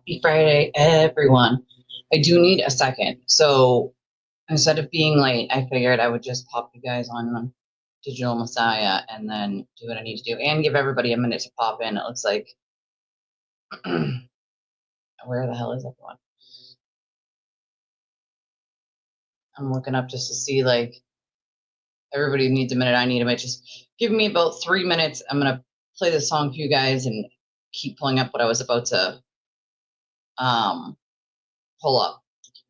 Happy Friday, everyone. I do need a second. So instead of being late, I figured I would just pop you guys on Digital Messiah and then do what I need to do and give everybody a minute to pop in. It looks like, where the hell is everyone? I'm looking up just to see, like, everybody needs a minute. I need a minute. Just give me about 3 minutes. I'm going to play the song for you guys and keep pulling up what I was about to pull up.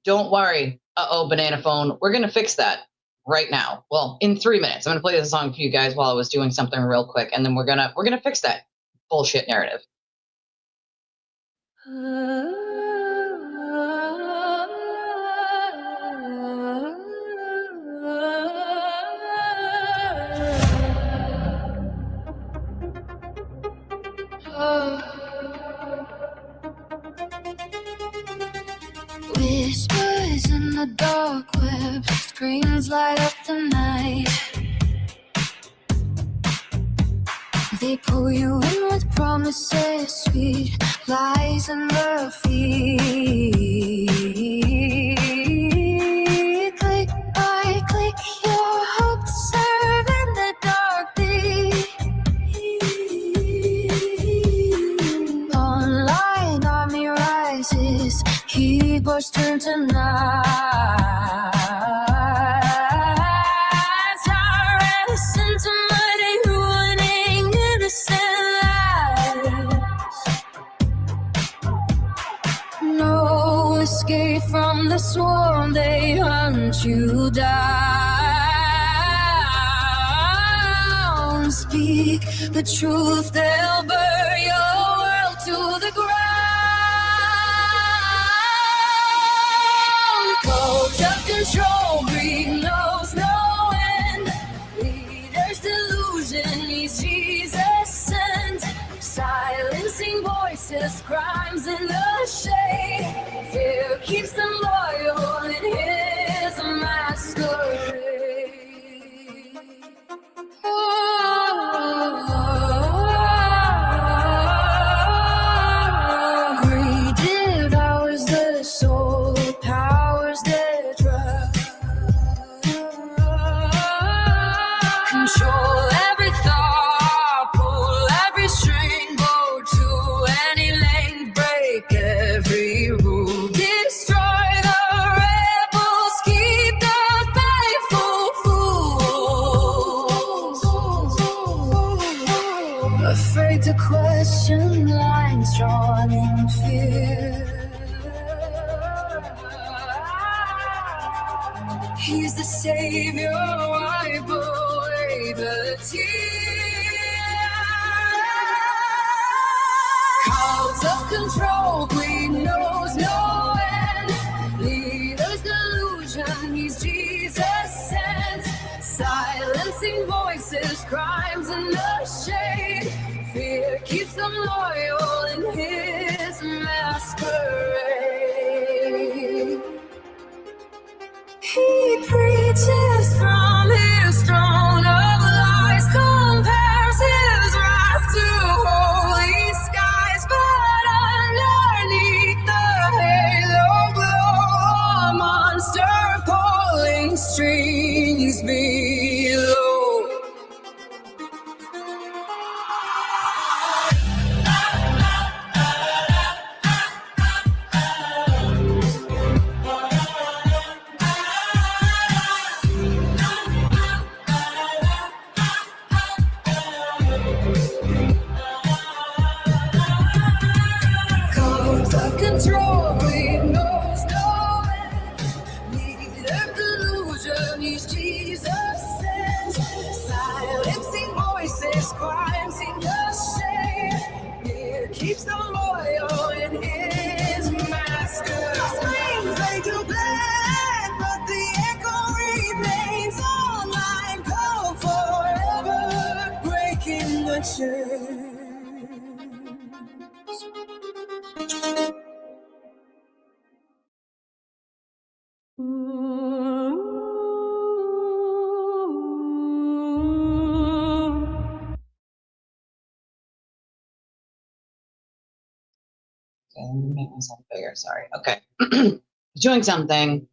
Don't worry. Uh-oh, banana phone. We're going to fix that right now. Well, in 3 minutes. I'm going to play the song for you guys while I was doing something real quick, and then we're going to fix that bullshit narrative. Whispers in the dark web, screams light up the night. They pull you in with promises, sweet lies and the feet. Click by click, your hopes serve in the dark beat. Online army rises, keyboards turn to knives. Tyrants into mighty, ruining innocent lives. No escape from the swarm, they hunt you down. Speak the truth, they'll burn your world to the ground. Cult of control, greed knows no end. Leaders' delusion needs Jesus sent. Silencing voices, crimes in the shade. Fear keeps them loyal in his masquerade. Greed devours the soul, powers their drug. Control every thought, pull every string, go to any length, break every rule. Destroy the rebels, keep the faithful fools. Afraid to question, lines drawn in fear. He's the savior, wipe away the tears. Clouds of control, greed knows no end. Leaders' delusion, he's Jesus sent. Silencing voices, crimes in the shade. Fear keeps them loyal in his masquerade. He preaches from his throne of lies, compares his wrath to holy skies, but underneath the halo glow, a monster pulling strings below. Cult of control, greed knows no end. Leader delusion, he's Jesus sent. Silencing voices, crimes in the shade. Fear keeps them loyal in his master. Screams fade to black, but the echo remains online. Go forever, breaking the chains. myself a figure. Sorry. Okay. Doing something.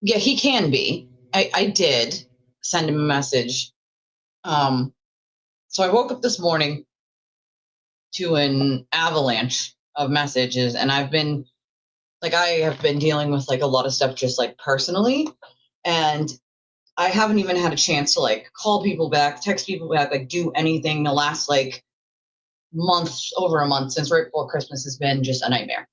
Yeah, he can be. I did send him a message. So I woke up this morning to an avalanche of messages, and I have been dealing with like a lot of stuff just like personally, and I haven't even had a chance to like call people back, text people back, like do anything. The last like over a month since right before Christmas has been just a nightmare.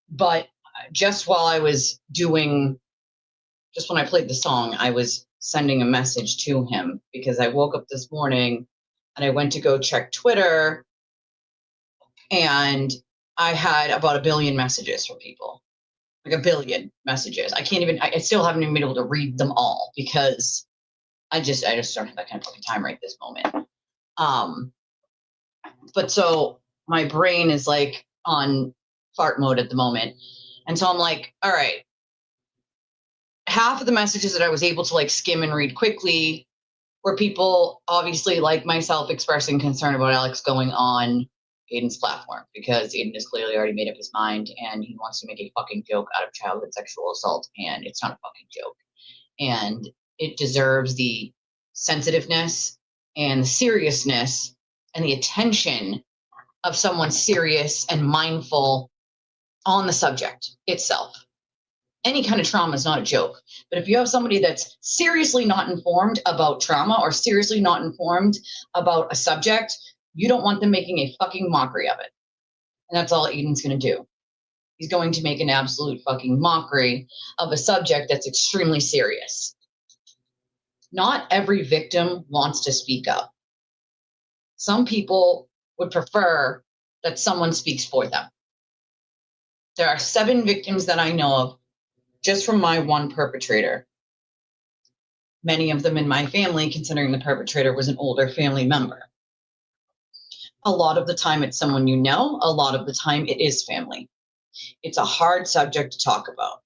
But just while I was just when I played the song, I was sending a message to him because I woke up this morning and I went to go check Twitter, and I had about 1 billion messages from people, like 1 billion messages. I still haven't even been able to read them all because I just don't have that kind of fucking time right this moment. But so my brain is like on fart mode at the moment. And so I'm like, all right, half of the messages that I was able to like skim and read quickly were people obviously like myself expressing concern about Alex going on Aiden's platform because Aiden has clearly already made up his mind and he wants to make a fucking joke out of childhood sexual assault, and it's not a fucking joke. And it deserves the sensitiveness and the seriousness and the attention of someone serious and mindful on the subject itself. Any kind of trauma is not a joke. But if you have somebody that's seriously not informed about trauma or seriously not informed about a subject, you don't want them making a fucking mockery of it. And that's all Aiden's going to do. He's going to make an absolute fucking mockery of a subject that's extremely serious. Not every victim wants to speak up. Some people would prefer that someone speaks for them. There are 7 victims that I know of just from my one perpetrator. Many of them in my family, considering the perpetrator was an older family member. A lot of the time it's someone you know, a lot of the time it is family. It's a hard subject to talk about.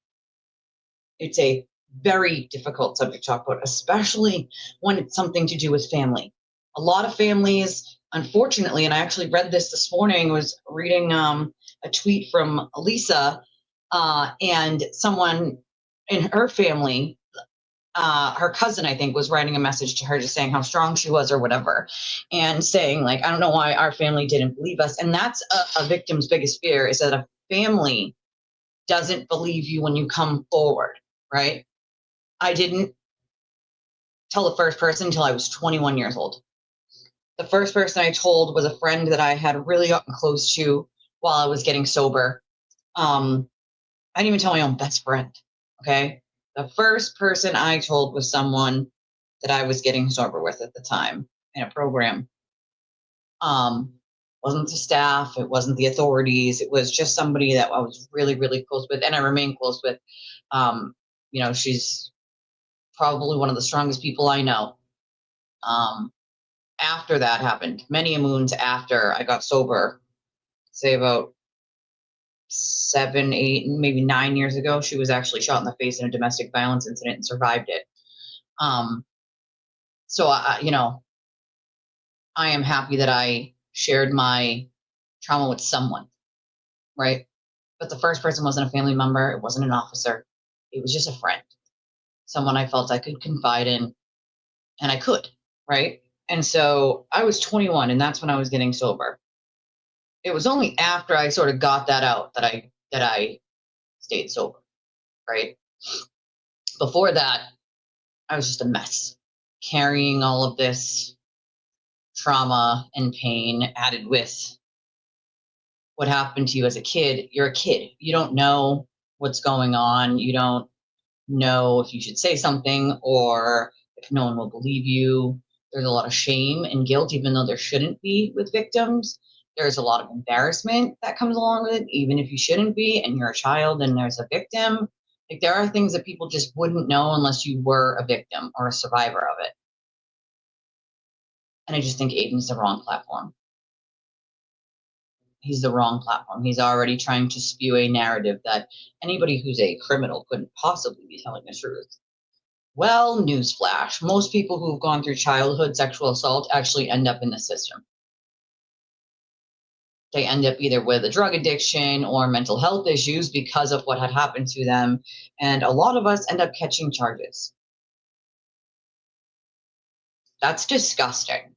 It's a very difficult subject to talk about, especially when it's something to do with family. A lot of families, unfortunately, and I actually read this morning, was reading a tweet from Lisa, and someone in her family, her cousin, I think, was writing a message to her just saying how strong she was or whatever, and saying, like, I don't know why our family didn't believe us. And that's a victim's biggest fear, is that a family doesn't believe you when you come forward, right? I didn't tell the first person until I was 21 years old. The first person I told was a friend that I had really gotten close to while I was getting sober. I didn't even tell my own best friend, okay? The first person I told was someone that I was getting sober with at the time in a program. Wasn't the staff, it wasn't the authorities, it was just somebody that I was really, really close with, and I remain close with. She's probably one of the strongest people I know. After that happened, many moons after I got sober, say about 7, 8, maybe 9 years ago, she was actually shot in the face in a domestic violence incident and survived it. So I am happy that I shared my trauma with someone, right? But the first person wasn't a family member. It wasn't an officer. It was just a friend, someone I felt I could confide in, and I could, right? And so I was 21, and that's when I was getting sober. It was only after I sort of got that out that I stayed sober, right? Before that, I was just a mess, carrying all of this trauma and pain added with what happened to you as a kid. You're a kid. You don't know what's going on. You don't know if you should say something or if no one will believe you. There's a lot of shame and guilt, even though there shouldn't be with victims. There's a lot of embarrassment that comes along with it, even if you shouldn't be, and you're a child and there's a victim. Like, there are things that people just wouldn't know unless you were a victim or a survivor of it. And I just think Aiden's the wrong platform. He's the wrong platform. He's already trying to spew a narrative that anybody who's a criminal couldn't possibly be telling the truth. Well, newsflash, most people who've gone through childhood sexual assault actually end up in the system. they end up either with a drug addiction or mental health issues because of what had happened to them. And a lot of us end up catching charges. That's disgusting.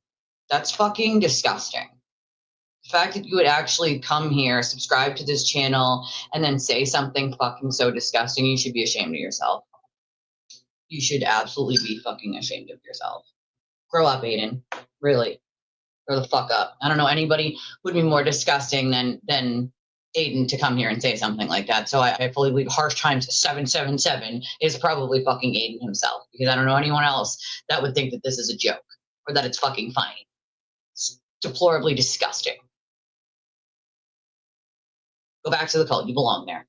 That's fucking disgusting. The fact that you would actually come here, subscribe to this channel, and then say something fucking so disgusting, you should be ashamed of yourself. You should absolutely be fucking ashamed of yourself. Grow up, Aiden. Really. Grow the fuck up. I don't know anybody would be more disgusting than Aiden to come here and say something like that. So I fully believe harsh times 777 is probably fucking Aiden himself, because I don't know anyone else that would think that this is a joke or that it's fucking funny. It's deplorably disgusting. Go back to the cult. You belong there.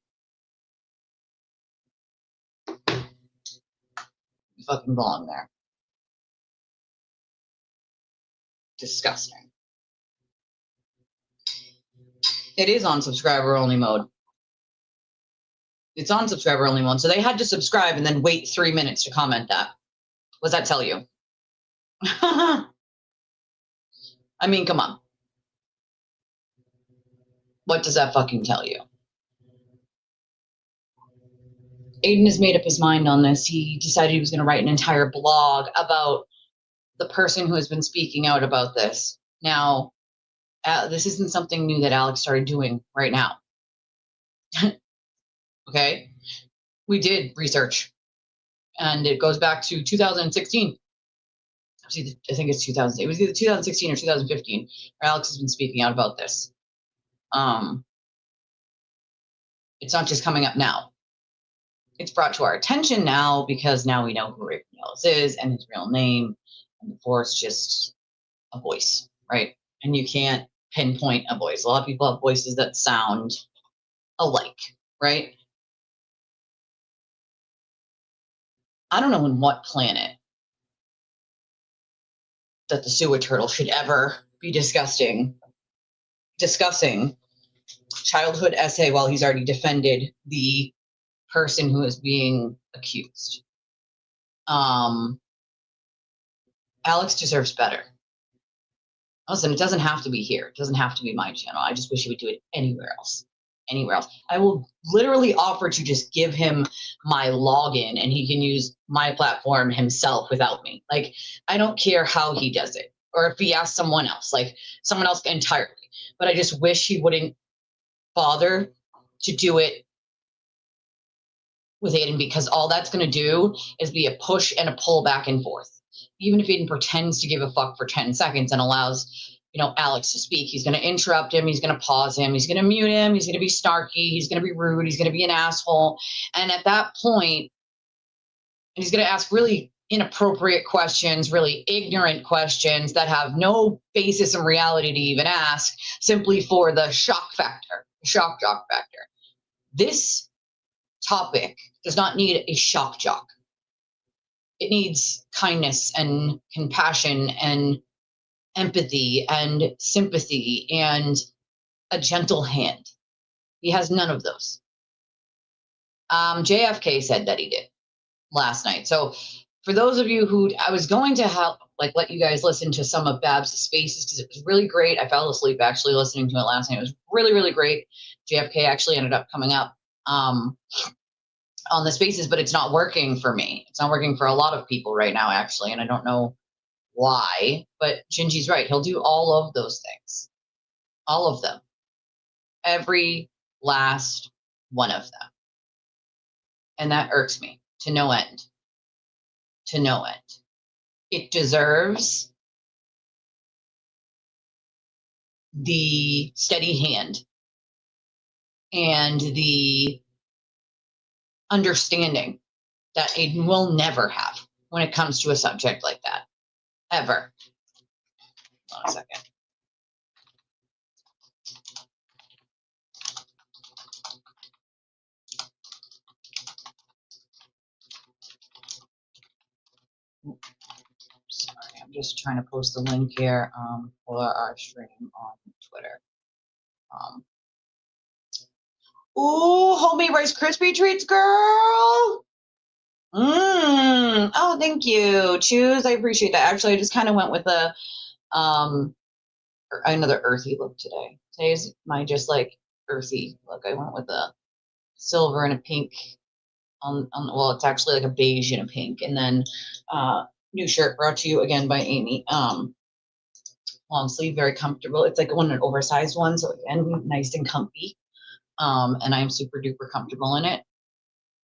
You fucking belong there. Disgusting. It is on subscriber only mode. It's on subscriber only mode. So they had to subscribe and then wait 3 minutes to comment that. What does that tell you? I mean, come on. What does that fucking tell you? Aiden has made up his mind on this. He decided he was going to write an entire blog about the person who has been speaking out about this. Now, this isn't something new that Alex started doing right now. Okay? We did research, and it goes back to 2016. I think it's 2000. It was either 2016 or 2015 where Alex has been speaking out about this. It's not just coming up now. It's brought to our attention now because now we know who Raven Ellis is and his real name, and before it's just a voice, right? And you can't pinpoint a voice. A lot of people have voices that sound alike, right? I don't know in what planet that the sewer turtle should ever be discussing childhood essay while he's already defended the person who is being accused. Alex deserves better. Listen, it doesn't have to be here. It doesn't have to be my channel. I just wish he would do it anywhere else. Anywhere else. I will literally offer to just give him my login and he can use my platform himself without me. Like, I don't care how he does it. Or if he asks someone else, like someone else entirely. But I just wish he wouldn't bother to do it with Aiden, because all that's going to do is be a push and a pull back and forth. Even if Aiden pretends to give a fuck for 10 seconds and allows, Alex to speak, he's going to interrupt him, he's going to pause him, he's going to mute him, he's going to be snarky, he's going to be rude, he's going to be an asshole. And at that point, he's going to ask really inappropriate questions, really ignorant questions that have no basis in reality to even ask, simply for the shock factor, shock jock factor. This topic does not need a shock jock. It needs kindness and compassion and empathy and sympathy and a gentle hand. He has none of those. JFK said that he did last night. So for those of you who, I was going to help, let you guys listen to some of Babs' spaces because it was really great. I fell asleep actually listening to it last night. It was really, really great. JFK actually ended up coming up on the spaces, but it's not working for me. It's not working for a lot of people right now, actually, and I don't know why, but Gingy's right. He'll do all of those things. All of them. Every last one of them. And that irks me to no end. To no end. It deserves the steady hand and the understanding that Aiden will never have when it comes to a subject like that. Ever. Hold on a second. Sorry, I'm just trying to post the link here for our stream on Twitter. Ooh, homemade Rice Krispie treats, girl. Oh, thank you. Choose. I appreciate that. Actually, I just kind of went with a another earthy look today. Today's my just like earthy look. I went with a silver and a pink well, it's actually like a beige and a pink. And then new shirt brought to you again by Amy. Long sleeve, very comfortable. It's like one an oversized one, so again, nice and comfy. And I'm super duper comfortable in it.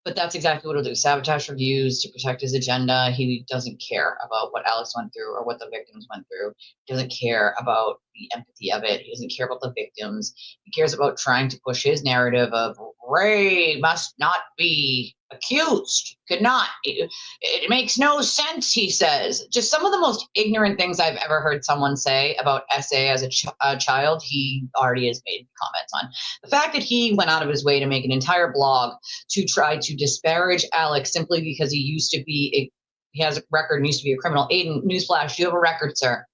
But that's exactly what he'll do. Sabotage reviews to protect his agenda. He doesn't care about what Alex went through or what the victims went through. He doesn't care about the empathy of it. He doesn't care about the victims. He cares about trying to push his narrative of Ray must not be accused. Could not. It makes no sense, he says. Just some of the most ignorant things I've ever heard someone say about SA as a child, he already has made comments on. The fact that he went out of his way to make an entire blog to try to disparage Alex simply because he has a record and used to be a criminal. Aiden, newsflash, you have a record, sir.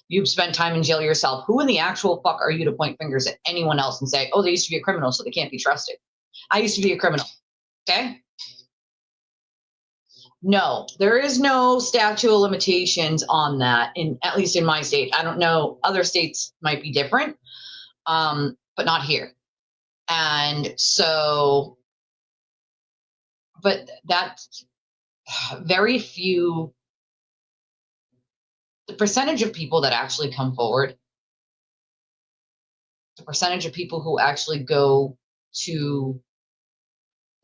You've spent time in jail yourself. Who in the actual fuck are you to point fingers at anyone else and say, oh, they used to be a criminal, so they can't be trusted? I used to be a criminal, okay? No, there is no statute of limitations on that, at least in my state. I don't know. Other states might be different, but not here. And so, but that's very few, the percentage of people that actually come forward, the percentage of people who actually go to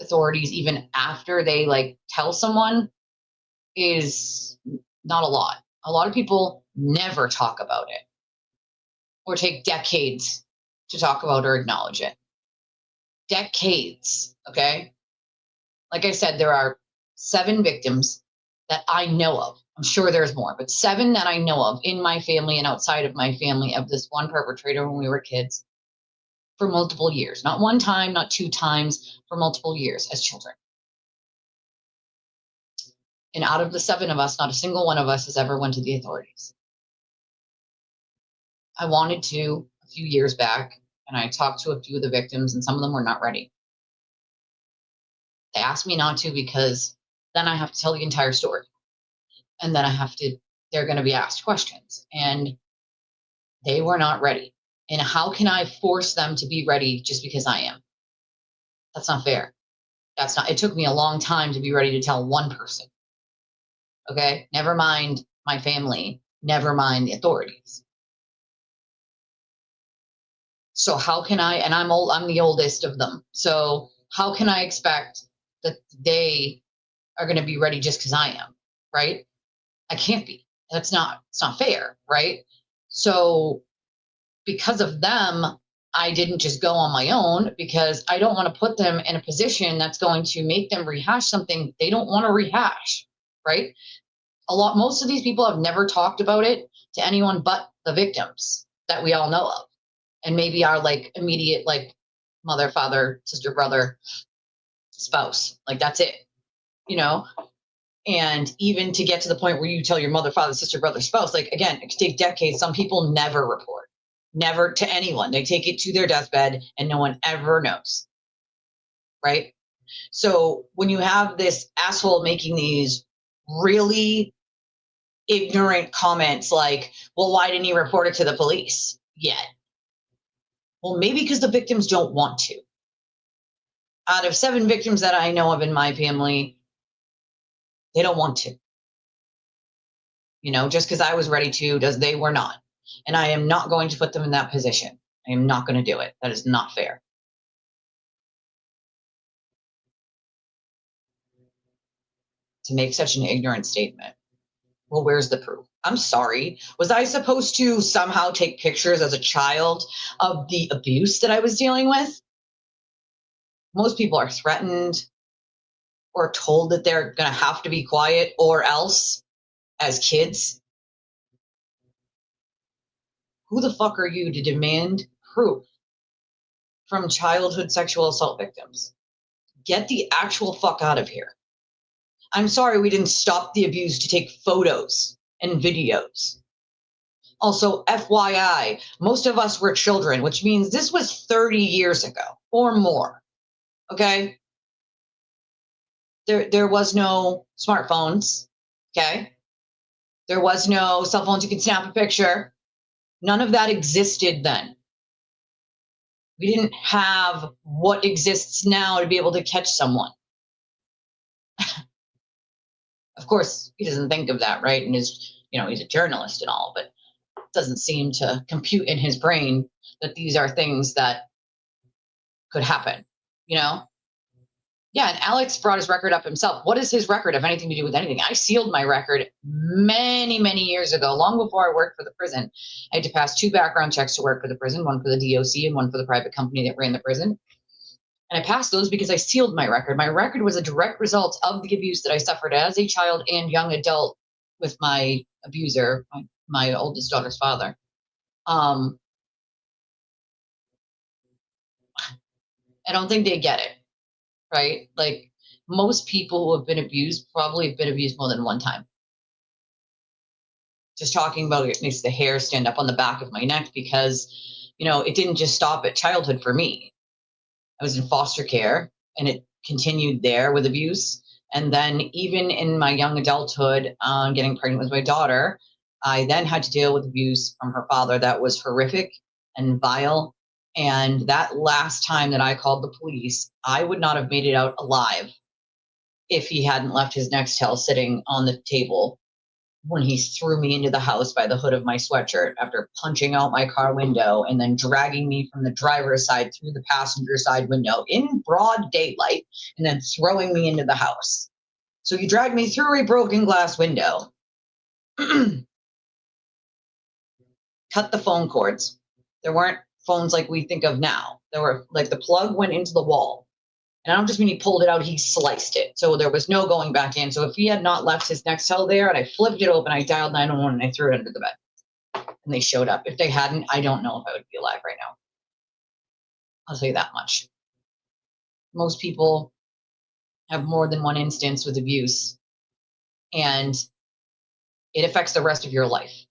authorities even after they like tell someone is not a lot. A lot of people never talk about it or take decades to talk about or acknowledge it. Decades, okay? Like I said, there are 7 victims that I know of. I'm sure there's more, but 7 that I know of in my family and outside of my family of this one perpetrator when we were kids for multiple years. Not one time, not 2 times, for multiple years as children. And out of the 7 of us, not a single one of us has ever went to the authorities. I wanted to a few years back, and I talked to a few of the victims, and some of them were not ready. They asked me not to because then I have to tell the entire story. And then they're going to be asked questions. And they were not ready. And how can I force them to be ready just because I am? That's not fair. It took me a long time to be ready to tell one person. Okay? Never mind my family, never mind the authorities. So how can I, and I'm the oldest of them. So how can I expect that they are going to be ready just because I am, right? I can't be. It's not fair, right? So because of them, I didn't just go on my own because I don't want to put them in a position that's going to make them rehash something they don't want to rehash, right? Most of these people have never talked about it to anyone but the victims that we all know of. And maybe our like immediate like mother, father, sister, brother, spouse. Like that's it, you know? And even to get to the point where you tell your mother, father, sister, brother, spouse, like again, it could take decades. Some people never report, never to anyone. They take it to their deathbed and no one ever knows, right? So when you have this asshole making these really ignorant comments like, well, why didn't he report it to the police yet? Well, maybe because the victims don't want to. Out of 7 victims that I know of in my family, they don't want to. You know, just because I was ready to, they were not. And I am not going to put them in that position. I am not going to do it. That is not fair. To make such an ignorant statement. Well, where's the proof? I'm sorry. Was I supposed to somehow take pictures as a child of the abuse that I was dealing with? Most people are threatened or told that they're going to have to be quiet or else as kids. Who the fuck are you to demand proof from childhood sexual assault victims? Get the actual fuck out of here. I'm sorry we didn't stop the abuse to take photos and videos. Also, FYI, most of us were children, which means this was 30 years ago or more. Okay? There was no smartphones. Okay? There was no cell phones you could snap a picture. None of that existed then. We didn't have what exists now to be able to catch someone. Of course, he doesn't think of that, right? And he's a journalist and all, but it doesn't seem to compute in his brain that these are things that could happen, Yeah, and Alex brought his record up himself. What does his record have anything to do with anything? I sealed my record many, many years ago, long before I worked for the prison. I had to pass 2 background checks to work for the prison, one for the DOC and one for the private company that ran the prison. And I passed those because I sealed my record. My record was a direct result of the abuse that I suffered as a child and young adult with my abuser, my oldest daughter's father. I don't think they get it, right? Like, most people who have been abused probably have been abused more than one time. Just talking about it makes the hair stand up on the back of my neck because, it didn't just stop at childhood for me. I was in foster care and it continued there with abuse. And then even in my young adulthood, getting pregnant with my daughter, I then had to deal with abuse from her father that was horrific and vile. And that last time that I called the police, I would not have made it out alive if he hadn't left his Nextel sitting on the table when he threw me into the house by the hood of my sweatshirt after punching out my car window and then dragging me from the driver's side through the passenger side window in broad daylight and then throwing me into the house. So he dragged me through a broken glass window, cut the phone cords. There weren't phones like we think of now. There were like the plug went into the wall. And I don't just mean he pulled it out, he sliced it. So there was no going back in. So if he had not left his Nextel there and I flipped it open, I dialed 911 and I threw it under the bed. And they showed up. If they hadn't, I don't know if I would be alive right now. I'll tell you that much. Most people have more than one instance with abuse, and it affects the rest of your life.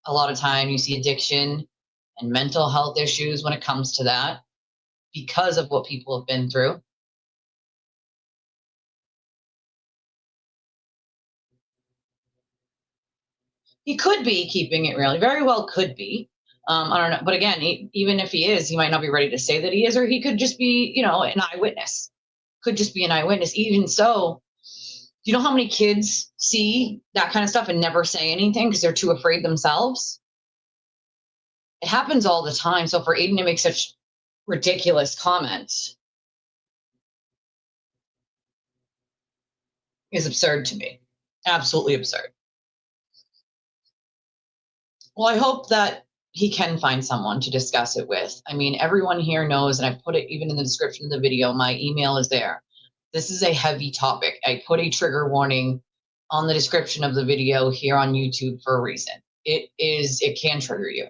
A lot of time you see addiction and mental health issues when it comes to that because of what people have been through. He could be keeping it real. He very well could be. I don't know. But again, even if he is, he might not be ready to say that he is, or he could just be, an eyewitness. Could just be an eyewitness. Even so, do you know how many kids see that kind of stuff and never say anything because they're too afraid themselves? It happens all the time. So for Aiden to make such ridiculous comments is absurd to me. Absolutely absurd. Well, I hope that he can find someone to discuss it with. I mean, everyone here knows, and I put it even in the description of the video, my email is there. This is a heavy topic. I put a trigger warning on the description of the video here on YouTube for a reason. It can trigger you.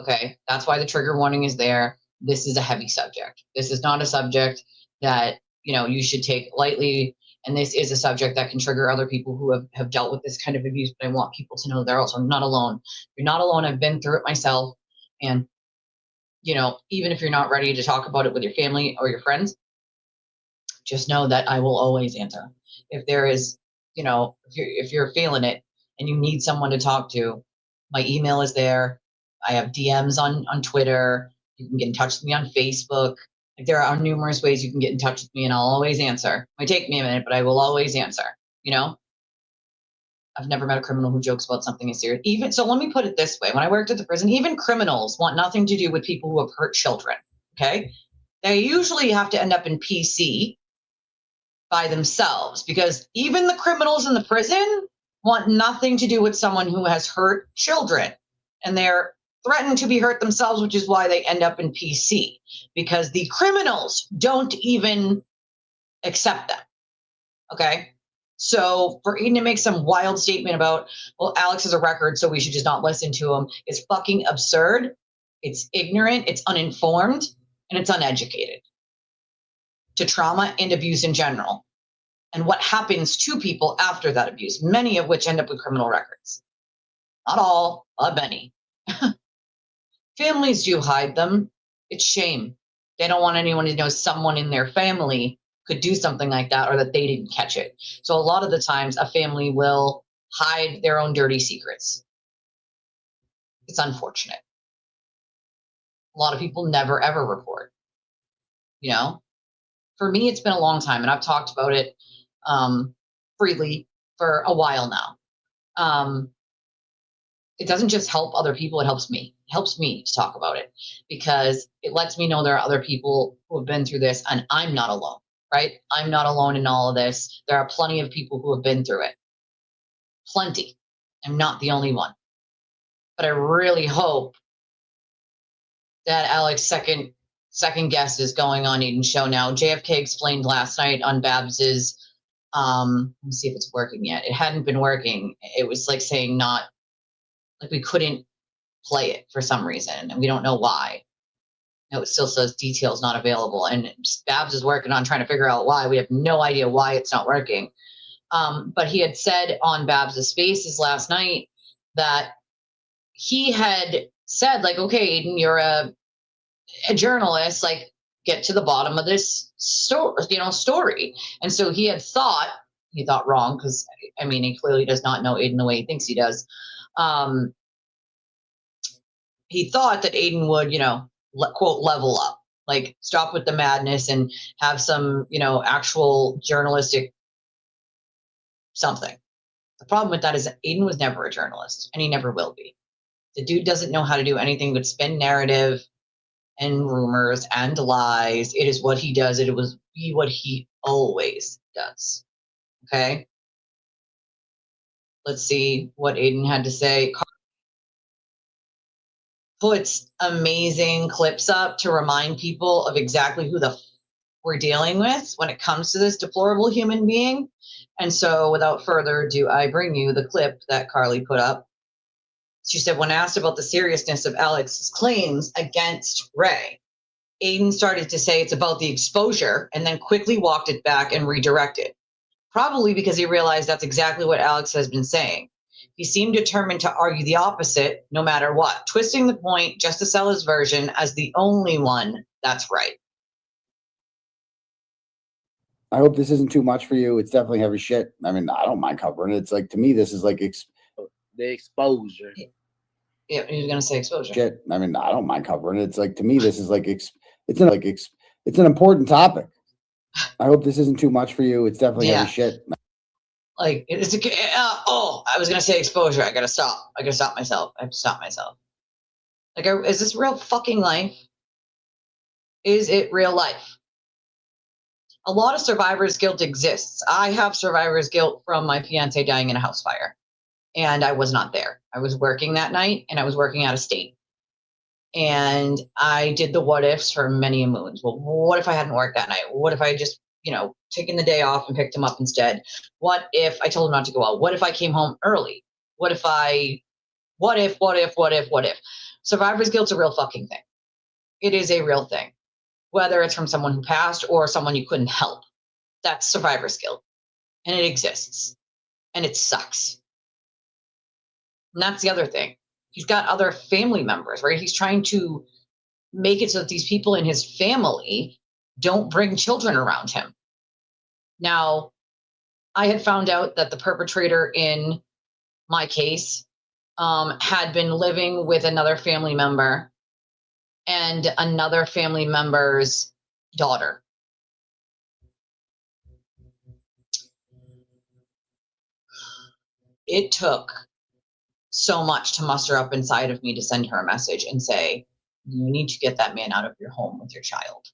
Okay, that's why the trigger warning is there. This is a heavy subject. This is not a subject that, you should take lightly. And this is a subject that can trigger other people who have dealt with this kind of abuse. But I want people to know they're also not alone. You're not alone. I've been through it myself. And, even if you're not ready to talk about it with your family or your friends, just know that I will always answer. If there is, if you're feeling it and you need someone to talk to, my email is there. I have DMs on Twitter. You can get in touch with me on Facebook. Like, there are numerous ways you can get in touch with me, and I'll always answer. It might take me a minute, but I will always answer. I've never met a criminal who jokes about something as serious. So let me put it this way. When I worked at the prison, even criminals want nothing to do with people who have hurt children. Okay? They usually have to end up in PC by themselves, because even the criminals in the prison want nothing to do with someone who has hurt children. And they're threatened to be hurt themselves, which is why they end up in PC, because the criminals don't even accept them. Okay? So for Aiden to make some wild statement about, well, Alex has a record, so we should just not listen to him, is fucking absurd. It's ignorant, it's uninformed, and it's uneducated to trauma and abuse in general, and what happens to people after that abuse, many of which end up with criminal records. Not all, but many. Families do hide them. It's shame. They don't want anyone to know someone in their family could do something like that, or that they didn't catch it. So a lot of the times a family will hide their own dirty secrets. It's unfortunate. A lot of people never ever report. For me, it's been a long time, and I've talked about it freely for a while now. It doesn't just help other people, it helps me. It helps me to talk about it because it lets me know there are other people who have been through this, and I'm not alone, right? I'm not alone in all of this. There are plenty of people who have been through it. Plenty. I'm not the only one. But I really hope that Alex's second guest is going on Eden's show now. JFK explained last night on Babs's, let me see if it's working yet. It hadn't been working. It was like saying we couldn't play it for some reason, and we don't know why. It still says details not available, and Babs is working on trying to figure out why. We have no idea why it's not working. But he had said on Babs's Spaces last night that he had said, like, okay, Aiden, you're a journalist, like, get to the bottom of this story. And so he thought wrong, because he clearly does not know Aiden the way he thinks he does. He thought that Aiden would, quote, level up, like stop with the madness and have some, actual journalistic something. The problem with that is that Aiden was never a journalist, and he never will be. The dude doesn't know how to do anything but spin narrative and rumors and lies. It is what he does. It was what he always does. Okay? Let's see what Aiden had to say. Puts amazing clips up to remind people of exactly who we're dealing with when it comes to this deplorable human being. And so without further ado, I bring you the clip that Carly put up. She said, when asked about the seriousness of Alex's claims against Ray, Aiden started to say it's about the exposure and then quickly walked it back and redirected, probably because he realized that's exactly what Alex has been saying. He seemed determined to argue the opposite no matter what, twisting the point just to sell his version as the only one that's right. I hope this isn't too much for you. It's definitely heavy shit. I don't mind covering it. It's like, to me, this is like the exposure. Yeah, he was going to say exposure. Shit. I don't mind covering it. It's like, to me, this is like it's an important topic. I hope this isn't too much for you. It's definitely heavy shit. Like, it's I was going to say exposure. I got to stop. I have to stop myself. Like, is this real fucking life? Is it real life? A lot of survivor's guilt exists. I have survivor's guilt from my fiance dying in a house fire, and I was not there. I was working that night, and I was working out of state. And I did the what ifs for many moons. Well, what if I hadn't worked that night? What if I just, taken the day off and picked him up instead? What if I told him not to go out? What if I came home early? What if? Survivor's guilt's a real fucking thing. It is a real thing. Whether it's from someone who passed or someone you couldn't help. That's survivor's guilt. And it exists. And it sucks. And that's the other thing. He's got other family members, right? He's trying to make it so that these people in his family don't bring children around him. Now, I had found out that the perpetrator in my case had been living with another family member and another family member's daughter. It took so much to muster up inside of me to send her a message and say, you need to get that man out of your home with your child.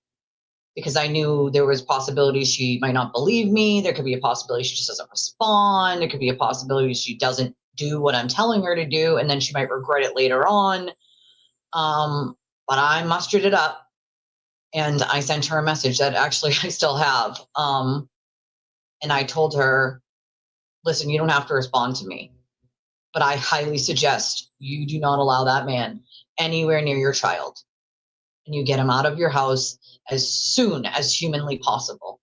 Because I knew there was possibilities she might not believe me. There could be a possibility she just doesn't respond. There could be a possibility she doesn't do what I'm telling her to do, and then she might regret it later on. But I mustered it up, and I sent her a message that actually I still have. And I told her, listen, you don't have to respond to me, but I highly suggest you do not allow that man anywhere near your child, and you get him out of your house as soon as humanly possible.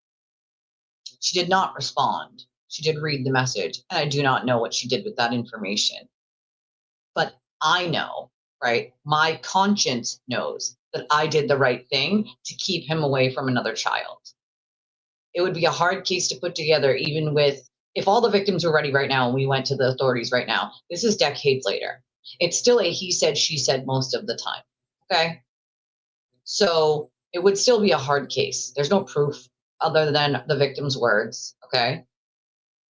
She did not respond. She did read the message, and I do not know what she did with that information. But I know, right? My conscience knows that I did the right thing to keep him away from another child. It would be a hard case to put together, even with if all the victims were ready right now and we went to the authorities right now, this is decades later. It's still a he said, she said most of the time. Okay. So it would still be a hard case. There's no proof other than the victim's words. Okay.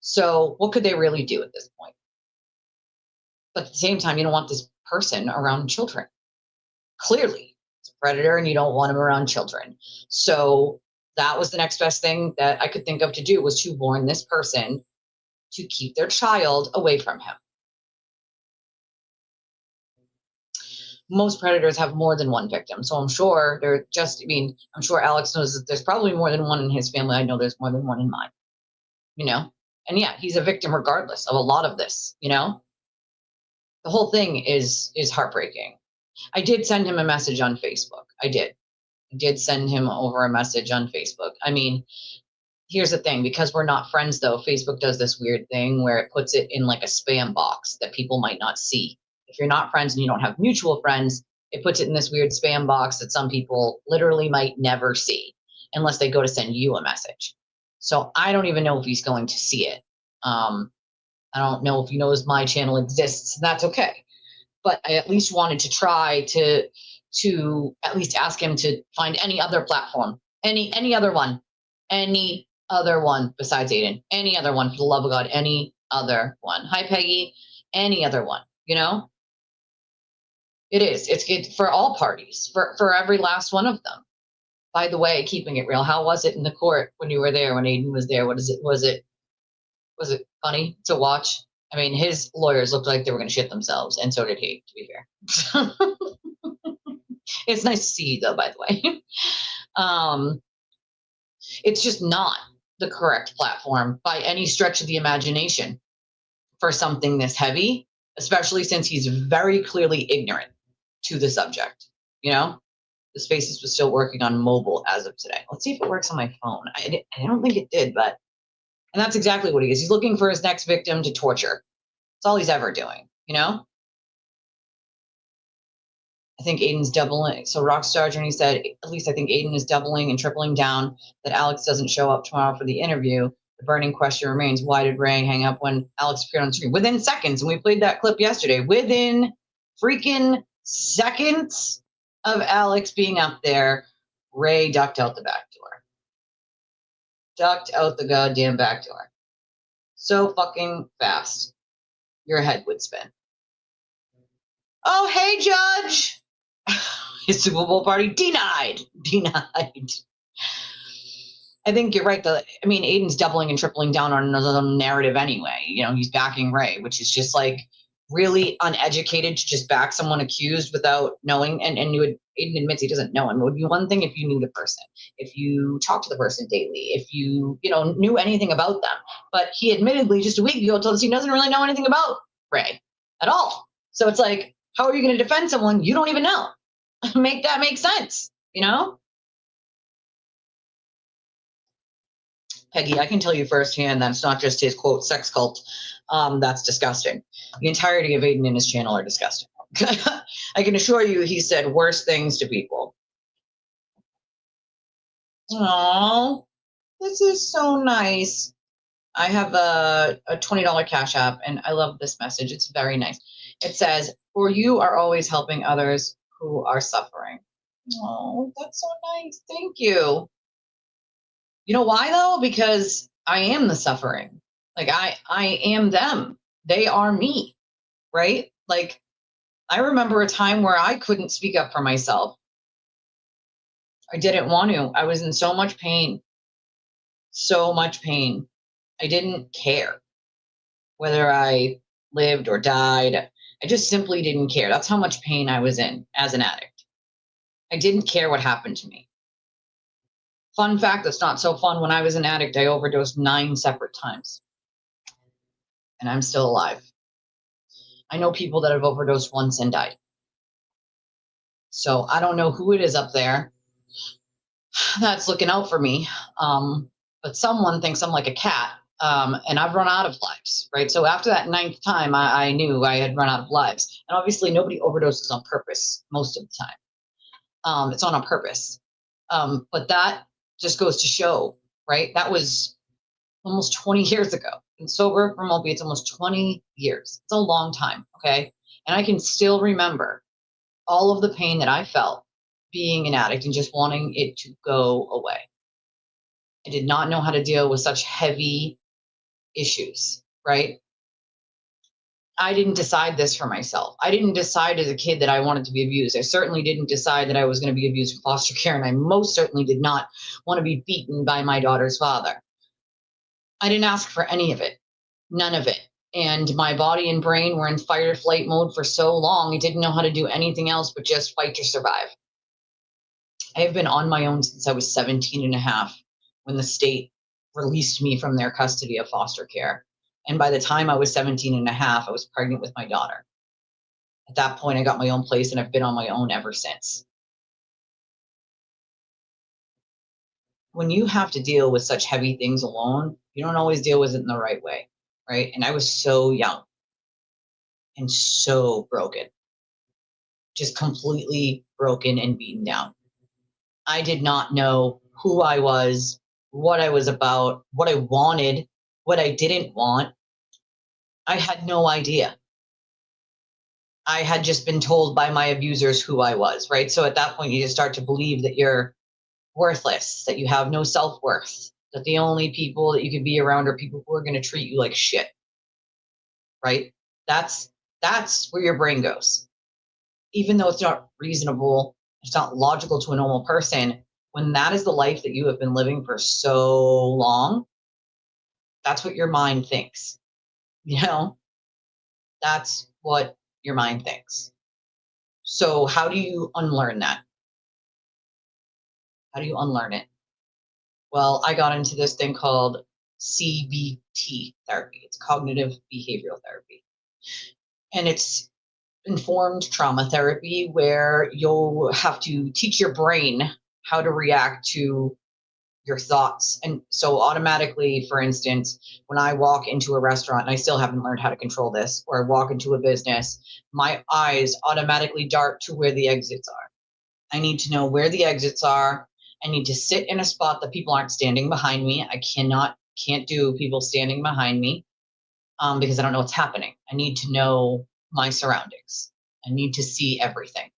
So what could they really do at this point? But at the same time, you don't want this person around children. Clearly, it's a predator and you don't want him around children. So that was the next best thing that I could think of to do, was to warn this person to keep their child away from him. Most predators have more than one victim. So I'm sure I'm sure Alex knows that there's probably more than one in his family. I know there's more than one in mine, And yeah, he's a victim regardless of a lot of this, The whole thing is heartbreaking. I did send him a message on Facebook. I did send him over a message on Facebook. I mean, here's the thing, because we're not friends though, Facebook does this weird thing where it puts it in like a spam box that people might not see. If you're not friends and you don't have mutual friends, it puts it in this weird spam box that some people literally might never see unless they go to send you a message. So I don't even know if he's going to see it. I don't know if he knows my channel exists. That's okay. But I at least wanted to try to at least ask him to find any other platform, any other one besides Aiden, any other one, for the love of God, any other one. Hi, Peggy. Any other one, It is. It's good for all parties, for every last one of them. By the way, keeping it real, how was it in the court when you were there, when Aiden was there? Was it funny to watch? I mean, his lawyers looked like they were going to shit themselves, and so did he, to be fair. It's nice to see you, though, by the way. It's just not the correct platform by any stretch of the imagination for something this heavy, especially since he's very clearly ignorant to the subject. The Spaces was still working on mobile as of today. Let's see if it works on my phone. I don't think it did, and that's exactly what he is. He's looking for his next victim to torture. That's all he's ever doing, I think Aiden's doubling. So Rockstar Journey said, at least I think Aiden is doubling and tripling down that Alex doesn't show up tomorrow for the interview. The burning question remains, why did Ray hang up when Alex appeared on screen? Within seconds, and we played that clip yesterday, within freaking seconds of Alex being up there, Ray ducked out the back door. Ducked out the goddamn back door. So fucking fast. Your head would spin. Oh, hey, Judge. His Super Bowl party denied. I think you're right. Aiden's doubling and tripling down on another narrative anyway. He's backing Ray, which is just like really uneducated to just back someone accused without knowing. And Aiden admits he doesn't know him. It would be one thing if you knew the person, if you talked to the person daily, if you, knew anything about them. But he admittedly just a week ago told us he doesn't really know anything about Ray at all. So it's like, how are you going to defend someone you don't even know? Make that make sense, Peggy, I can tell you firsthand that's not just his, quote, sex cult. That's disgusting. The entirety of Aiden and his channel are disgusting. I can assure you he said worse things to people. Oh, this is so nice. I have a $20 Cash App, and I love this message. It's very nice. It says, for you are always helping others who are suffering. Oh, that's so nice. Thank you. You know why, though? Because I am the suffering. Like, I am them. They are me, right? Like, I remember a time where I couldn't speak up for myself. I didn't want to. I was in so much pain. So much pain. I didn't care whether I lived or died. I just simply didn't care. That's how much pain I was in as an addict. I didn't care what happened to me. Fun fact that's not so fun, when I was an addict, I overdosed 9 separate times. And I'm still alive. I know people that have overdosed once and died. So I don't know who it is up there that's looking out for me. But someone thinks I'm like a cat. And I've run out of lives, right? So after that 9th time, I knew I had run out of lives. And obviously nobody overdoses on purpose most of the time. It's on purpose. But that just goes to show, right? That was almost 20 years ago. Been sober from opiates almost 20 years. It's a long time, okay? And I can still remember all of the pain that I felt being an addict and just wanting it to go away. I did not know how to deal with such heavy issues, right? I didn't decide this for myself. I didn't decide as a kid that I wanted to be abused. I certainly didn't decide that I was going to be abused in foster care, and I most certainly did not want to be beaten by my daughter's father. I didn't ask for any of it, none of it. And my body and brain were in fight or flight mode for so long, I didn't know how to do anything else but just fight to survive. I have been on my own since I was 17 and a half when the state released me from their custody of foster care. And by the time I was 17 and a half, I was pregnant with my daughter. At that point, I got my own place and I've been on my own ever since. When you have to deal with such heavy things alone, you don't always deal with it in the right way, right? And I was so young and so broken, just completely broken and beaten down. I did not know who I was, what I was about, what I wanted, what I didn't want. I had no idea. I had just been told by my abusers who I was, right? So at that point, you just start to believe that you're worthless, that you have no self-worth, that the only people that you can be around are people who are going to treat you like shit, right? That's where your brain goes. Even though it's not reasonable, it's not logical to a normal person, when that is the life that you have been living for so long, that's what your mind thinks. You know, that's what your mind thinks. So how do you unlearn that? How do you unlearn it? Well, I got into this thing called CBT therapy. It's cognitive behavioral therapy. And it's informed trauma therapy where you'll have to teach your brain how to react to your thoughts. And so automatically, for instance, when I walk into a restaurant, and I still haven't learned how to control this, or I walk into a business, my eyes automatically dart to where the exits are. I need to know where the exits are. I need to sit in a spot that people aren't standing behind me. I can't do people standing behind me because I don't know what's happening. I need to know my surroundings. I need to see everything.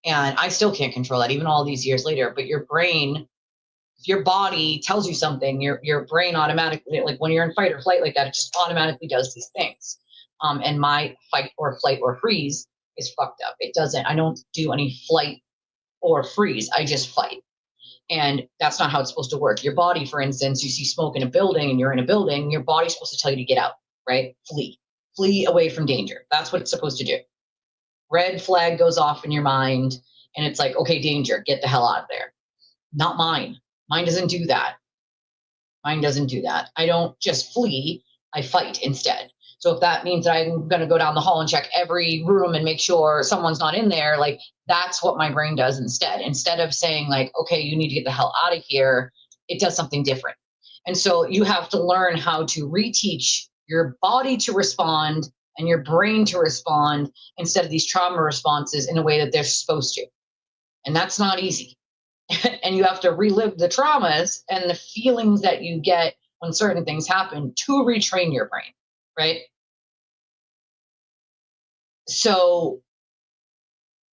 And I still can't control that even all these years later. But your brain, if your body tells you something, your brain automatically, like when you're in fight or flight like that, it just automatically does these things. And my fight or flight or freeze is fucked up. It doesn't, I don't do any flight or freeze. I just fight. And that's not how it's supposed to work. Your body, for instance, you see smoke in a building and you're in a building, your body's supposed to tell you to get out, right? Flee away from danger. That's what it's supposed to do. Red flag goes off in your mind and it's like, okay, danger, get the hell out of there. Not mine. Mine doesn't do that. Mine doesn't do that. I don't just flee, I fight instead. So if that means that I'm going to go down the hall and check every room and make sure someone's not in there, like that's what my brain does instead. Instead of saying like, okay, you need to get the hell out of here, it does something different. And so you have to learn how to reteach your body to respond and your brain to respond instead of these trauma responses in a way that they're supposed to. And that's not easy. And you have to relive the traumas and the feelings that you get when certain things happen to retrain your brain, right? So,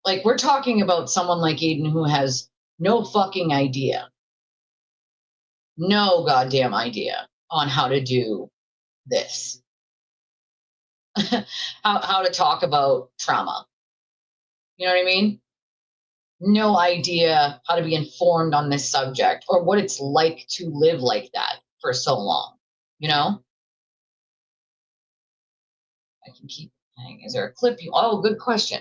like, we're talking about someone like Aiden who has no fucking idea, no goddamn idea on how to do this, how to talk about trauma. You know what I mean? No idea how to be informed on this subject or what it's like to live like that for so long, you know? I can keep playing. Is there a clip? Oh, good question.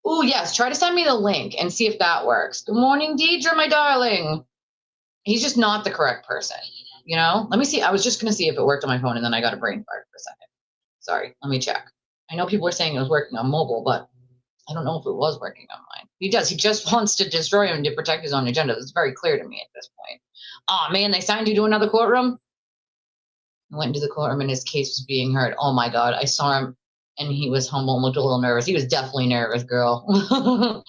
Oh, yes. Try to send me the link and see if that works. Good morning, Deidre, my darling. He's just not the correct person, you know? Let me see. I was just going to see if it worked on my phone and then I got a brain fart for a second. Sorry. Let me check. I know people are saying it was working on mobile, but I don't know if it was working on mine. He does. He just wants to destroy him to protect his own agenda. That's very clear to me at this point. Oh, man, they signed you to another courtroom? I went into the courtroom and his case was being heard. Oh, my God. I saw him and he was humble and looked a little nervous. He was definitely nervous, girl.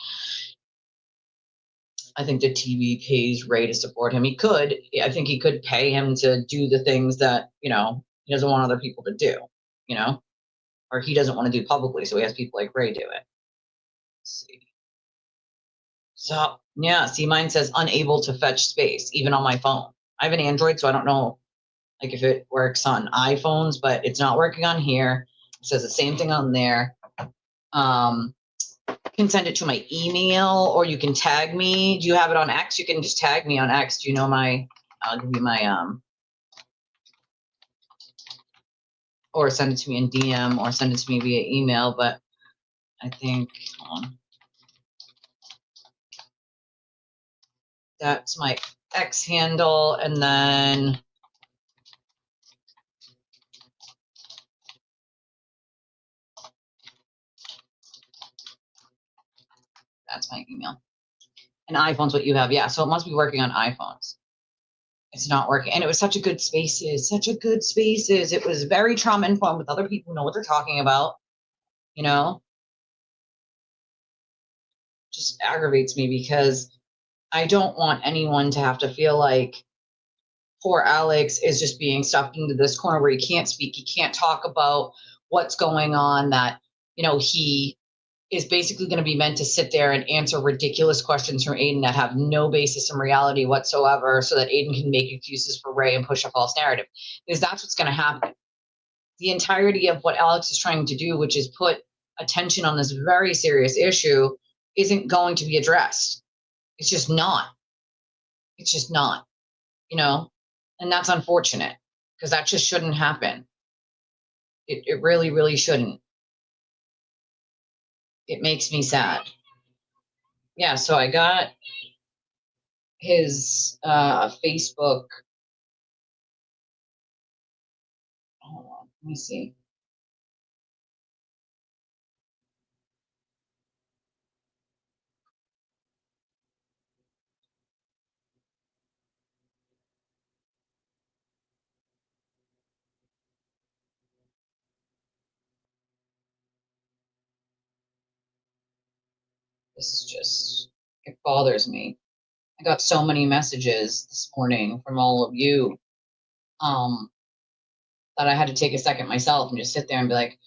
I think the TV pays Ray to support him. I think he could pay him to do the things that, he doesn't want other people to do, or he doesn't want to do publicly. So he has people like Ray do it. Let's see. So, yeah, see, mine says unable to fetch space, even on my phone. I have an Android, so I don't know if it works on iPhones, but it's not working on here. It says the same thing on there. Can send it to my email, or you can tag me. Do you have it on X? You can just tag me on X. Do you know I'll give you my, or send it to me in DM, or send it to me via email, but I think, that's my X handle, and then that's my email. And iPhone's what you have. Yeah, so it must be working on iPhones. It's not working. And it was such a good spaces. It was very trauma informed with other people who know what they're talking about, Just aggravates me because I don't want anyone to have to feel like poor Alex is just being stuffed into this corner where he can't speak. He can't talk about what's going on, that, he is basically going to be meant to sit there and answer ridiculous questions from Aiden that have no basis in reality whatsoever, so that Aiden can make excuses for Ray and push a false narrative. Because that's what's going to happen. The entirety of what Alex is trying to do, which is put attention on this very serious issue, isn't going to be addressed. It's just not. And that's unfortunate, because that just shouldn't happen. It really, really shouldn't. It makes me sad. Yeah, so I got his Facebook. Hold on, let me see. It bothers me. I got so many messages this morning from all of you, that I had to take a second myself and just sit there and be like,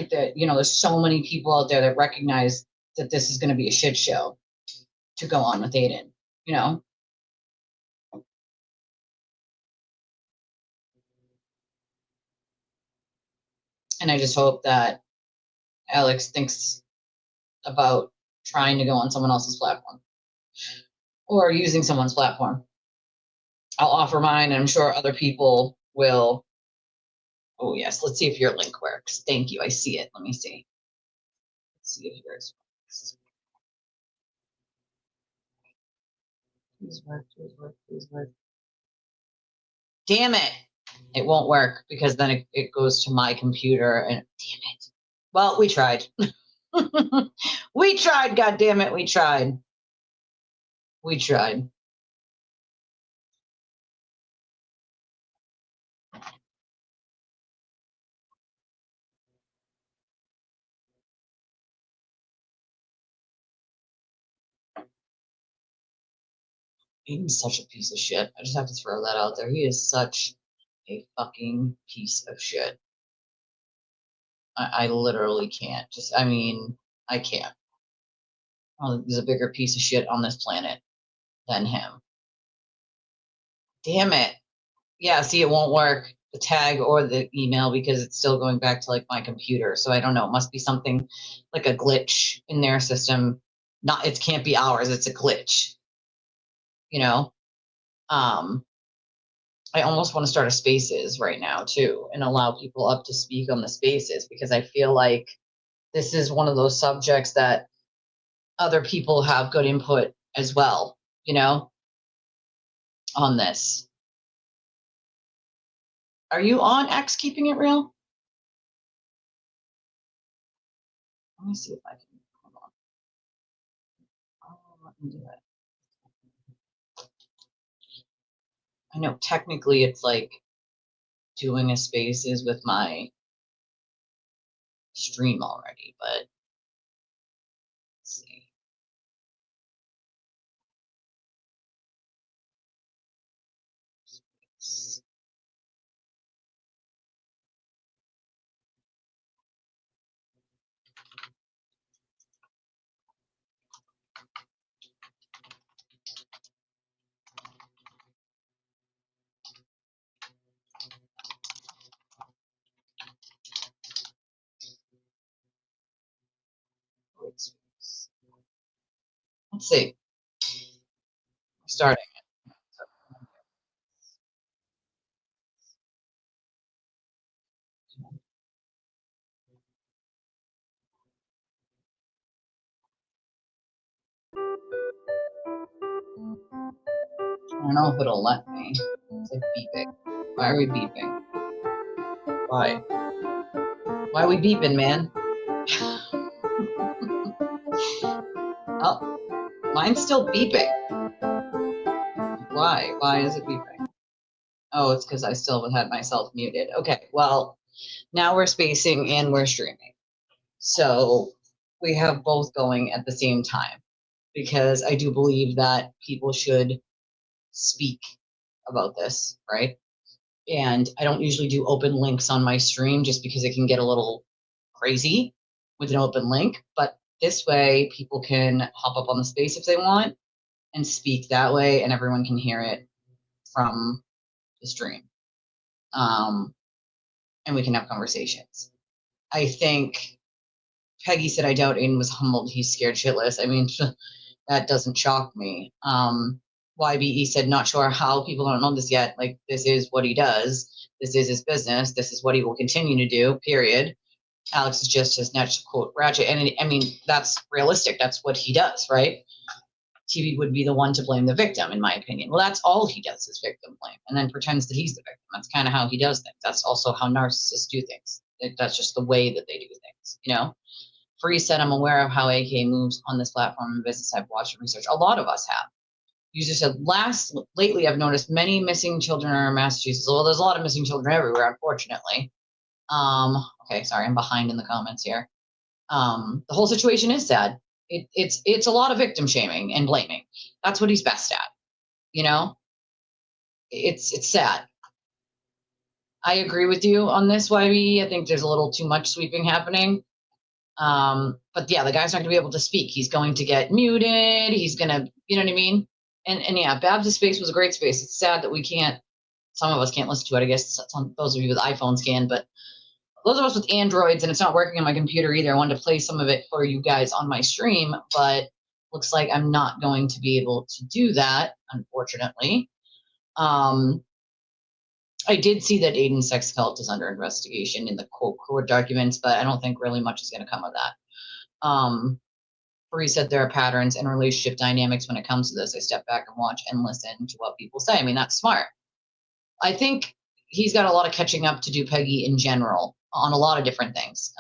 there's so many people out there that recognize that this is going to be a shit show to go on with Aiden, And I just hope that Alex thinks about trying to go on someone else's platform or using someone's platform. I'll offer mine, and I'm sure other people will. Oh, yes. Let's see if your link works. Thank you. I see it. Let me see. Let's see if yours works. Please work, please work, please work. Damn it. It won't work, because then it goes to my computer, and damn it. Well, we tried. We tried, God damn it. We tried. Aiden's such a piece of shit. I just have to throw that out there. He is such a fucking piece of shit. I literally can't. I can't. There's a bigger piece of shit on this planet than him. Damn it. Yeah, see, it won't work, the tag or the email, because it's still going back to my computer. So I don't know. It must be something like a glitch in their system. It can't be ours. It's a glitch. I almost want to start a spaces right now too, and allow people up to speak on the spaces, because I feel like this is one of those subjects that other people have good input as well, on this. Are you on X, Keeping It Real? Let me see if I can. Hold on. Oh, let me do it. I know technically it's doing a spaces with my stream already, but let's Let's see. Starting. I don't know if it'll let me. It's like beeping. Why are we beeping? Why? Why are we beeping, man? Oh, mine's still beeping. Why? Why is it beeping? Oh, it's because I still had myself muted. Okay, well, now we're spacing and we're streaming. So we have both going at the same time because I do believe that people should speak about this, right? And I don't usually do open links on my stream just because it can get a little crazy with an open link. But this way, people can hop up on the space if they want and speak that way, and everyone can hear it from the stream. And we can have conversations. I think Peggy said, I doubt Aiden was humbled. He's scared shitless. I mean, that doesn't shock me. YBE said, not sure how people don't know this yet. Like, this is what he does. This is his business. This is what he will continue to do, period. Alex is just his next quote ratchet. And I mean, that's realistic. That's what he does, right? TV would be the one to blame the victim, in my opinion. Well, that's all he does is victim blame and then pretends that he's the victim. That's kind of how he does things. That's also how narcissists do things. That's just the way that they do things, you know? Free said, I'm aware of how AK moves on this platform in business. I've watched and researched. A lot of us have. User said, lately I've noticed many missing children are in Massachusetts. Well, there's a lot of missing children everywhere, unfortunately. Okay, sorry, I'm behind in the comments here. The whole situation is sad. It's a lot of victim shaming and blaming. That's what he's best at. You know, it's sad. I agree with you on this, YB. I think there's a little too much sweeping happening. But yeah, the guy's not gonna be able to speak. He's going to get muted. He's gonna, you know what I mean? And yeah, Babs' space was a great space. It's sad that we can't, some of us can't listen to it. I guess those of you with iPhones can, but those of us with Androids, and it's not working on my computer either. I wanted to play some of it for you guys on my stream, but looks like I'm not going to be able to do that, unfortunately. I did see that Aiden's sex cult is under investigation in the court documents, but I don't think really much is going to come of that. Bree said there are patterns and relationship dynamics when it comes to this. I step back and watch and listen to what people say. I mean, that's smart. I think he's got a lot of catching up to do, Peggy, in general, on a lot of different things.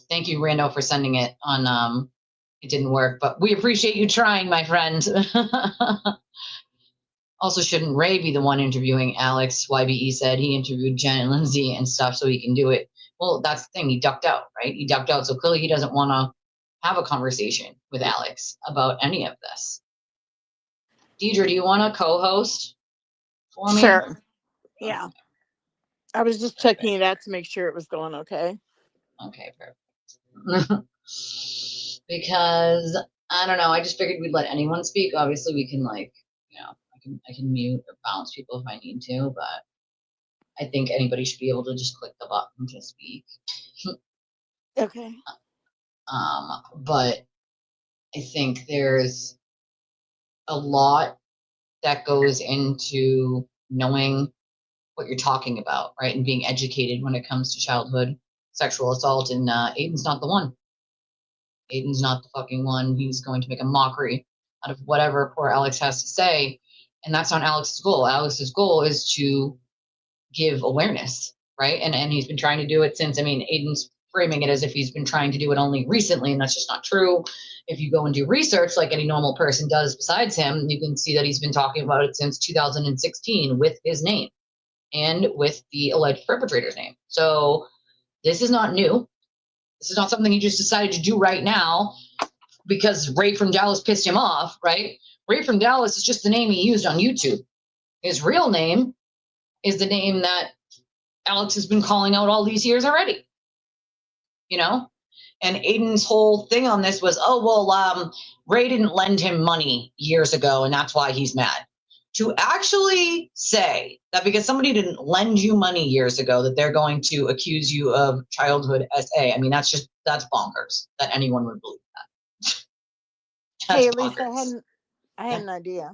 Thank you, Rando, for sending it on. It didn't work, but we appreciate you trying, my friend. Also, shouldn't Ray be the one interviewing Alex? YBE said he interviewed Jen and Lindsay and stuff so he can do it. Well, that's the thing. He ducked out, right? He ducked out. So clearly he doesn't want to have a conversation with Alex about any of this. Deidre, do you want to co-host for me? Sure. Yeah. I was just checking it out to make sure it was going okay. Okay, perfect. Because I don't know, I just figured we'd let anyone speak. Obviously, we can, like, you know, I can mute or bounce people if I need to, but I think anybody should be able to just click the button to speak. Okay. But I think there's a lot that goes into knowing what you're talking about, right? And being educated when it comes to childhood sexual assault. And Aiden's not the one. Aiden's not the fucking one. He's going to make a mockery out of whatever poor Alex has to say. And that's not Alex's goal. Alex's goal is to give awareness, right? And he's been trying to do it since, I mean, Aiden's framing it as if he's been trying to do it only recently, and that's just not true. If you go and do research like any normal person does besides him, you can see that he's been talking about it since 2016 with his name and with the alleged perpetrator's name. So this is not new. This is not something he just decided to do right now because Ray from Dallas pissed him off, right? Ray from Dallas is just the name he used on YouTube. His real name is the name that Alex has been calling out all these years already, you know? And Aiden's whole thing on this was, oh, well, Ray didn't lend him money years ago, and that's why he's mad. To actually say that because somebody didn't lend you money years ago that they're going to accuse you of childhood SA, I mean, that's bonkers that anyone would believe that. That's Hey, Lisa, bonkers. I had Yeah. an idea.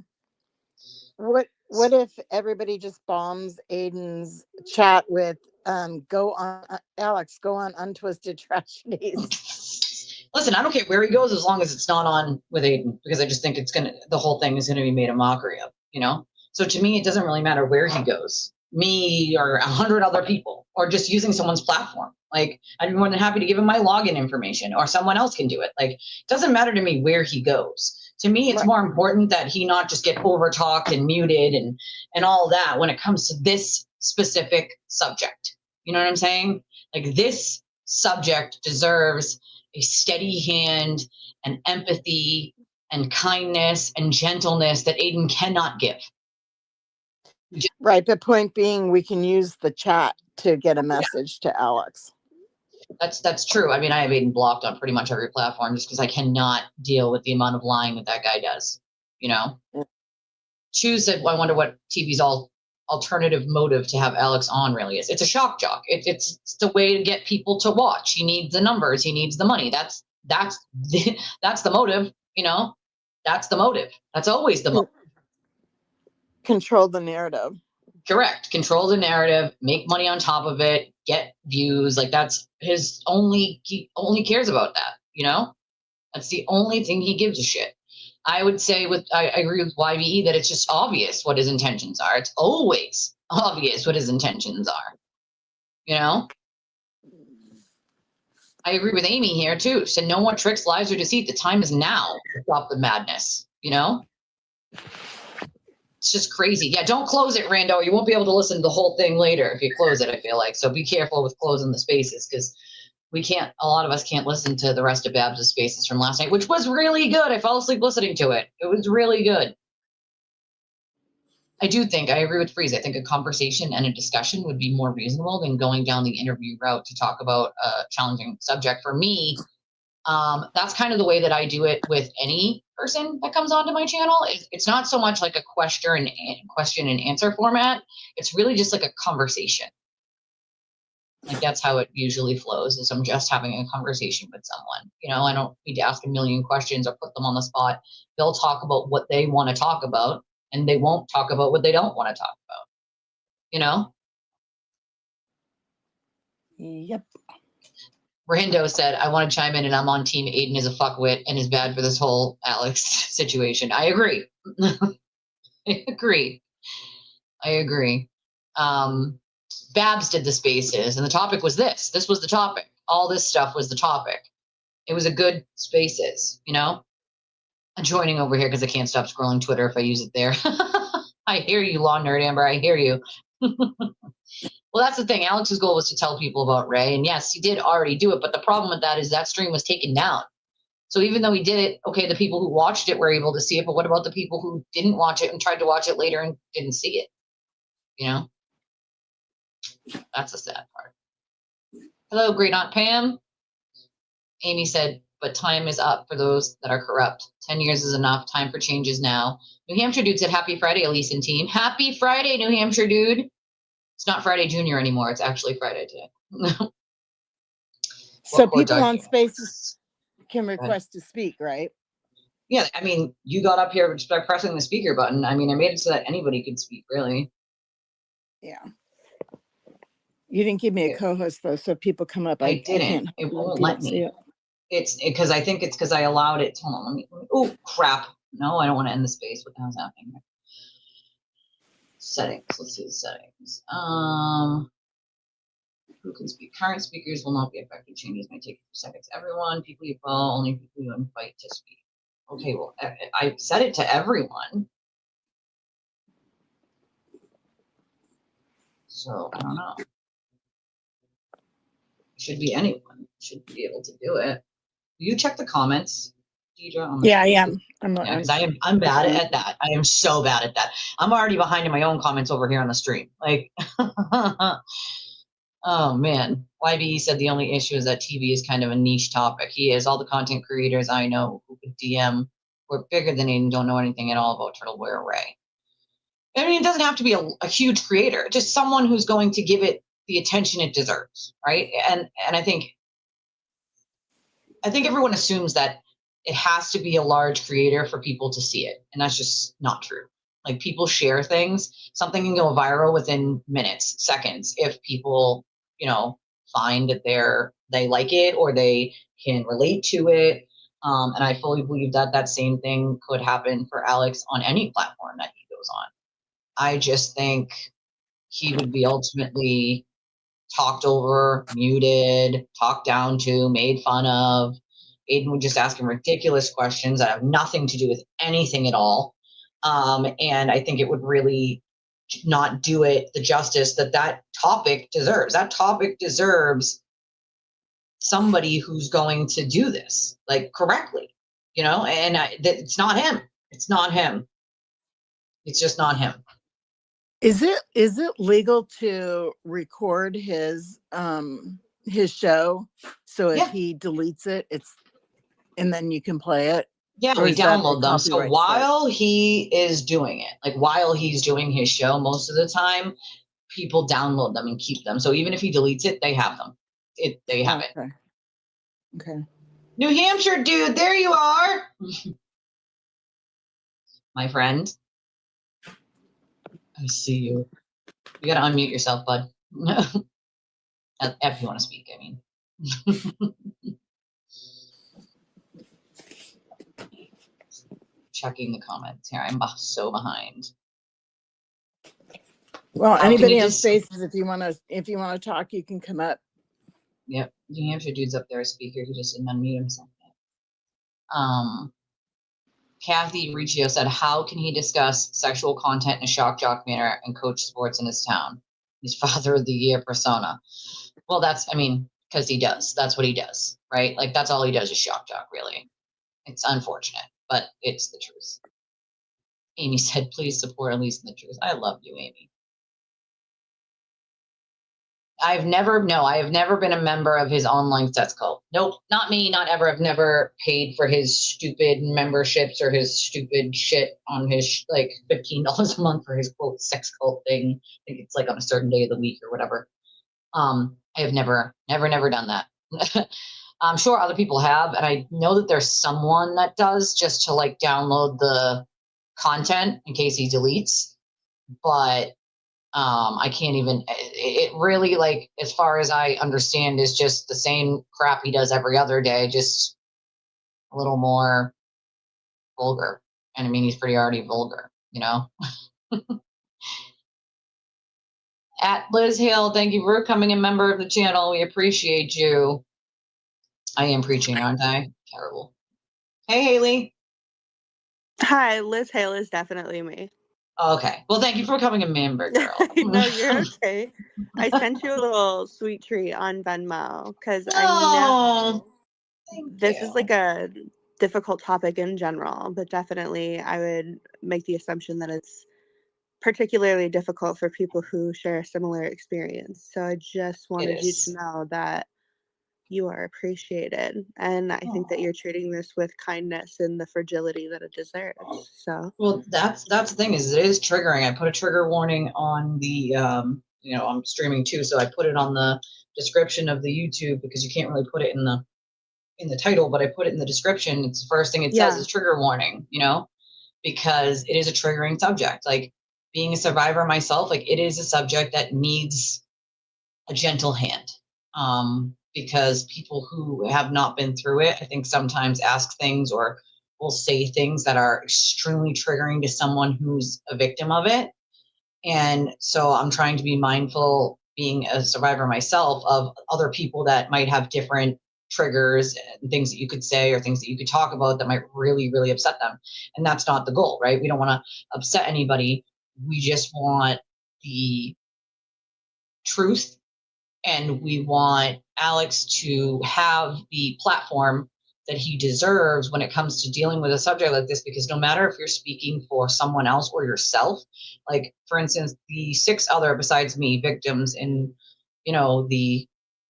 What if everybody just bombs Aiden's chat with go on Alex, go on Untwisted Tragedies. Listen, I don't care where he goes as long as it's not on with Aiden, because I just think the whole thing is gonna be made a mockery of, you know? So to me, it doesn't really matter where he goes, me or 100 other people, or just using someone's platform. Like, I'd be more than happy to give him my login information, or someone else can do it. Like, it doesn't matter to me where he goes. To me, it's Right. more important that he not just get overtalked and muted and all that when it comes to this specific subject. You know what I'm saying? Like, this subject deserves a steady hand and empathy and kindness and gentleness that Aiden cannot give. Right, but point being, we can use the chat to get a message to Alex. That's true. I mean, I have Aiden blocked on pretty much every platform just because I cannot deal with the amount of lying that guy does. You know, Choose said, I wonder what TV's alternative motive to have Alex on really is. It's a shock jock. It's the way to get people to watch. He needs the numbers. He needs the money. That's the motive. You know, that's the motive. That's always the motive. Control the narrative. Correct. Control the narrative, make money on top of it, get views. Like, that's his he only cares about that, you know? That's the only thing he gives a shit. I would say I agree with YBE that it's just obvious what his intentions are. It's always obvious what his intentions are. You know? I agree with Amy here too. Said no more tricks, lies, or deceit. The time is now to stop the madness, you know? It's just crazy. Yeah, don't close it, Rando. You won't be able to listen to the whole thing later if you close it, I feel like. So be careful with closing the spaces, because a lot of us can't listen to the rest of Babs' spaces from last night, which was really good. I fell asleep listening to it. It was really good. I agree with Freeze. I think a conversation and a discussion would be more reasonable than going down the interview route to talk about a challenging subject. For me, that's kind of the way that I do it with any person that comes onto my channel. It's not so much like a question and answer format. It's really just like a conversation. Like, that's how it usually flows, is I'm just having a conversation with someone. You know, I don't need to ask a million questions or put them on the spot. They'll talk about what they want to talk about, and they won't talk about what they don't want to talk about. You know? Yep. Rando said, I want to chime in, and I'm on team Aiden is a fuckwit and is bad for this whole Alex situation. I agree. I agree. Babs did the spaces, and the topic was this. This was the topic. All this stuff was the topic. It was a good spaces, you know? I'm joining over here because I can't stop scrolling Twitter if I use it there. I hear you, Law Nerd Amber. I hear you. Well, that's the thing. Alex's goal was to tell people about Ray, and yes, he did already do it, but the problem with that is that stream was taken down. So even though he did it, okay, the people who watched it were able to see it, but what about the people who didn't watch it and tried to watch it later and didn't see it? You know? That's the sad part. Hello, Great Aunt Pam. Amy said, but time is up for those that are corrupt. 10 years is enough. Time for change is now. New Hampshire dude said, happy Friday, Elise and team. Happy Friday, New Hampshire dude. It's not Friday Junior anymore. It's actually Friday today. So people on spaces can request to speak, right? Yeah, I mean, you got up here just by pressing the speaker button. I mean, I made it so that anybody could speak, really. Yeah. You didn't give me a co-host though, so if people come up, I didn't. It won't let me. It's because I think it's because I allowed it. Hold on, let me. Oh crap! No, I don't want to end the space. What the hell's happening here? Settings. Let's see the settings. Who can speak? Current speakers will not be affected. Changes may take a few seconds. Everyone, people you follow, only people you invite to speak. Okay, well, I set it to everyone. So I don't know. Should be anyone. Should be able to do it. You check the comments. Yeah, I am. I'm bad at that. I am so bad at that. I'm already behind in my own comments over here on the stream. Like, oh man. YBE said the only issue is that TV is kind of a niche topic. He is. All the content creators I know who could DM who are bigger than Aiden don't know anything at all about Turtle Boy or Ray. I mean, it doesn't have to be a huge creator, just someone who's going to give it the attention it deserves, right? And I think everyone assumes that it has to be a large creator for people to see it. And that's just not true. Like people share things, something can go viral within minutes, seconds, if people, find that they like it or they can relate to it. And I fully believe that that same thing could happen for Alex on any platform that he goes on. I just think he would be ultimately talked over, muted, talked down to, made fun of. Aiden would just ask him ridiculous questions that have nothing to do with anything at all. And I think it would really not do it the justice that that topic deserves. That topic deserves somebody who's going to do this like correctly, and it's not him. It's not him. It's just not him. Is it legal to record his show? So if Yeah. he deletes it, and then you can play it? Yeah, Or we is that a download them. So copyright strike? while he is doing it, like while he's doing his show, most of the time, people download them and keep them. So even if he deletes it, they have them. They have it. Okay. New Hampshire, dude, there you are. My friend. I see you. You gotta unmute yourself, bud. If you want to speak, I mean. Checking the comments here. I'm so behind. Well, How can anybody you on just- Spaces, if you want to talk, you can come up. Yep, New Hampshire dude's up there, a speaker. He just didn't unmute himself. Kathy Riccio said, how can he discuss sexual content in a shock jock manner and coach sports in his town? He's father of the year persona. Well, because he does. That's what he does, right? Like, that's all he does is shock jock, really. It's unfortunate, but it's the truth. Amy said, please support Elise in the truth. I love you, Amy. I have never been a member of his online sex cult. Nope, not me, not ever. I've never paid for his stupid memberships or his stupid shit on his like $15 a month for his quote sex cult thing. I think it's like on a certain day of the week or whatever. I have never done that. I'm sure other people have, and I know that there's someone that does just to like download the content in case he deletes, but I can't even, it really, like, as far as I understand, is just the same crap he does every other day, just a little more vulgar. And I mean, he's pretty already vulgar, At Liz Hill, thank you for becoming a member of the channel. We appreciate you. I am preaching, aren't I? Terrible. Hey, Haley. Hi, Liz Hale is definitely me. Okay. Well, thank you for becoming a member, girl. No, you're okay. I sent you a little sweet treat on Venmo because I Oh, know thank this you. is like a difficult topic in general, but definitely I would make the assumption that it's particularly difficult for people who share a similar experience. So I just wanted you is. to know that you are appreciated, and I think that you're treating this with kindness and the fragility that it deserves. So Well, that's the thing, is it is triggering. I put a trigger warning on the I'm streaming too, so I put it on the description of the YouTube because you can't really put it in the title, but I put it in the description. It's the first thing it says is trigger warning, because it is a triggering subject. Like, being a survivor myself, like, it is a subject that needs a gentle hand. Because people who have not been through it, I think sometimes ask things or will say things that are extremely triggering to someone who's a victim of it. And so I'm trying to be mindful, being a survivor myself, of other people that might have different triggers and things that you could say or things that you could talk about that might really, really upset them. And that's not the goal, right? We don't want to upset anybody. We just want the truth, and we want Alex to have the platform that he deserves when it comes to dealing with a subject like this, because no matter if you're speaking for someone else or yourself, like, for instance, the 6 other besides me victims in, the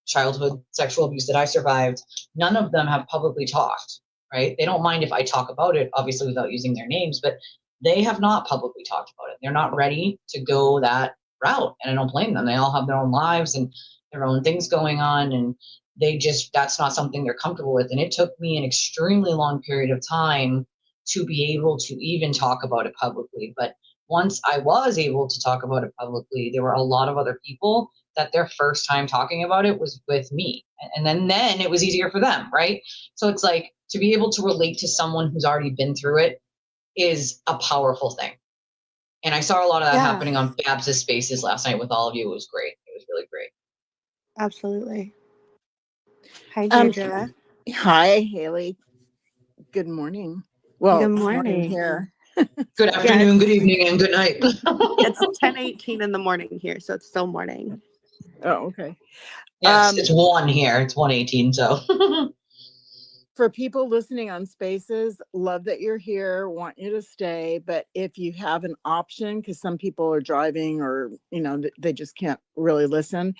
childhood sexual abuse that I survived, none of them have publicly talked, right? They don't mind if I talk about it, obviously without using their names, but they have not publicly talked about it. They're not ready to go that route, and I don't blame them. They all have their own lives and their own things going on, and that's not something they're comfortable with. And it took me an extremely long period of time to be able to even talk about it publicly. But once I was able to talk about it publicly, there were a lot of other people that their first time talking about it was with me. And then it was easier for them, right? So it's like to be able to relate to someone who's already been through it is a powerful thing. And I saw a lot of that happening on Babs's Spaces last night with all of you. It was great. It was really great. Absolutely. Hi, Deirdre. Hi, Haley. Good morning. Well, Good it's morning. here. Good afternoon, good evening, and good night. It's 10:18 in the morning here, so it's still morning. Oh, okay. Yes, it's 1 here. It's 1:18, so. For people listening on Spaces, love that you're here, want you to stay. But if you have an option, because some people are driving or, they just can't really listen,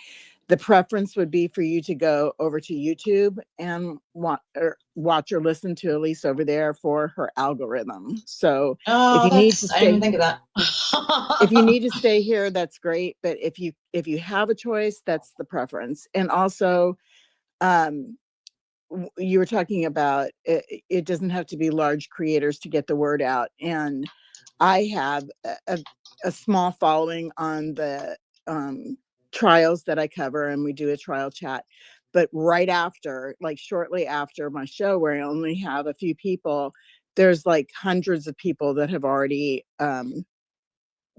the preference would be for you to go over to YouTube and watch or listen to Elise over there for her algorithm. So if you need to I didn't stay, think of that. if you need to stay here, that's great. But if you have a choice, that's the preference. And also, you were talking about it doesn't have to be large creators to get the word out. And I have a small following on the trials that I cover, and we do a trial chat. But right after, like shortly after my show, where I only have a few people, there's like hundreds of people that have already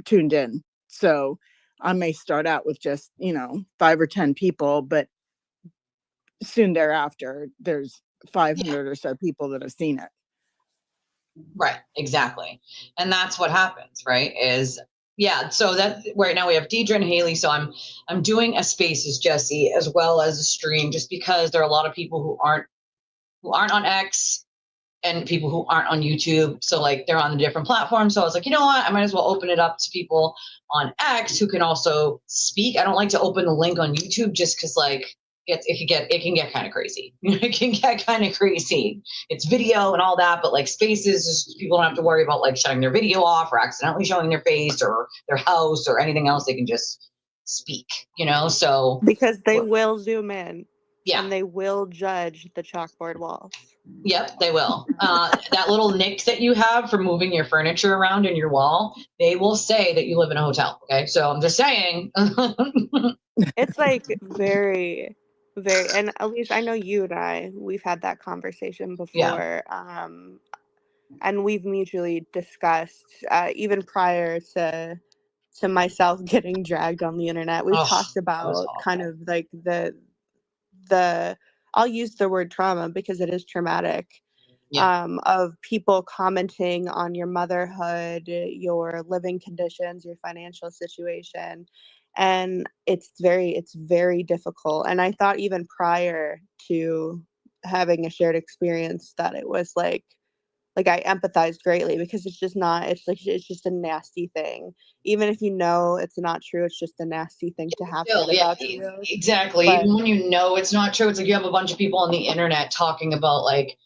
tuned in. So I may start out with just 5 or 10 people, but soon thereafter there's 500 or so people that have seen it. Right, exactly. And that's what happens, right? So that right now we have Deidre and Haley. So I'm doing a Spaces, Jesse, as well as a stream, just because there are a lot of people who aren't on X and people who aren't on YouTube. So like they're on the different platforms. So I was like, you know what? I might as well open it up to people on X who can also speak. I don't like to open the link on YouTube just because like it can get kind of crazy. It can get kind of crazy. It's video and all that, but like Spaces, just people don't have to worry about like shutting their video off or accidentally showing their face or their house or anything else. They can just speak, so because they will zoom in. Yeah. And they will judge the chalkboard walls. Yep, they will. That little nick that you have for moving your furniture around in your wall, they will say that you live in a hotel. Okay, so I'm just saying. It's like very, very, and at least I know you and we've had that conversation before. Yeah. And we've mutually discussed, even prior to myself getting dragged on the internet, we've talked about kind of like the I'll use the word trauma because it is traumatic. Yeah. Of people commenting on your motherhood, your living conditions, your financial situation. And it's very difficult. And I thought even prior to having a shared experience that it was like I empathized greatly, because it's just not, it's just a nasty thing. Even if you know it's not true, it's just a nasty thing to have said about you. Exactly. But even when you know it's not true, it's like you have a bunch of people on the internet talking about like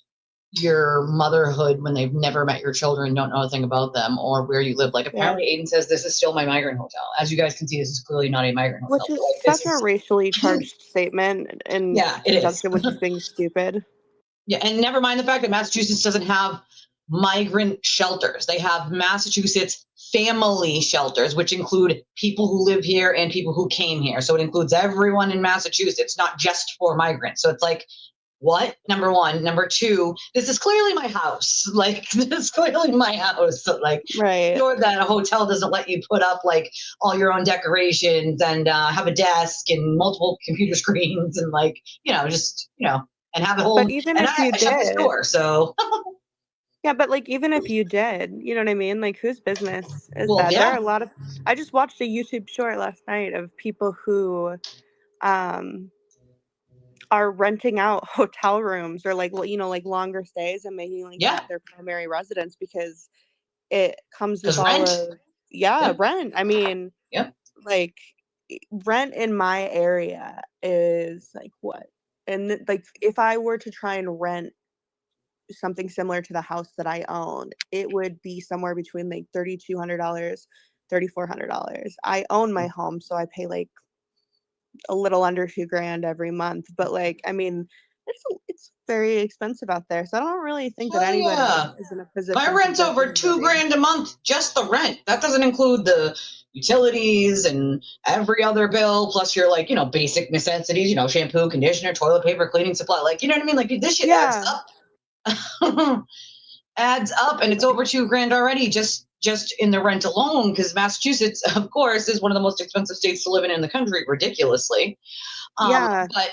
your motherhood when they've never met your children, don't know a thing about them or where you live. Like apparently Aiden says this is still my migrant hotel. As you guys can see, this is clearly not a migrant hotel. Which is such a racially charged statement in conjunction with just being stupid. Yeah, and never mind the fact that Massachusetts doesn't have migrant shelters. They have Massachusetts family shelters, which include people who live here and people who came here. So it includes everyone in Massachusetts, not just for migrants. So it's like, what? Number one. Number two, this is clearly my house. Like, this is clearly my house. So, like, sure that a hotel doesn't let you put up like all your own decorations and have a desk and multiple computer screens and like, and have a whole. But even if you shut the did, store, so. Yeah, but like even if you did, you know what I mean? Like whose business is that? Yeah. There are a lot of. I just watched a YouTube short last night of people who are renting out hotel rooms or like like longer stays and making like that their primary residence because it comes with all of rent. I mean, like rent in my area is like what? And like if I were to try and rent something similar to the house that I own, it would be somewhere between like $3,200, $3,400. I own my home, so I pay like a little under $2,000 every month. But like, I mean, it's very expensive out there. So I don't really think that Hell anybody yeah. is in a position My to rent's judge over anybody. $2,000 a month, just the rent. That doesn't include the utilities and every other bill, plus your like, basic necessities, shampoo, conditioner, toilet paper, cleaning supply. Like, you know what I mean? Like this shit adds up. Adds up, and it's over $2,000 already just in the rent alone, because Massachusetts, of course, is one of the most expensive states to live in the country, ridiculously. But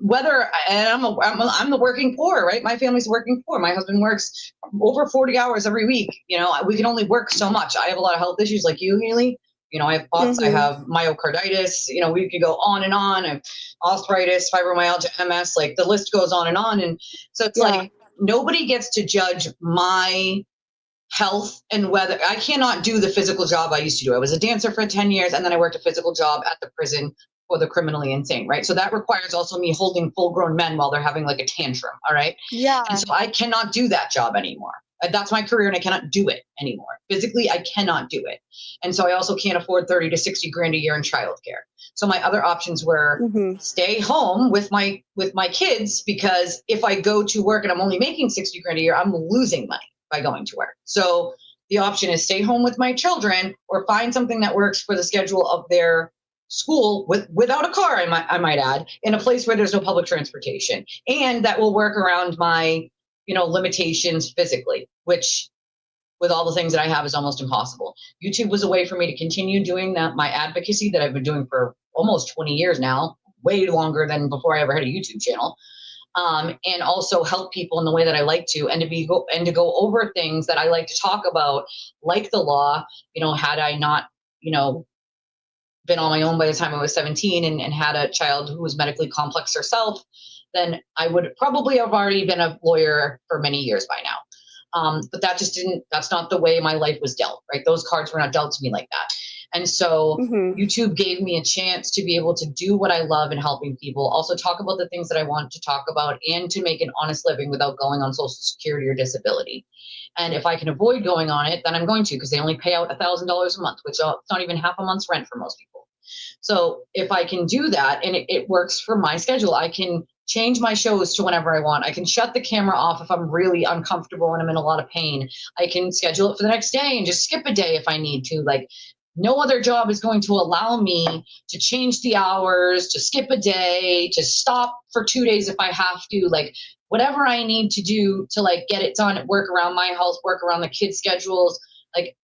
whether, and I'm the working poor, right? My family's working poor. My husband works over 40 hours every week. We can only work so much. I have a lot of health issues like you, Haley. I have POTS, I have myocarditis, we could go on and on. I have arthritis, fibromyalgia, MS, like the list goes on. And so it's like, nobody gets to judge my health and whether I cannot do the physical job I used to do. I was a dancer for 10 years, and then I worked a physical job at the prison for the criminally insane, right? So that requires also me holding full grown men while they're having like a tantrum. All right. Yeah. And so I cannot do that job anymore. That's my career, and I cannot do it anymore. Physically, I cannot do it. And so I also can't afford 30 to 60 grand a year in childcare. So my other options were stay home with my kids, because if I go to work and I'm only making 60 grand a year, I'm losing money by going to work. So the option is stay home with my children, or find something that works for the schedule of their school without a car, I might add, in a place where there's no public transportation, and that will work around my limitations physically, which with all the things that I have is almost impossible. YouTube was a way for me to continue doing my advocacy that I've been doing for almost 20 years now, way longer than before I ever had a YouTube channel. And also help people in the way that I like to, and to go over things that I like to talk about, like the law. Had I not, been on my own by the time I was 17 and had a child who was medically complex herself, then I would probably have already been a lawyer for many years by now. But that's not the way my life was dealt, right? Those cards were not dealt to me like that. And so YouTube gave me a chance to be able to do what I love in helping people, also talk about the things that I want to talk about, and to make an honest living without going on Social Security or disability. And if I can avoid going on it, then I'm going to, because they only pay out $1,000 a month, which is not even half a month's rent for most people. So if I can do that, and it works for my schedule, I can change my shows to whenever I want. I can shut the camera off if I'm really uncomfortable and I'm in a lot of pain. I can schedule it for the next day and just skip a day if I need to. Like, no other job is going to allow me to change the hours, to skip a day, to stop for 2 days if I have to. Like, whatever I need to do to like get it done, work around my health, work around the kids' schedules, like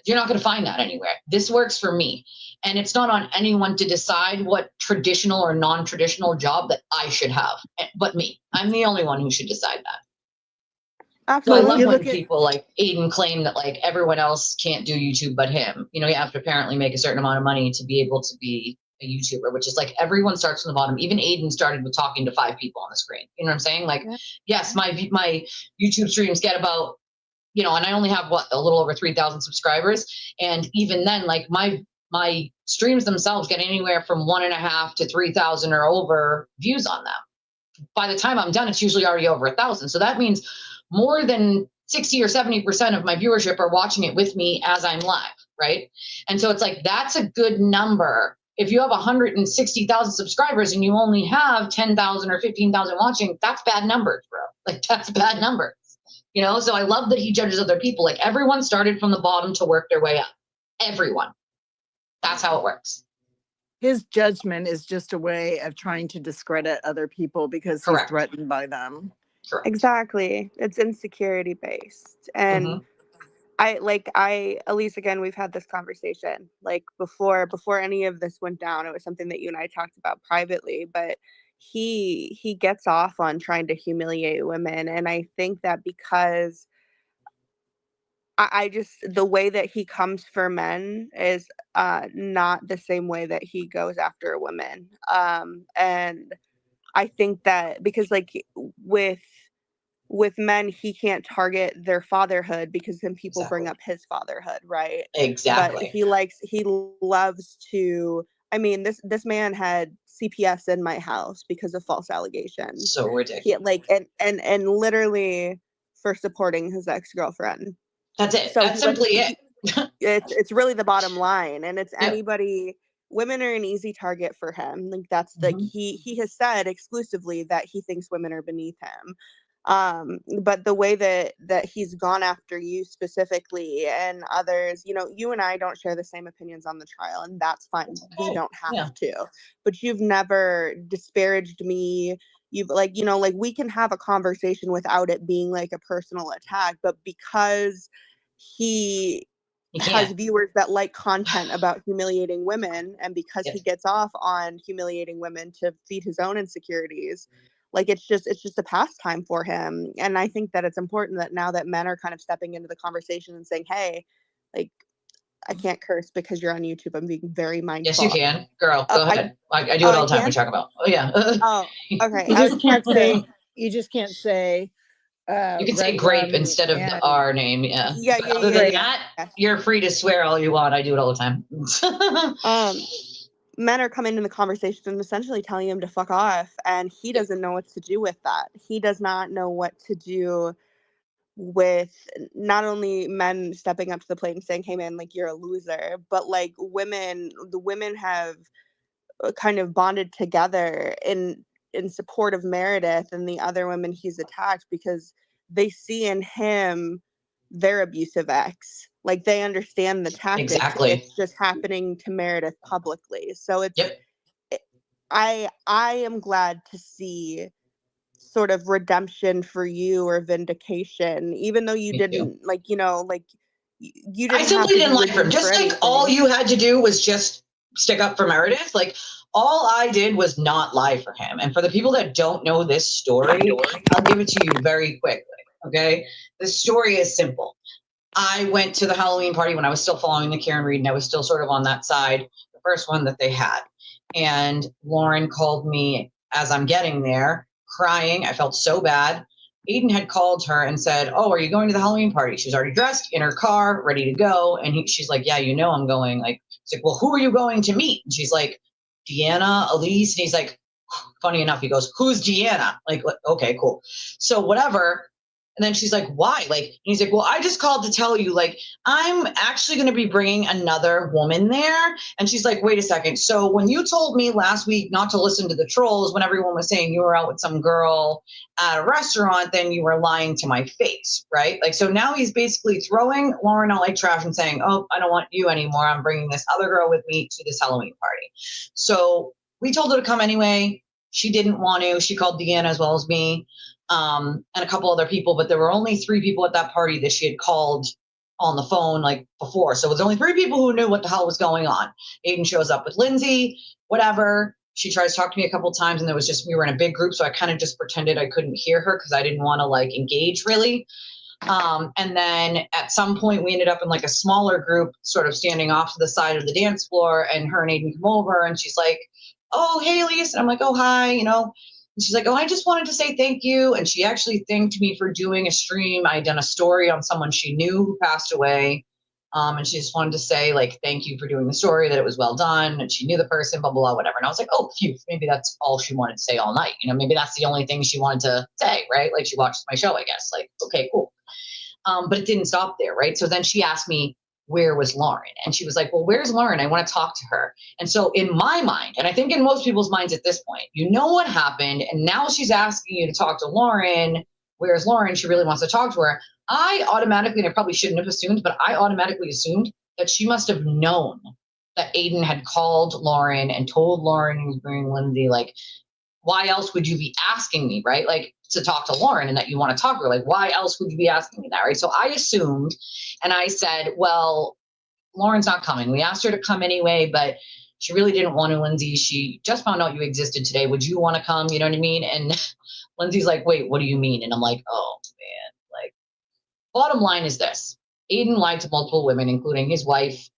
you're not going to find that anywhere. This works for me. And it's not on anyone to decide what traditional or non-traditional job that I should have, but me. I'm the only one who should decide that. Absolutely. So I love when people like Aiden claim that like everyone else can't do YouTube but him. You have to apparently make a certain amount of money to be able to be a YouTuber, which is like everyone starts from the bottom. Even Aiden started with talking to 5 people on the screen. You know what I'm saying? Like, yes, my YouTube streams get about, and I only have a little over 3,000 subscribers. And even then, like my streams themselves get anywhere from 1.5 to 3,000 or over views on them. By the time I'm done, it's usually already over 1,000. So that means more than 60 or 70% of my viewership are watching it with me as I'm live, right? And so it's like, that's a good number. If you have 160,000 subscribers and you only have 10,000 or 15,000 watching, that's bad numbers, bro. Like, that's bad numbers, So I love that he judges other people. Like, everyone started from the bottom to work their way up. Everyone. That's how it works. His judgment is just a way of trying to discredit other people because he's threatened by them. Correct. Exactly. It's insecurity based. And at least again, we've had this conversation like before any of this went down. It was something that you and I talked about privately, but he gets off on trying to humiliate women. And I think that because I just, the way that he comes for men is not the same way that he goes after women. And I think that because like with men, he can't target their fatherhood because then people bring up his fatherhood, right? Exactly. But he loves to, I mean, this man had CPS in my house because of false allegations. So ridiculous. He like and literally for supporting his ex-girlfriend. That's it. So That's simply it. It's really the bottom line, and it's anybody women are an easy target for him. Like that's like he has said exclusively that he thinks women are beneath him. But the way that he's gone after you specifically and others, you know, you and I don't share the same opinions on the trial, and that's fine. We don't have to. But you've never disparaged me. You've like, you know, like we can have a conversation without it being like a personal attack, but because he has viewers that like content about humiliating women, and because he gets off on humiliating women to feed his own insecurities, like it's just a pastime for him. And I think that it's important that now that men are kind of stepping into the conversation and saying, hey, like I can't curse because you're on YouTube, I'm being very mindful. Yes, you can, girl. Go ahead. I do it all the time. We talk about. Oh yeah. Oh, okay. You just can't say. You just can't say. You can say grape instead of the R name. Yeah. Yeah. Other than that, you're free to swear all you want. I do it all the time. Men are coming in the conversation and essentially telling him to fuck off, and he doesn't know what to do with that. He does not know what to do with not only men stepping up to the plate and saying, hey man, like you're a loser, but like the women have kind of bonded together in support of Meredith and the other women he's attacked, because they see in him their abusive ex. Like they understand the tactics. Exactly. It's just happening to Meredith publicly. So it's I am glad to see sort of redemption for you, or vindication, even though you didn't like, you know, like you didn't. I simply didn't like her. Just like all you had to do was just stick up for Meredith. Like all I did was not lie for him. And for the people that don't know this story, I'll give it to you very quickly. Okay. The story is simple. I went to the Halloween party when I was still following the Karen Reed, and I was still sort of on that side, the first one that they had. And Lauren called me as I'm getting there, crying. I felt so bad. Aiden had called her and said, oh, are you going to the Halloween party? She was already dressed in her car, ready to go. And she's like, yeah, you know I'm going. Like, he's like, well, who are you going to meet? And she's like, Deanna, Elise. And he's like, funny enough, he goes, who's Deanna? Like, okay, cool. So whatever. And then she's like, why? Like, and he's like, well, I just called to tell you, like, I'm actually going to be bringing another woman there. And she's like, wait a second. So when you told me last week not to listen to the trolls, when everyone was saying you were out with some girl at a restaurant, then you were lying to my face, right? Like, so now he's basically throwing Lauren out like trash and saying, oh, I don't want you anymore. I'm bringing this other girl with me to this Halloween party. So we told her to come anyway. She didn't want to. She called Deanna as well as me. And a couple other people, but there were only 3 people at that party that she had called on the phone like before. So it was only 3 people who knew what the hell was going on. Aiden shows up with Lindsay, whatever. She tries to talk to me a couple of times, and there was just, we were in a big group. So I kind of just pretended I couldn't hear her because I didn't want to like engage really. And then at some point we ended up in like a smaller group, sort of standing off to the side of the dance floor, and her and Aiden come over, and she's like, oh, hey, Elise. And I'm like, oh, hi, you know. And she's like, oh, I just wanted to say thank you. And she actually thanked me for doing a stream. I had done a story on someone she knew who passed away. And she just wanted to say, like, thank you for doing the story, that it was well done. And she knew the person, blah, blah, blah, whatever. And I was like, oh, phew, maybe that's all she wanted to say all night. You know, maybe that's the only thing she wanted to say, right? Like she watched my show, I guess. Like, okay, cool. But it didn't stop there, right? So then she asked me, where was Lauren? And she was like, well, where's Lauren? I want to talk to her. And so in my mind, and I think in most people's minds at this point, you know what happened. And now she's asking you to talk to Lauren. Where's Lauren? She really wants to talk to her. I automatically, and I probably shouldn't have assumed, but I automatically assumed that she must have known that Aiden had called Lauren and told Lauren he was bringing Lindsay. Like, why else would you be asking me, right? Like, to talk to Lauren, and that you want to talk to her. Like, why else would you be asking me that, right? So I assumed, and I said, well, Lauren's not coming. We asked her to come anyway, but she really didn't want to, Lindsay. She just found out you existed today. Would you want to come? You know what I mean? And Lindsay's like, wait, what do you mean? And I'm like, oh, man. Like, bottom line is this. Aiden lied to multiple women, including his wife.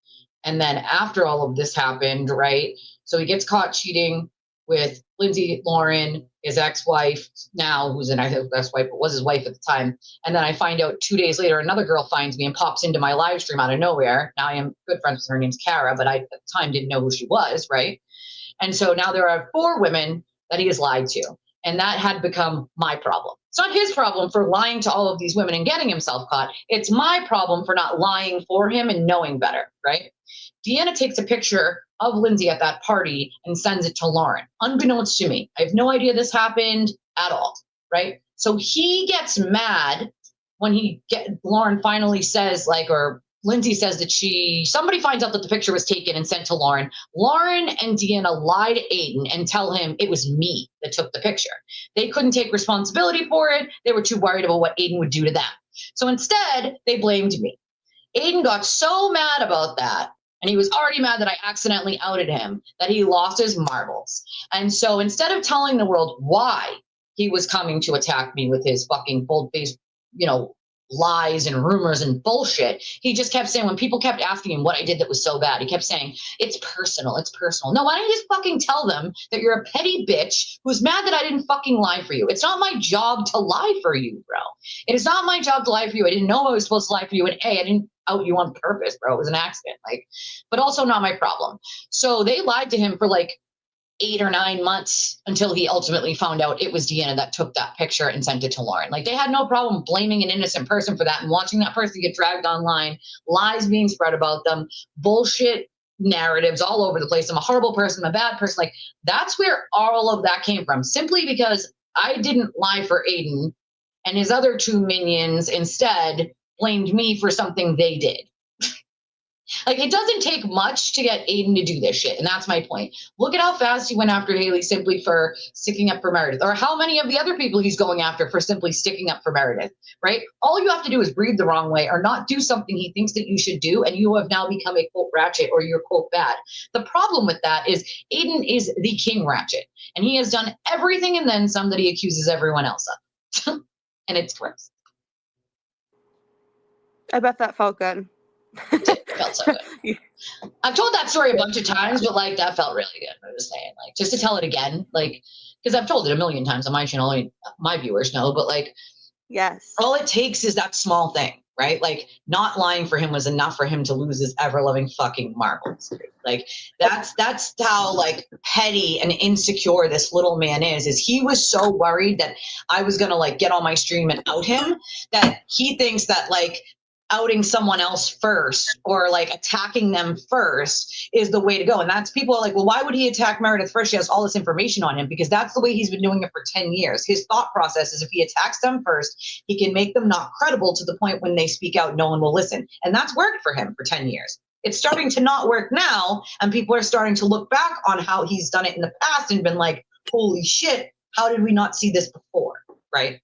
And then after all of this happened, right? So he gets caught cheating with Lindsay, Lauren, his ex-wife now, who's an ex-wife, but was his wife at the time. And then I find out 2 days later, another girl finds me and pops into my live stream out of nowhere. Now I am good friends with her. Her name's Kara, but I at the time didn't know who she was, right? And so now there are 4 women that he has lied to. And that had become my problem. It's not his problem for lying to all of these women and getting himself caught. It's my problem for not lying for him and knowing better, right? Deanna takes a picture of Lindsay at that party and sends it to Lauren, unbeknownst to me. I have no idea this happened at all, right? So he gets mad when Lauren finally says, like, or Lindsay says that somebody finds out that the picture was taken and sent to Lauren. Lauren and Deanna lie to Aiden and tell him it was me that took the picture. They couldn't take responsibility for it. They were too worried about what Aiden would do to them. So instead, they blamed me. Aiden got so mad about that, and he was already mad that I accidentally outed him, that he lost his marbles. And so instead of telling the world why he was coming to attack me with his fucking bold-faced, lies and rumors and bullshit, he just kept saying, when people kept asking him what I did that was so bad, he kept saying, it's personal. No, why don't you just fucking tell them that you're a petty bitch who's mad that I didn't fucking lie for you? It's not my job to lie for you, bro. It is not my job to lie for you. I didn't know I was supposed to lie for you. And I didn't out you on purpose, bro. It was an accident. But also not my problem. So they lied to him for 8 or 9 months until he ultimately found out it was Deanna that took that picture and sent it to Lauren. They had no problem blaming an innocent person for that and watching that person get dragged online, lies being spread about them, bullshit narratives all over the place. I'm a horrible person, I'm a bad person. That's where all of that came from, simply because I didn't lie for Aiden and his other 2 minions instead blamed me for something they did. It doesn't take much to get Aiden to do this shit, and that's my point. Look at how fast he went after Haley simply for sticking up for Meredith, or how many of the other people he's going after for simply sticking up for Meredith, right? All you have to do is breathe the wrong way or not do something he thinks that you should do, and you have now become a quote ratchet, or you're quote bad. The problem with that is Aiden is the king ratchet, and he has done everything and then some that he accuses everyone else of. And it's gross. I bet that felt good. It felt so good. I've told that story a bunch of times, but that felt really good. I was saying, just to tell it again, because I've told it a million times on my channel, my viewers know, but yes, all it takes is that small thing, right? Not lying for him was enough for him to lose his ever-loving fucking marbles. That's how petty and insecure this little man is he was so worried that I was gonna get on my stream and out him that he thinks that outing someone else first or attacking them first is the way to go. And that's people are well, why would he attack Meredith first? She has all this information on him, because that's the way he's been doing it for 10 years. His thought process is if he attacks them first, he can make them not credible to the point when they speak out, no one will listen. And that's worked for him for 10 years. It's starting to not work now. And people are starting to look back on how he's done it in the past and been holy shit, how did we not see this before? Right.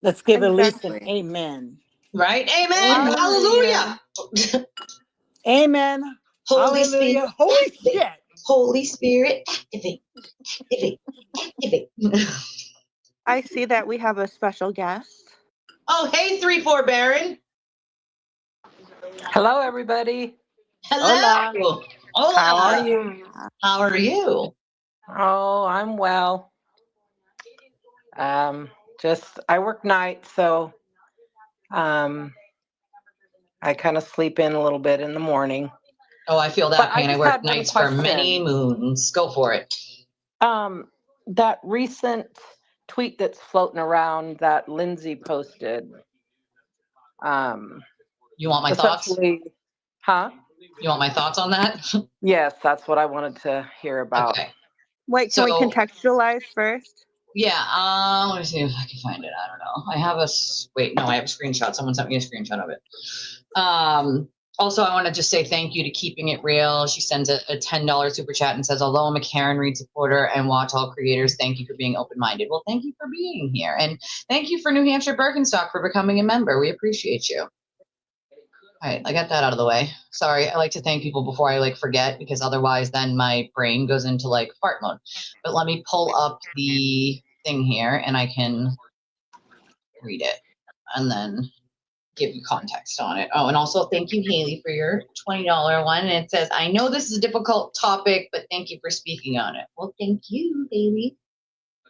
Let's give Elise an amen. Right? Amen. Hallelujah. Amen. Holy Hallelujah. Spirit. Holy shit. Holy Spirit. Activate. I see that we have a special guest. Oh, hey, 3-4 Baron. Hello, everybody. Hello. Hola. How are you? How are you? Oh, I'm well. I work nights, so I kind of sleep in a little bit in the morning. Oh, I feel that pain. I work nights for question. many moons. Go for it. That recent tweet that's floating around that Lindsay posted. You want my thoughts? Huh? You want my thoughts on that? Yes, that's what I wanted to hear about. Okay. Wait, can we contextualize first? Yeah, let me see if I can find it. I don't know. I have a screenshot. Someone sent me a screenshot of it. Also, I want to just say thank you to Keeping It Real. She sends a $10 super chat and says, although I'm a Karen Reed supporter and watch all creators, thank you for being open-minded. Well, thank you for being here. And thank you for New Hampshire Birkenstock for becoming a member. We appreciate you. All right, I got that out of the way. Sorry, I like to thank people before I forget, because otherwise then my brain goes into fart mode. But let me pull up the thing here and I can read it and then give you context on it. Oh, and also thank you, Haley, for your $20 one. And it says, I know this is a difficult topic, but thank you for speaking on it. Well, thank you, Haley.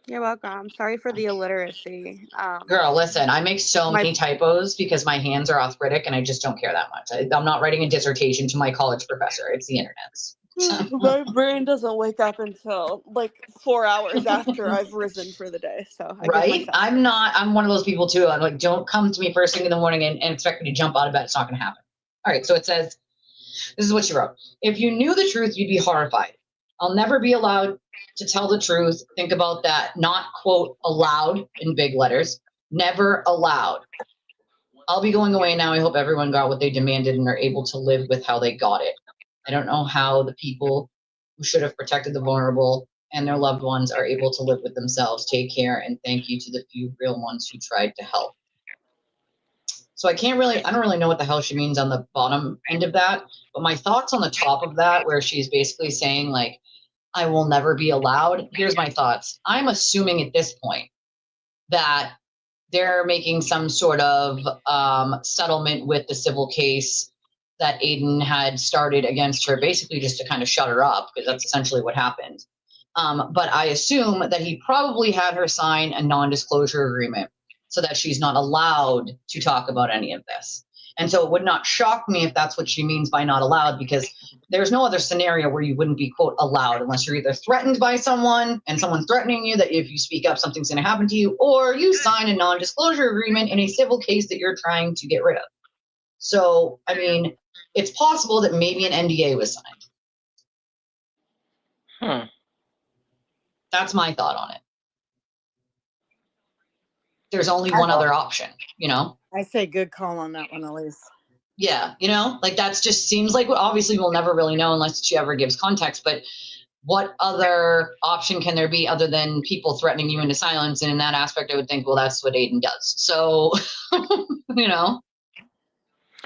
You're welcome. Sorry for the illiteracy. Girl, listen, I make so many typos because my hands are arthritic and I just don't care that much. I'm not writing a dissertation to my college professor. It's the internet. My brain doesn't wake up until like 4 hours after I've risen for the day. So I give Right? myself I'm one of those people too. I'm like, don't come to me first thing in the morning and expect me to jump out of bed. It's not going to happen. All right. So it says, this is what she wrote. If you knew the truth, you'd be horrified. I'll never be allowed to tell the truth. Think about that. Not, quote, allowed in big letters. Never allowed. I'll be going away now. I hope everyone got what they demanded and are able to live with how they got it. I don't know how the people who should have protected the vulnerable and their loved ones are able to live with themselves. Take care, and thank you to the few real ones who tried to help. So I don't really know what the hell she means on the bottom end of that, but my thoughts on the top of that, where she's basically saying like, I will never be allowed. Here's my thoughts. I'm assuming at this point that they're making some sort of settlement with the civil case that Aiden had started against her, basically just to kind of shut her up, because that's essentially what happened. But I assume that he probably had her sign a non-disclosure agreement so that she's not allowed to talk about any of this. And so it would not shock me if that's what she means by not allowed, because there's no other scenario where you wouldn't be, quote, allowed, unless you're either threatened by someone and someone's threatening you that if you speak up, something's going to happen to you, or you sign a non-disclosure agreement in a civil case that you're trying to get rid of. So, I mean, it's possible that maybe an NDA was signed. That's my thought on it. There's only one other option, you know? I say good call on that one, Elise. Yeah, you know, like that's just seems like obviously we'll never really know unless she ever gives context, but what other option can there be other than people threatening you into silence? And in that aspect, I would think, well, that's what Aiden does. So, you know.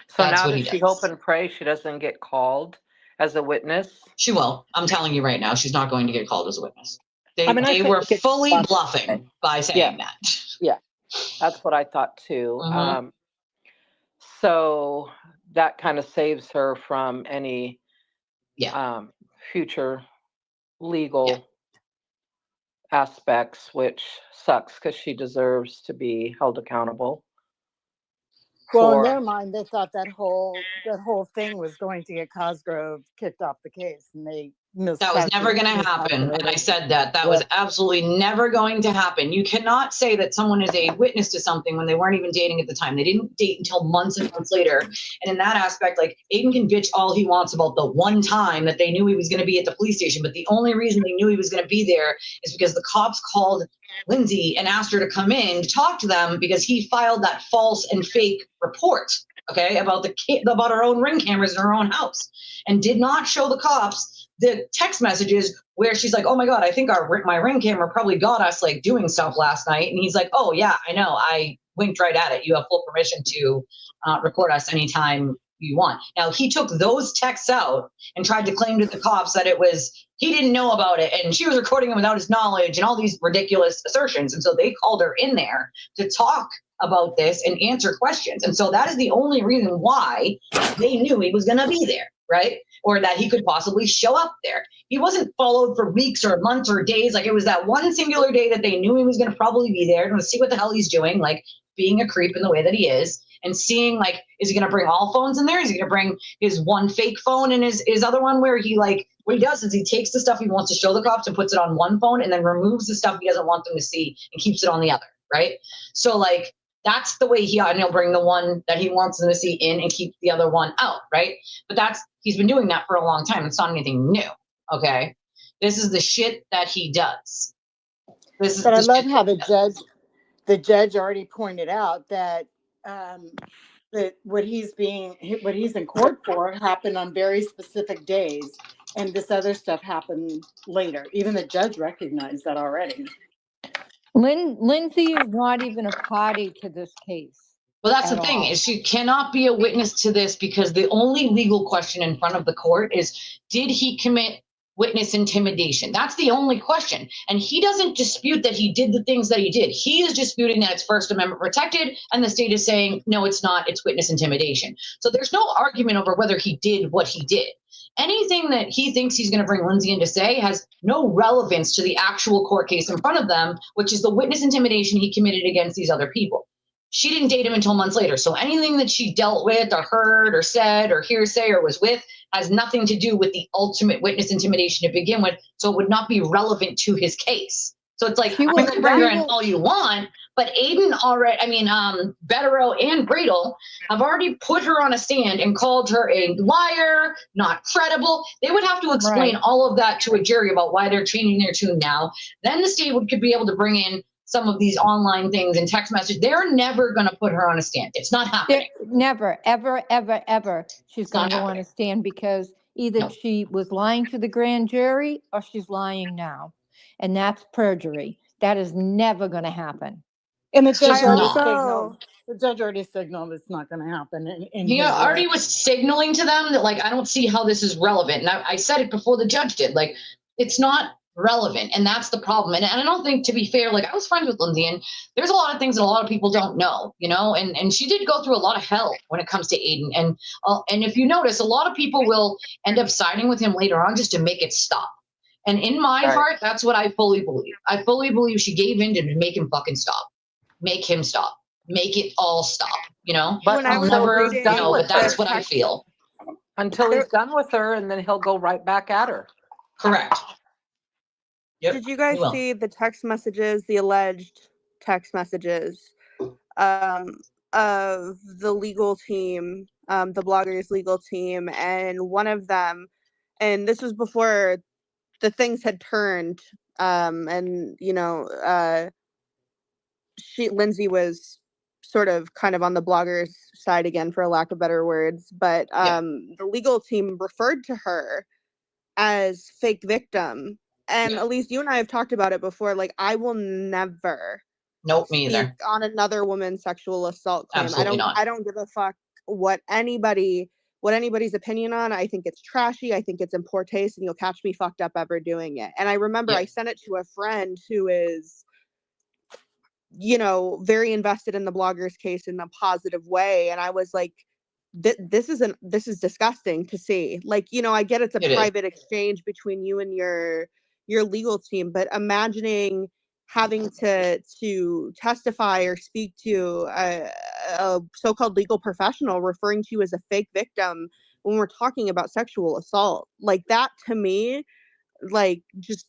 So now does she hope and pray she doesn't get called as a witness? She will. I'm telling you right now, she's not going to get called as a witness. They were fully bluffing by saying that. Yeah, that's what I thought too. So that kind of saves her from any future legal aspects, which sucks because she deserves to be held accountable. Well, in their mind, they thought that whole thing was going to get Cosgrove kicked off the case, and they that was never going to happen. And I said that was absolutely never going to happen. You cannot say that someone is a witness to something when they weren't even dating at the time. They didn't date until months and months later. And in that aspect, like Aiden can bitch all he wants about the one time that they knew he was going to be at the police station. But the only reason they knew he was going to be there is because the cops called Lindsay and asked her to come in to talk to them because he filed that false and fake report, okay, about her own ring cameras in her own house, and did not show the cops the text messages where she's like, oh my God, I think my ring camera probably got us like doing stuff last night. And he's like, oh yeah, I know. I winked right at it. You have full permission to record us anytime you want. Now he took those texts out and tried to claim to the cops that he didn't know about it and she was recording him without his knowledge and all these ridiculous assertions. And so they called her in there to talk about this and answer questions. And so that is the only reason why they knew he was going to be there, right? Or that he could possibly show up there. He wasn't followed for weeks or months or days. Like it was that one singular day that they knew he was going to probably be there to see what the hell he's doing, like being a creep in the way that he is, and seeing like, is he going to bring all phones in there? Is he going to bring his one fake phone and his other one where he like, what he does is he takes the stuff he wants to show the cops and puts it on one phone and then removes the stuff he doesn't want them to see and keeps it on the other, right? So like, that's the way and he'll bring the one that he wants them to see in and keep the other one out, right? But he's been doing that for a long time. It's not anything new, okay? This is the shit that he does. But I love how the judge already pointed out that that what he's in court for happened on very specific days, and this other stuff happened later. Even the judge recognized that already. Lindsay is not even a party to this case. Well, that's the thing, is she cannot be a witness to this because the only legal question in front of the court is, did he commit witness intimidation? That's the only question. And he doesn't dispute that he did the things that he did. He is disputing that it's First Amendment protected, and the state is saying, no, it's not, it's witness intimidation. So there's no argument over whether he did what he did. Anything that he thinks he's going to bring Lindsay in to say has no relevance to the actual court case in front of them, which is the witness intimidation he committed against these other people. She didn't date him until months later. So anything that she dealt with or heard or said or hearsay or was with has nothing to do with the ultimate witness intimidation to begin with, so it would not be relevant to his case. So it's like, you can bring her in all you want, but Aiden already, Betterow and Bradel have already put her on a stand and called her a liar, not credible. They would have to explain all of that to a jury about why they're changing their tune now. Then the state could be able to bring in some of these online things and text messages. They're never going to put her on a stand. It's not happening. Never, ever, ever, ever. She's going to go on a stand because either she was lying to the grand jury or she's lying now. And that's perjury. That is never going to happen. And the judge already signaled it's not going to happen. He already was signaling to them that, like, I don't see how this is relevant. And I said it before the judge did. Like, it's not relevant. And that's the problem. And I don't think, to be fair, like, I was friends with Lindsay, and there's a lot of things that a lot of people don't know, you know, and she did go through a lot of hell when it comes to Aiden. And if you notice, a lot of people will end up siding with him later on just to make it stop. And in my heart, that's what I fully believe. I fully believe she gave in to make him fucking stop. Make him stop. Make it all stop, you know? But but that's what I feel. Until he's done with her, and then he'll go right back at her. Correct. Yep, did you guys see the text messages, the alleged text messages of the legal team, the bloggers' legal team, and one of them, and this was before the things had turned, and Lindsay was sort of kind of on the blogger's side again, for a lack of better words, but the legal team referred to her as fake victim. And Elise, you and I have talked about it before. Like, I will never me either on another woman's sexual assault claim. I don't give a fuck what anybody's opinion on. I think it's trashy. I think it's in poor taste, and you'll catch me fucked up ever doing it. And I remember I sent it to a friend who is, very invested in the blogger's case in a positive way. And I was like, this is disgusting to see. Like, I get it's a private exchange between you and your legal team, but imagining having to testify or speak to a so-called legal professional referring to you as a fake victim when we're talking about sexual assault, like, that to me, like, just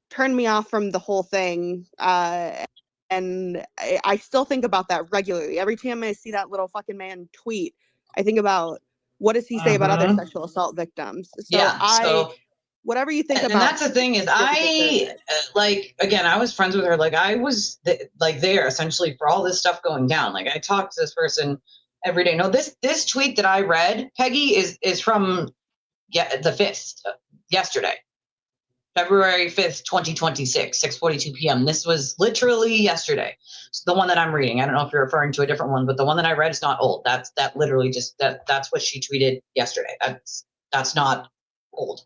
turned me off from the whole thing. And I still think about that regularly. Every time I see that little fucking man tweet, I think about, what does he say about other sexual assault victims? So whatever you think about. And that's the thing is, I was friends with her. Like, I was there essentially for all this stuff going down. Like, I talked to this person every day. No, this tweet that I read, Peggy, is from the 5th, yesterday. February 5th, 2026, 6:42 p.m. This was literally yesterday. It's the one that I'm reading. I don't know if you're referring to a different one, but the one that I read is not old. That's what she tweeted yesterday. That's not old.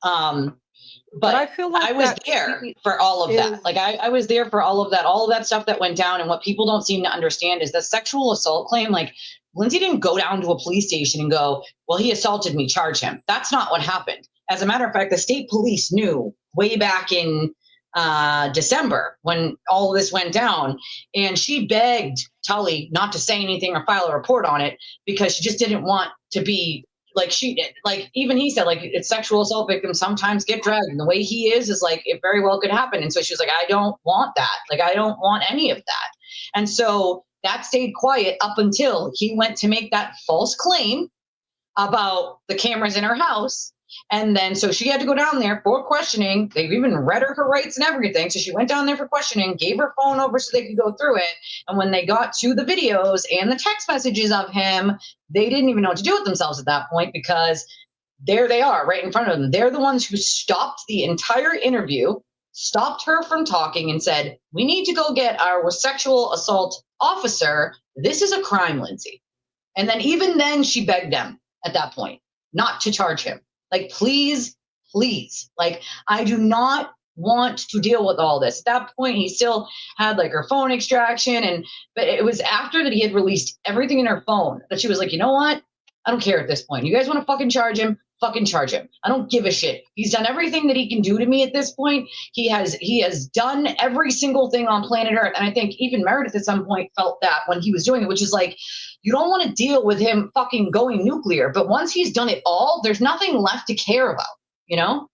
But I feel like I was there for all of that. Like, I was there for all of that stuff that went down. And what people don't seem to understand is the sexual assault claim. Like, Lindsay didn't go down to a police station and go, well, he assaulted me, charge him. That's not what happened. As a matter of fact, the state police knew way back in December when all of this went down, and she begged Tully not to say anything or file a report on it because she just didn't want to be like she did. Like, even he said, like, it's sexual assault victims sometimes get dragged, and the way he is like, it very well could happen. And so she was like, I don't want that. Like, I don't want any of that. And so that stayed quiet up until he went to make that false claim about the cameras in her house. And then, so she had to go down there for questioning. They've even read her rights and everything. So she went down there for questioning, gave her phone over so they could go through it. And when they got to the videos and the text messages of him, they didn't even know what to do with themselves at that point, because there they are right in front of them. They're the ones who stopped the entire interview, stopped her from talking, and said, we need to go get our sexual assault officer. This is a crime, Lindsay. And then even then she begged them at that point not to charge him. Like, please, like, I do not want to deal with all this. At that point, he still had like her phone extraction, but it was after that he had released everything in her phone that she was like, you know what? I don't care at this point. You guys want to fucking charge him? fucking charge him. I don't give a shit. He's done everything that he can do to me at this point. He has done every single thing on planet Earth. And I think even Meredith at some point felt that when he was doing it, which is like, you don't want to deal with him fucking going nuclear. But once he's done it all, there's nothing left to care about, you know?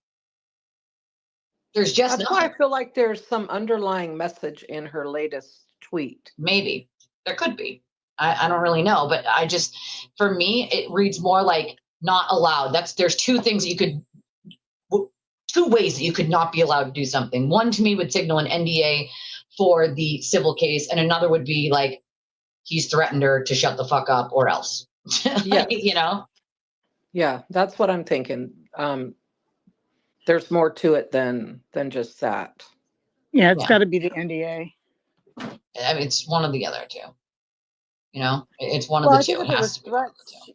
There's just That's nothing. why I feel like there's some underlying message in her latest tweet. Maybe. There could be. I don't really know. But I just, for me, it reads more like not allowed. There's two ways that you could not be allowed to do something. One to me would signal an NDA for the civil case, and another would be like, he's threatened her to shut the fuck up or else. Yeah. You know? Yeah, that's what I'm thinking. There's more to it than just that. Yeah, it's got to be the NDA. I mean, it's one of the other two. You know, it's one of the two. It has to be one of the two.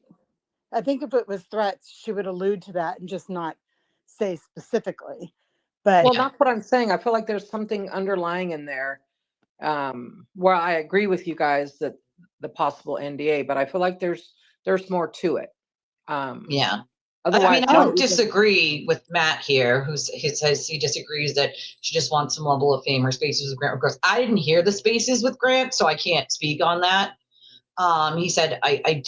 I think if it was threats, she would allude to that and just not say specifically. But well, that's what I'm saying. I feel like there's something underlying in there. Where I agree with you guys that the possible NDA, but I feel like there's more to it. Yeah. Otherwise, I mean, I don't disagree with Matt here, who says he disagrees that she just wants some level of fame or spaces with Grant. Of course, I didn't hear the spaces with Grant, so I can't speak on that. He said, I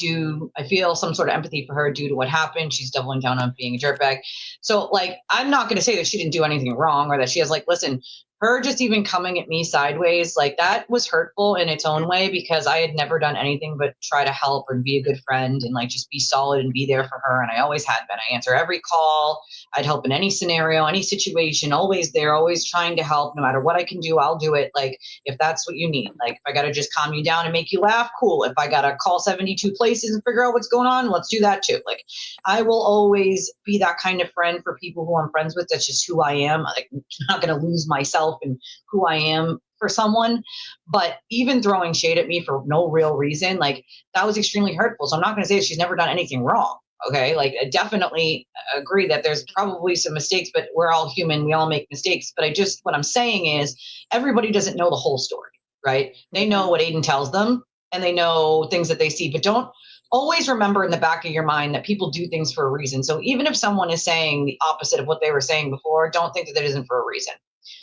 feel some sort of empathy for her due to what happened. She's doubling down on being a dirtbag. So, like, I'm not going to say that she didn't do anything wrong or that she has, like, listen, her just even coming at me sideways, like, that was hurtful in its own way because I had never done anything but try to help or be a good friend and, like, just be solid and be there for her. And I always had been. I answer every call. I'd help in any scenario, any situation, always there, always trying to help. No matter what I can do, I'll do it. Like, if that's what you need. Like, if I got to just calm you down and make you laugh, cool. If I got to call 72 places and figure out what's going on, let's do that too. Like, I will always be that kind of friend for people who I'm friends with. That's just who I am. Like, I'm not going to lose myself and who I am for someone. But even throwing shade at me for no real reason, like, that was extremely hurtful. So I'm not going to say that she's never done anything wrong. Okay. Like, I definitely agree that there's probably some mistakes, but we're all human. We all make mistakes. But what I'm saying is everybody doesn't know the whole story, right? They know what Aiden tells them and they know things that they see, but don't always remember in the back of your mind that people do things for a reason. So even if someone is saying the opposite of what they were saying before, don't think that isn't for a reason.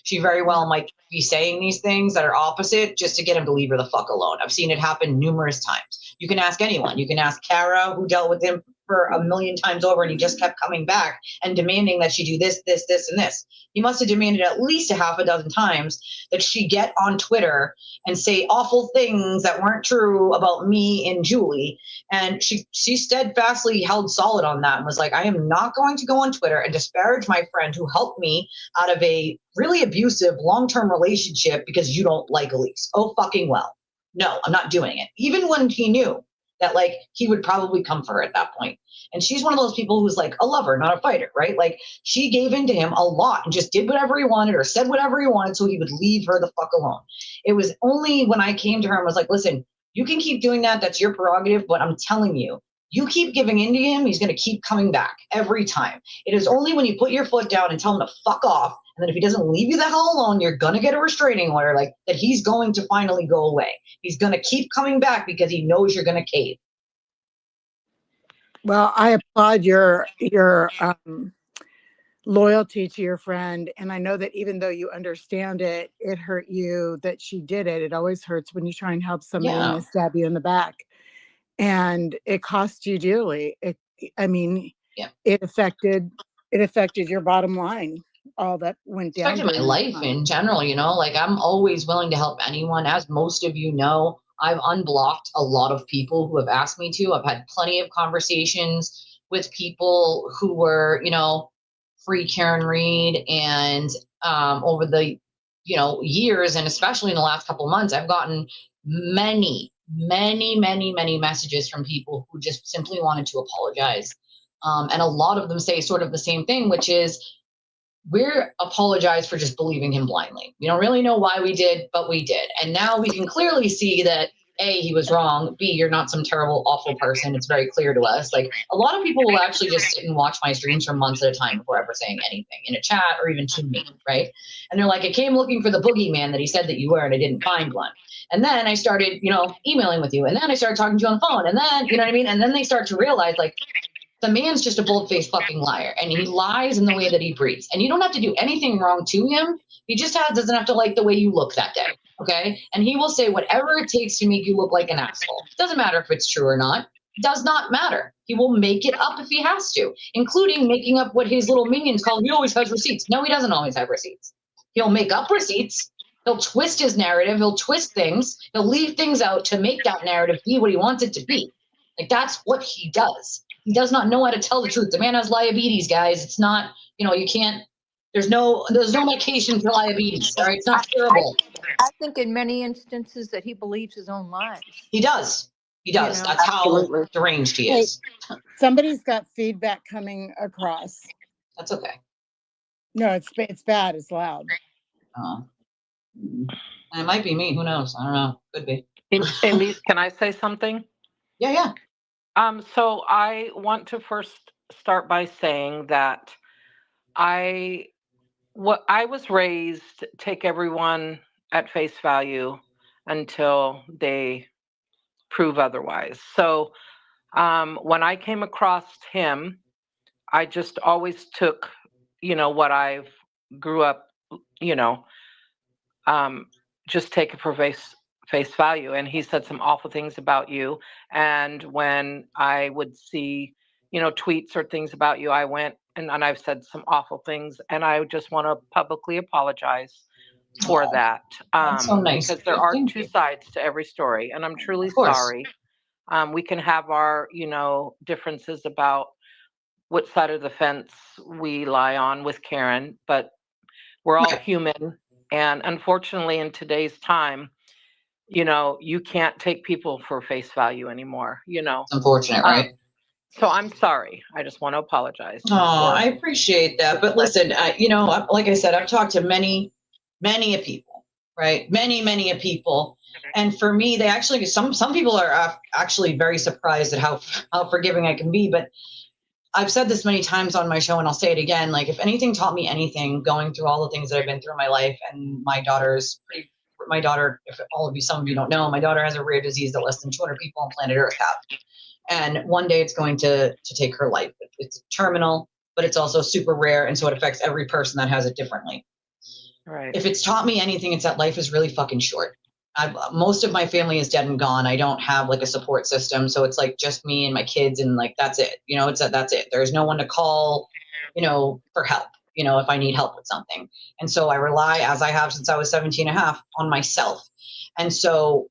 She very well might be saying these things that are opposite just to get him to leave her the fuck alone. I've seen it happen numerous times. You can ask anyone. You can ask Kara, who dealt with him for a million times over, and he just kept coming back and demanding that she do this, this, this, and this. He must have demanded at least a half a dozen times that she get on Twitter and say awful things that weren't true about me and Julie. And she steadfastly held solid on that and was like, I am not going to go on Twitter and disparage my friend who helped me out of a really abusive long-term relationship because you don't like Elise. Oh, fucking well. No, I'm not doing it. Even when he knew that, like, he would probably come for her at that point. And she's one of those people who's like a lover, not a fighter, right? Like, she gave in to him a lot and just did whatever he wanted or said whatever he wanted so he would leave her the fuck alone. It was only when I came to her and was like, listen, you can keep doing that. That's your prerogative. But I'm telling you, you keep giving in to him, he's going to keep coming back every time. It is only when you put your foot down and tell him to fuck off, and then if he doesn't leave you the hell alone, you're going to get a restraining order, like, that he's going to finally go away. He's going to keep coming back because he knows you're going to cave. Well, I applaud your loyalty to your friend. And I know that even though you understand it, it hurt you that she did it. It always hurts when you try and help somebody and they stab you in the back. And it cost you dearly. It affected your bottom line. All that went down. It affected my life in general, you know, like, I'm always willing to help anyone. As most of you know, I've unblocked a lot of people who have asked me to. I've had plenty of conversations with people who were, you know, free Karen Reed, and over the, you know, years, and especially in the last couple of months, I've gotten many messages from people who just simply wanted to apologize. And a lot of them say sort of the same thing, which is, we're apologize for just believing him blindly. We don't really know why we did, but we did. And now we can clearly see that A, he was wrong. B, you're not some terrible, awful person. It's very clear to us. Like, a lot of people will actually just sit and watch my streams for months at a time before ever saying anything in a chat or even to me, right? And they're like, I came looking for the boogeyman that he said that you were, and I didn't find one. And then I started, you know, emailing with you. And then I started talking to you on the phone. And then, you know what I mean? And then they start to realize, like, The man's just a bold-faced fucking liar, and he lies in the way that he breathes. And you don't have to do anything wrong to him. He just doesn't have to like the way you look that day, okay? And he will say whatever it takes to make you look like an asshole. Doesn't matter if it's true or not. Does not matter. He will make it up if he has to, including making up what his little minions call, he always has receipts. No, he doesn't always have receipts. He'll make up receipts. He'll twist his narrative. He'll twist things. He'll leave things out to make that narrative be what he wants it to be. Like, that's what he does. He does not know how to tell the truth. The man has diabetes, guys. It's not, you can't, there's no medication for diabetes. All right. It's not curable. I think in many instances that he believes his own lies. He does. He does. That's Absolutely. how deranged he is. Somebody's got feedback coming across. That's okay. No, it's bad. It's loud. It might be me. Who knows? I don't know. Could be. Elise, can I say something? Yeah. So I want to first start by saying that I was raised, take everyone at face value until they prove otherwise. So when I came across him, I just always took, what I grew up, just take it for face value. And he said some awful things about you. And when I would see, tweets or things about you, I went and I've said some awful things. And I just want to publicly apologize for that. That's so nice. Because there are two sides to every story. And I'm truly sorry. We can have our, differences about what side of the fence we lie on with Karen, but we're all human. And unfortunately, in today's time, you can't take people for face value anymore, It's unfortunate, right? So I'm sorry. I just want to apologize. Oh, I appreciate that. But listen, like I said, I've talked to many of people, right? Many of people. And for me, they actually, some people are actually very surprised at how forgiving I can be. But I've said this many times on my show, and I'll say it again. Like, if anything taught me anything, going through all the things that I've been through in my life, and my daughter, if some of you don't know, my daughter has a rare disease that less than 200 people on planet Earth have. And one day it's going to take her life. It's terminal, but it's also super rare. And so it affects every person that has it differently. Right. If it's taught me anything, it's that life is really fucking short. Most of my family is dead and gone. I don't have like a support system. So it's like just me and my kids, and like, that's it. That's it. There's no one to call, for help, if I need help with something. And so I rely, as I have since I was 17 and a half, on myself. And so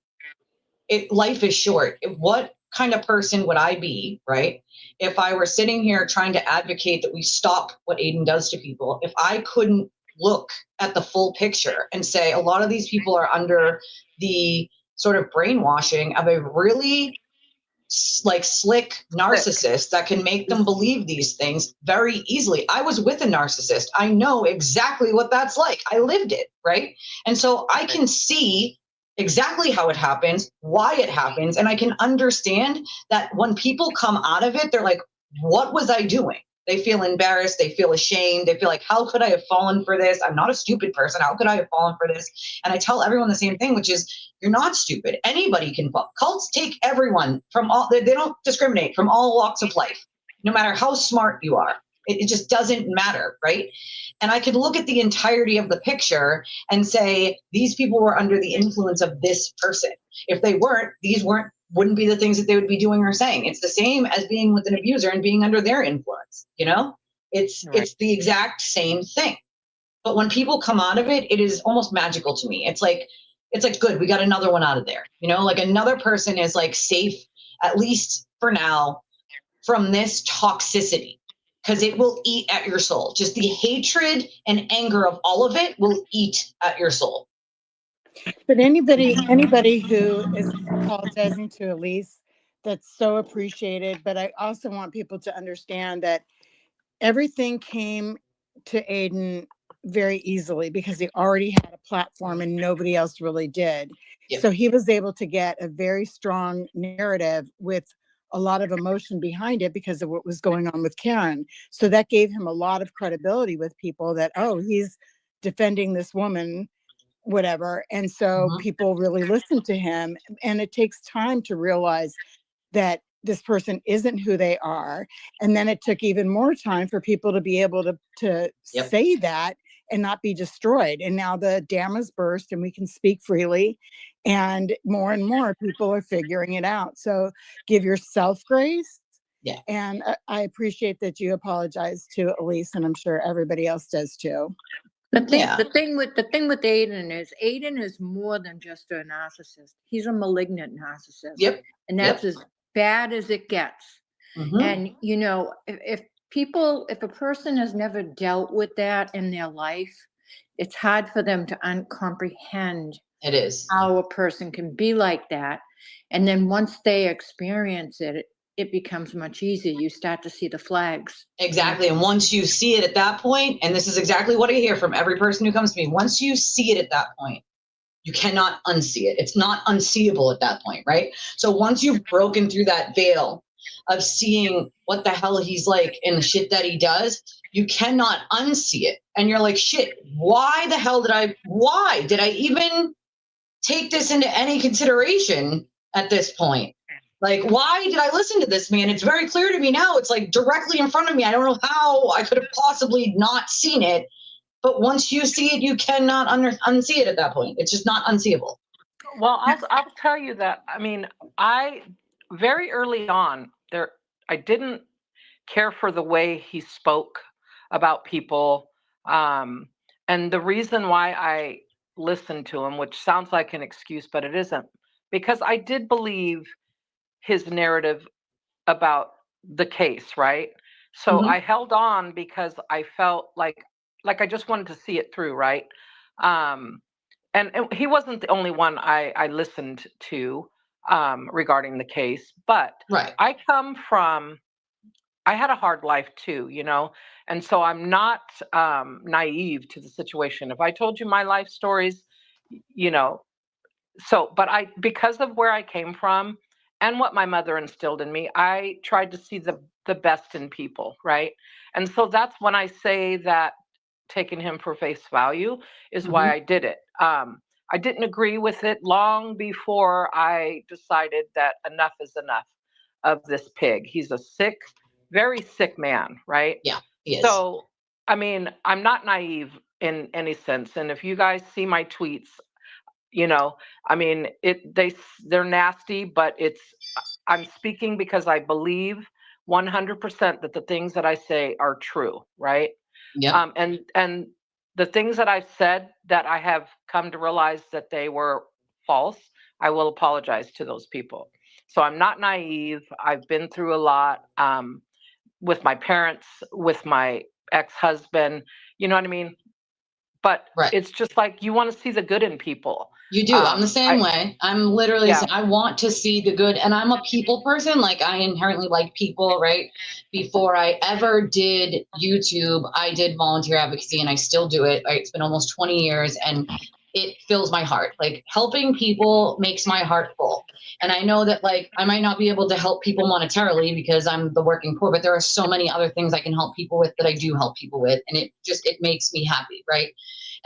life is short. What kind of person would I be, right, if I were sitting here trying to advocate that we stop what Aiden does to people, if I couldn't look at the full picture and say a lot of these people are under the sort of brainwashing of a really slick narcissist that can make them believe these things very easily. I was with a narcissist. I know exactly what that's like. I lived it, right? And so I can see exactly how it happens, why it happens, and I can understand that when people come out of it, they're like, what was I doing? They feel embarrassed. They feel ashamed. They feel like, how could I have fallen for this? I'm not a stupid person. How could I have fallen for this? And I tell everyone the same thing, which is, you're not stupid. Anybody can fall. Cults take everyone from all, they don't discriminate, from all walks of life, no matter how smart you are. It just doesn't matter, right? And I could look at the entirety of the picture and say, these people were under the influence of this person. If they weren't, wouldn't be the things that they would be doing or saying. It's the same as being with an abuser and being under their influence, It's the exact same thing. But when people come out of it, it is almost magical to me. It's like, good, we got another one out of there. Like another person is like safe, at least for now, from this toxicity, because it will eat at your soul. Just the hatred and anger of all of it will eat at your soul. But anybody who is apologizing to Elise, that's so appreciated. But I also want people to understand that everything came to Aiden very easily because he already had a platform and nobody else really did. Yep. So he was able to get a very strong narrative with a lot of emotion behind it because of what was going on with Karen. So that gave him a lot of credibility with people that, oh, he's defending this woman, whatever. And so people really listen to him. And it takes time to realize that this person isn't who they are. And then it took even more time for people to be able to say that and not be destroyed. And now the dam has burst and we can speak freely, and more people are figuring it out. So give yourself grace. Yeah. And I appreciate that you apologize to Elise, and I'm sure everybody else does too. The thing with Aiden is more than just a narcissist. He's a malignant narcissist. Yep. And that's as bad as it gets. Mm-hmm. And you know, if a person has never dealt with that in their life, it's hard for them to comprehend. It is how a person can be like that. And then once they experience it, it becomes much easier. You start to see the flags. Exactly. And once you see it at that point, and this is exactly what I hear from every person who comes to me, once you see it at that point, you cannot unsee it. It's not unseeable at that point, right? So once you've broken through that veil of seeing what the hell he's like and the shit that he does, you cannot unsee it. And you're like, shit, why did I even take this into any consideration at this point? Like, why did I listen to this man? It's very clear to me now. It's like directly in front of me. I don't know how I could have possibly not seen it. But once you see it, you cannot unsee it at that point. It's just not unseeable. Well, I'll tell you that. I mean, I very early on I didn't care for the way he spoke about people. And the reason why I listened to him, which sounds like an excuse, but it isn't, because I did believe his narrative about the case, right? So I held on because I felt like I just wanted to see it through, right? And he wasn't the only one I listened to regarding the case, but I had a hard life too, you know, and so I'm not naive to the situation. If I told you my life stories, you know, but because of where I came from and what my mother instilled in me, I tried to see the best in people, right? And so that's when I say that taking him for face value is why I did it. I didn't agree with it long before I decided that enough is enough of this pig. He's a sick, very sick man, right? Yeah, he is. So, I mean, I'm not naive in any sense. And if you guys see my tweets, you know, I mean, they're nasty, but I'm speaking because I believe 100% that the things that I say are true, right? Yeah. And the things that I've said that I have come to realize that they were false, I will apologize to those people. So I'm not naive. I've been through a lot with my parents, with my ex-husband, you know what I mean? But it's just like you want to see the good in people. You do. I'm the same way. I'm literally saying I want to see the good, and I'm a people person. Like, I inherently like people, right? Before I ever did YouTube, I did volunteer advocacy, and I still do it. Right? It's been almost 20 years, and it fills my heart. Like, helping people makes my heart full. And I know that, like, I might not be able to help people monetarily because I'm the working poor, but there are so many other things I can help people with that I do help people with, and it makes me happy, right?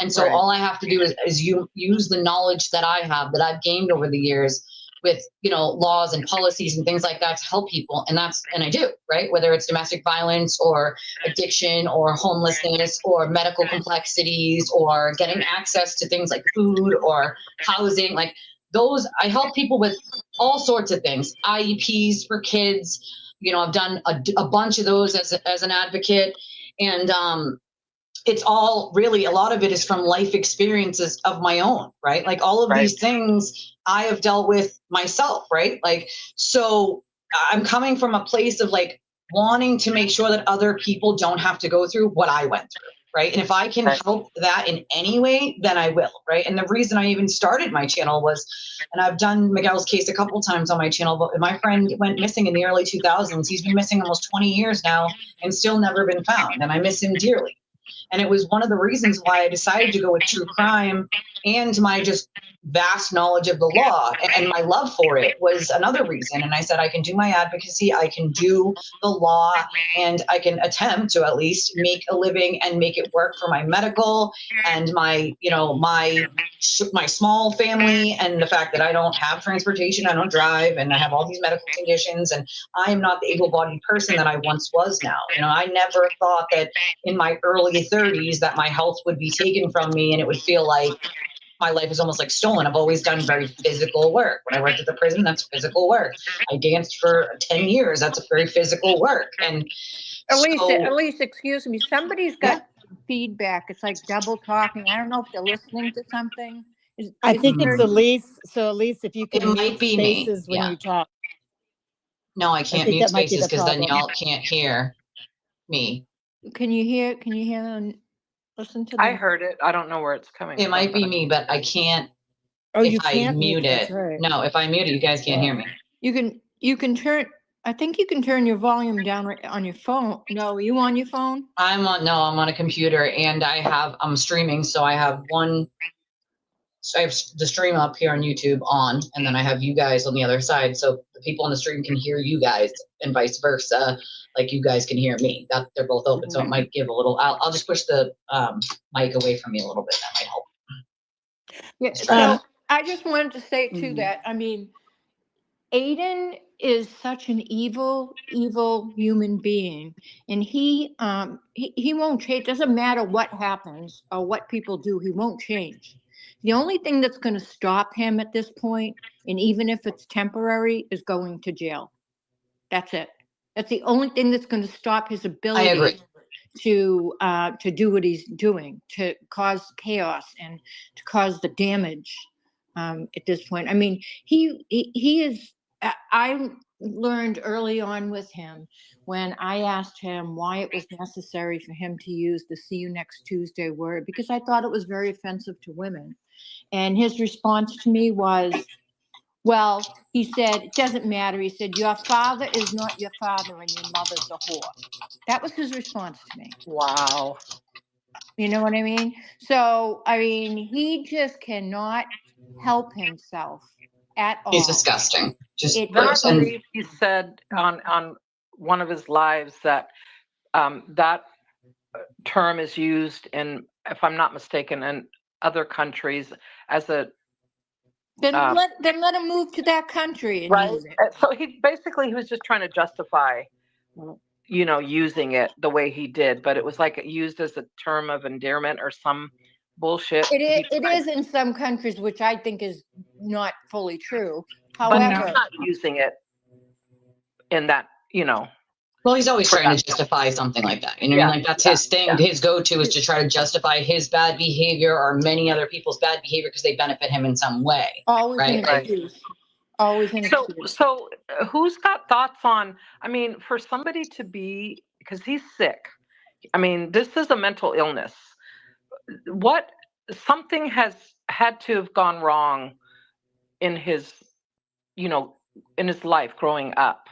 And so all I have to do is use the knowledge that I have, that I've gained over the years with, you know, laws and policies and things like that to help people. And I do, right? Whether it's domestic violence or addiction or homelessness or medical complexities or getting access to things like food or housing, like those, I help people with all sorts of things, IEPs for kids. You know, I've done a bunch of those as an advocate. And, it's all really, a lot of it is from life experiences of my own, right? Like all of these things I have dealt with myself, right? Like, so I'm coming from a place of like wanting to make sure that other people don't have to go through what I went through, right? And if I can help that in any way, then I will, right? And the reason I even started my channel was, and I've done Miguel's case a couple times on my channel, but my friend went missing in the early 2000s. He's been missing almost 20 years now and still never been found. And I miss him dearly. And it was one of the reasons why I decided to go with true crime, and my just vast knowledge of the law and my love for it was another reason. And I said, I can do my advocacy, I can do the law, and I can attempt to at least make a living and make it work for my medical and my, you know, my small family, and the fact that I don't have transportation, I don't drive, and I have all these medical conditions, and I am not the able-bodied person that I once was now. You know, I never thought that in my early 30s that my health would be taken from me and it would feel like my life is almost like stolen. I've always done very physical work. When I worked at the prison, that's physical work. I danced for 10 years. That's a very physical work. And Elise, excuse me. Somebody's got feedback. It's like double talking. I don't know if they're listening to something. I think it's there- Elise. So Elise, if you It can might mute be me, spaces when yeah. you talk. No, I can't think mute that might be spaces the because then problem. y'all can't hear me. Can you hear? Can you hear and listen to I them? heard it. I don't know where it's coming It from. might be me, but I can't. Oh, if you I can't mute That's it. right. No, if I mute it, you guys can't hear me. You can turn. I think you can turn your volume down on your phone. No, are you on your phone? I'm on a computer, and I'm streaming, so I have the stream up here on YouTube on, and then I have you guys on the other side, so the people on the stream can hear you guys, and vice versa, like you guys can hear me. That they're both open, so it might give a little. I'll just push the mic away from me a little bit. That might help. Yeah. So I just wanted to say too that I mean, Aiden is such an evil human being, and he won't change. It doesn't matter what happens or what people do, he won't change. The only thing that's going to stop him at this point, and even if it's temporary, is going to jail. That's it. That's the only thing that's going to stop his ability. I agree. To do what he's doing, to cause chaos and to cause the damage at this point. I mean, he is. I learned early on with him when I asked him why it was necessary for him to use the "see you next Tuesday" word, because I thought it was very offensive to women, and his response to me was, well, he said, it doesn't matter. He said, your father is not your father and your mother's a whore. That was his response to me. Wow. You know what I mean? So, I mean, he just cannot help himself at all. He's disgusting. Just Then I gross. believe he said on one of his lives that that term is used in, if I'm not mistaken, in other countries as a Then let him move to that country and right. use it. So he was just trying to justify, you know, using it the way he did, but it was like used as a term of endearment or some bullshit. It is in some countries, which I think is not fully true. But However, he's not using it in that, you know. Well, he's always trying to justify something like that. You know what I mean? Like that's his thing. Yeah. His go-to is to try to justify his bad behavior or many other people's bad behavior because they benefit him in some way. Always right? an excuse. Always an excuse. So who's got thoughts on, I mean, for somebody to be, because he's sick. I mean, this is a mental illness. Something has had to have gone wrong in his, you know, in his life growing up.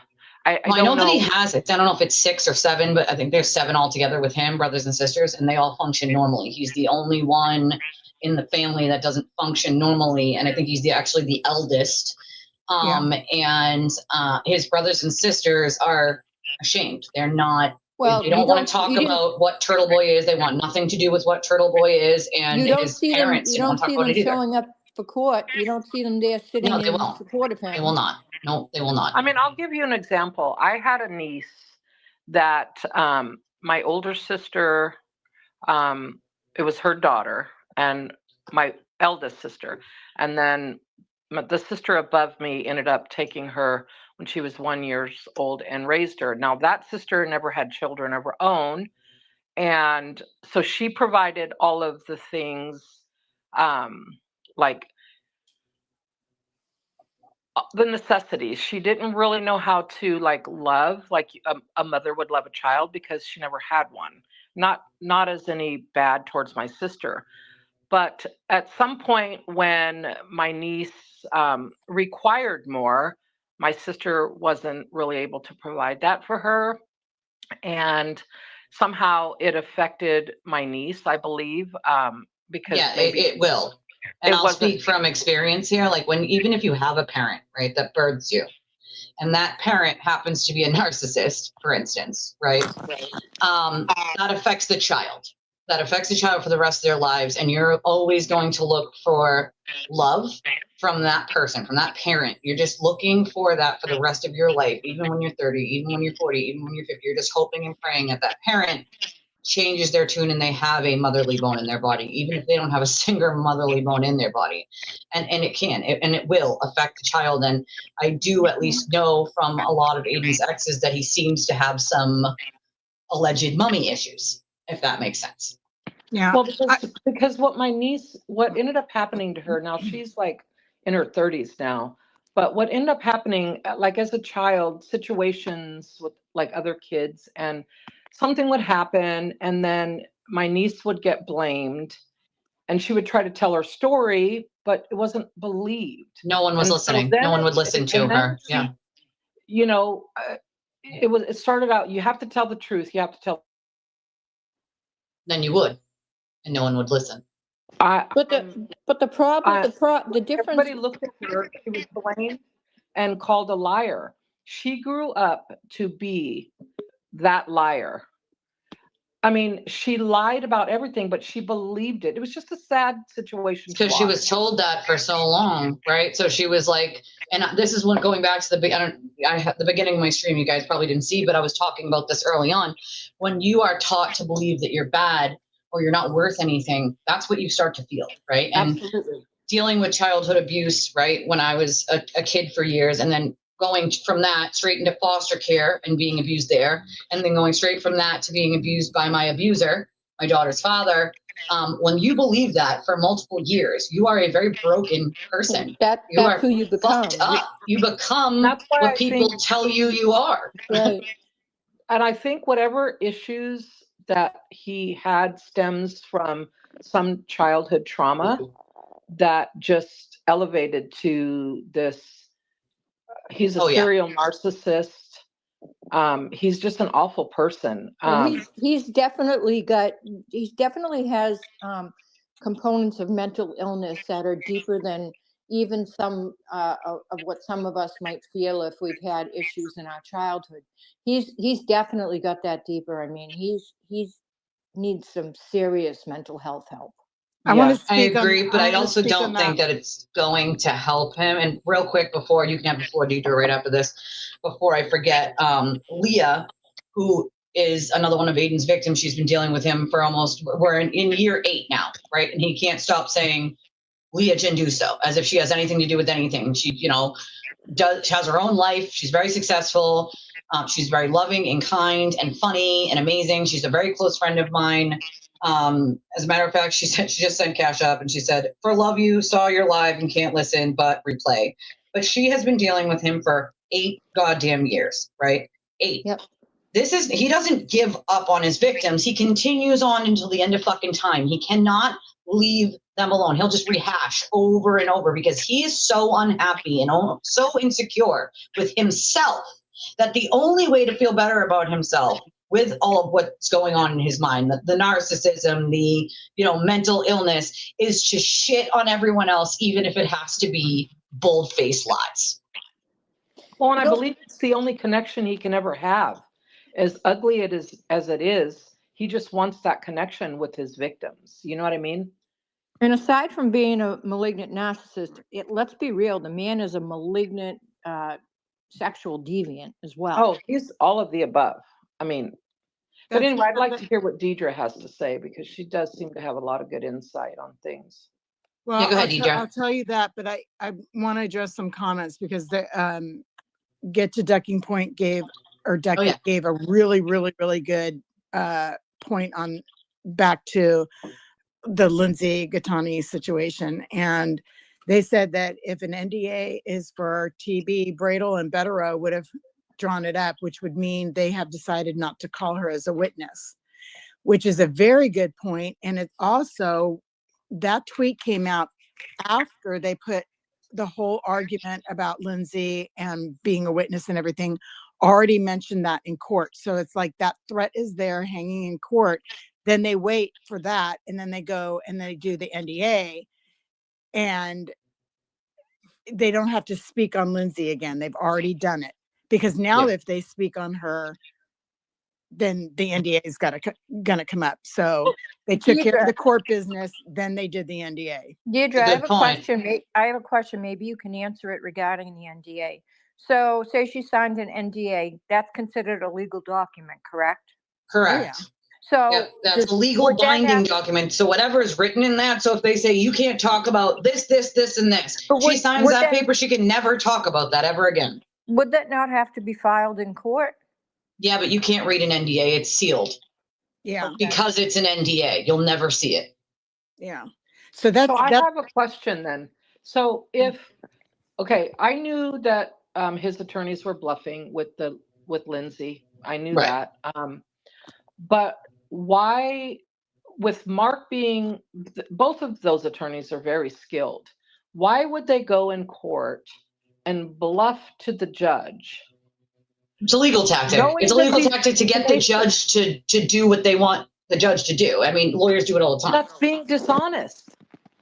I know that he has it. I don't know if it's 6 or 7, but I think there's 7 altogether with him, brothers and sisters, and they all function normally. He's the only one in the family that doesn't function normally, and I think he's actually the eldest. And his brothers and sisters are ashamed. They're not. Well, they don't want to talk about what Turtle Boy is. They want nothing to do with what Turtle Boy is, and his parents don't talk about it either. Showing up for court. You don't see them there sitting in support of him. They will not. No, they will not. I mean, I'll give you an example. I had a niece that my older sister, it was her daughter, and my eldest sister, and then the sister above me ended up taking her when she was 1 year old and raised her. Now that sister never had children of her own, and so she provided all of the things, like the necessities. She didn't really know how to like love like a mother would love a child because she never had one. Not as any bad towards my sister, but at some point when my niece required more, my sister wasn't really able to provide that for her. And somehow it affected my niece, I believe, because Yeah, maybe it will. And it I'll wasn't. speak from experience here. Like even if you have a parent, right, that births you, and that parent happens to be a narcissist, for instance, right? That affects the child. That affects the child for the rest of their lives. And you're always going to look for love from that person, from that parent. You're just looking for that for the rest of your life, even when you're 30, even when you're 40, even when you're 50. You're just hoping and praying that that parent changes their tune and they have a motherly bone in their body, even if they don't have a single motherly bone in their body. And it can, and it will affect the child. And I do at least know from a lot of Aiden's exes that he seems to have some alleged mummy issues, if that makes sense. Yeah. Well, because what ended up happening to her, now she's like in her 30s now, but what ended up happening, like as a child, situations with like other kids, and something would happen, and then my niece would get blamed, and she would try to tell her story, but it wasn't believed. No one was And so listening. then No one would listen to and then her. she, Yeah. you know, it started out, you have to tell the truth. You have to tell. Then you would, and no one would listen. But the problem, the difference. Everybody looked at her. She was blamed and called a liar. She grew up to be that liar. I mean, she lied about everything, but she believed it. It was just a sad situation. Because she was told that for so long, right? So she was like, and this is when going back to the beginning of my stream, you guys probably didn't see, but I was talking about this early on. When you are taught to believe that you're bad or you're not worth anything, that's what you start to feel, right? And absolutely. Dealing with childhood abuse, right? When I was a kid for years, and then going from that straight into foster care and being abused there, and then going straight from that to being abused by my abuser, my daughter's father. When you believe that for multiple years, you are a very broken person. That's who you become. Fucked up. You become what people tell you are. Right. And I think whatever issues that he had stems from some childhood trauma that just elevated to this. He's a serial narcissist. He's just an awful person. He's definitely has components of mental illness that are deeper than even some of what some of us might feel if we've had issues in our childhood. He's definitely got that deeper. I mean, he's needs some serious mental health help. I want to I speak agree, on, but I also don't think that it's going to help him. And real quick, before you can have the floor, Deidre, right after this, before I forget, Leah, who is another one of Aiden's victims, she's been dealing with him for we're in year 8 now, right? And he can't stop saying Leah Genduso, as if she has anything to do with anything. She, has her own life. She's very successful. She's very loving and kind and funny and amazing. She's a very close friend of mine. As a matter of fact, she just sent cash up and she said, "For love you, saw your live and can't listen, but replay." But she has been dealing with him for 8 goddamn years, right? 8. Yep. He doesn't give up on his victims. He continues on until the end of fucking time. He cannot leave them alone. He'll just rehash over and over because he is so unhappy and so insecure with himself that the only way to feel better about himself, with all of what's going on in his mind, the narcissism, the mental illness, is to shit on everyone else, even if it has to be bold-faced lies. Well, and I believe it's the only connection he can ever have. As ugly as it is, he just wants that connection with his victims. You know what I mean? And aside from being a malignant narcissist, let's be real, the man is a malignant sexual deviant as well. Oh, he's all of the above. I mean, but anyway, I'd like to hear what Deidre has to say because she does seem to have a lot of good insight on things. Well, go ahead, Deidre. I'll tell you that, but I want to address some comments because the Get to Ducking Point gave a really, really, really good point on back to the Lindsay Gattani situation. And they said that if an NDA is for TB, Bradel and Betterow would have drawn it up, which would mean they have decided not to call her as a witness, which is a very good point. And it also, that tweet came out after they put the whole argument about Lindsay and being a witness and everything already mentioned that in court. So it's like that threat is there hanging in court. Then they wait for that, and then they go and they do the NDA, and they don't have to speak on Lindsay again. They've already done it, because now if they speak on her, then the NDA is gonna come up. So they took care of the court business, then they did the NDA. Deirdre, I have a question. I have a question. Maybe you can answer it regarding the NDA. So say she signed an NDA, that's considered a legal document, correct? Correct. Oh, yeah. So that's a legal binding document. So whatever is written in that. So if they say you can't talk about this, and this, she signs that paper, she can never talk about that ever again. Would that not have to be filed in court? Yeah, but you can't read an NDA. It's sealed. Yeah. Because it's an NDA. You'll never see it. Yeah. So I have a question then. So I knew that his attorneys were bluffing with Lindsay. I knew that. But why, with Mark being, both of those attorneys are very skilled, why would they go in court and bluff to the judge? It's a legal tactic. It's a legal tactic to get the judge to do what they want the judge to do. I mean, lawyers do it all the time. That's being dishonest.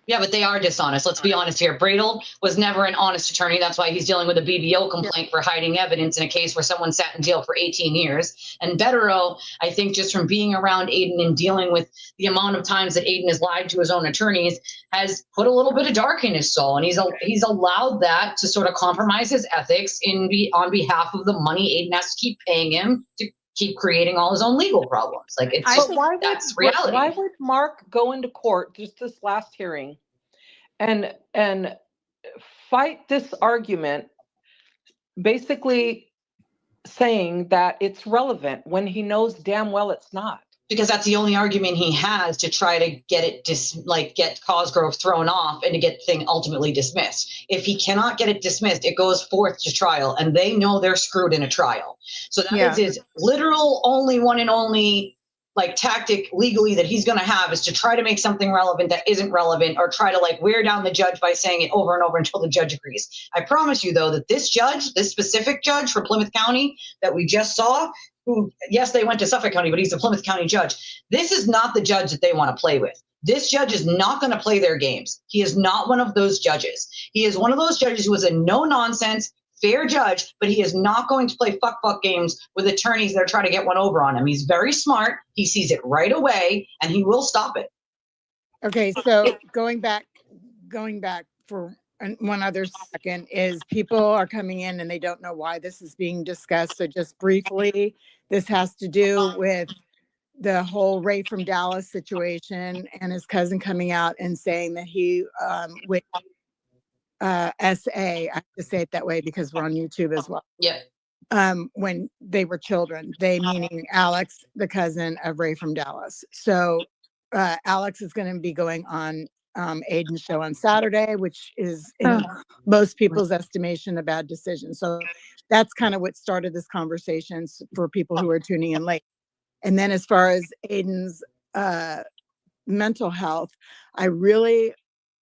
Yeah, but they are dishonest. Let's be honest here. Bradel was never an honest attorney. That's why he's dealing with a BBO complaint for hiding evidence in a case where someone sat in jail for 18 years. And Betterow, I think just from being around Aiden and dealing with the amount of times that Aiden has lied to his own attorneys, has put a little bit of dark in his soul. And he's allowed that to sort of compromise his ethics on behalf of the money Aiden has to keep paying him to keep creating all his own legal problems. Like that's reality. Why would Mark go into court just this last hearing and fight this argument, basically saying that it's relevant when he knows damn well it's not? Because that's the only argument he has to try to get it get Cosgrove thrown off and to get the thing ultimately dismissed. If he cannot get it dismissed, it goes forth to trial, and they know they're screwed in a trial. So that is his literal only one and only tactic legally that he's going to have, is to try to make something relevant that isn't relevant, or try to wear down the judge by saying it over and over until the judge agrees. I promise you though that this specific judge for Plymouth County that we just saw, who, yes, they went to Suffolk County, but he's a Plymouth County judge. This is not the judge that they want to play with. This judge is not going to play their games. He is not one of those judges. He is one of those judges who is a no-nonsense, fair judge, but he is not going to play fuck games with attorneys that are trying to get one over on him. He's very smart. He sees it right away, and he will stop it. Okay, so going back for one other second, is people are coming in and they don't know why this is being discussed. So just briefly, this has to do with the whole Ray from Dallas situation and his cousin coming out and saying that he with SA, I have to say it that way because we're on YouTube as well. Yeah. When they were children, they meaning Alex, the cousin of Ray from Dallas. So Alex is going to be going on Aiden's show on Saturday, which is in most people's estimation a bad decision. So that's kind of what started this conversation for people who are tuning in late. And then as far as Aiden's mental health, I really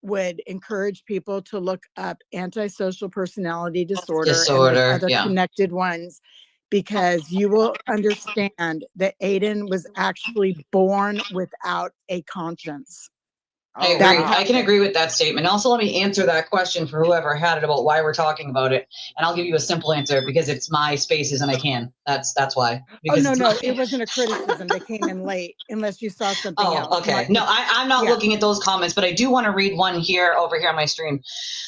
would encourage people to look up antisocial personality disorder and other connected ones, because you will understand that Aiden was actually born without a conscience. I agree. I can agree with that statement. Also, let me answer that question for whoever had it about why we're talking about it. And I'll give you a simple answer because it's my spaces and I can. That's why. No, it wasn't a criticism. They came in late, unless you saw something else. Oh, okay. No, I'm not looking at those comments, but I do want to read one over here on my stream.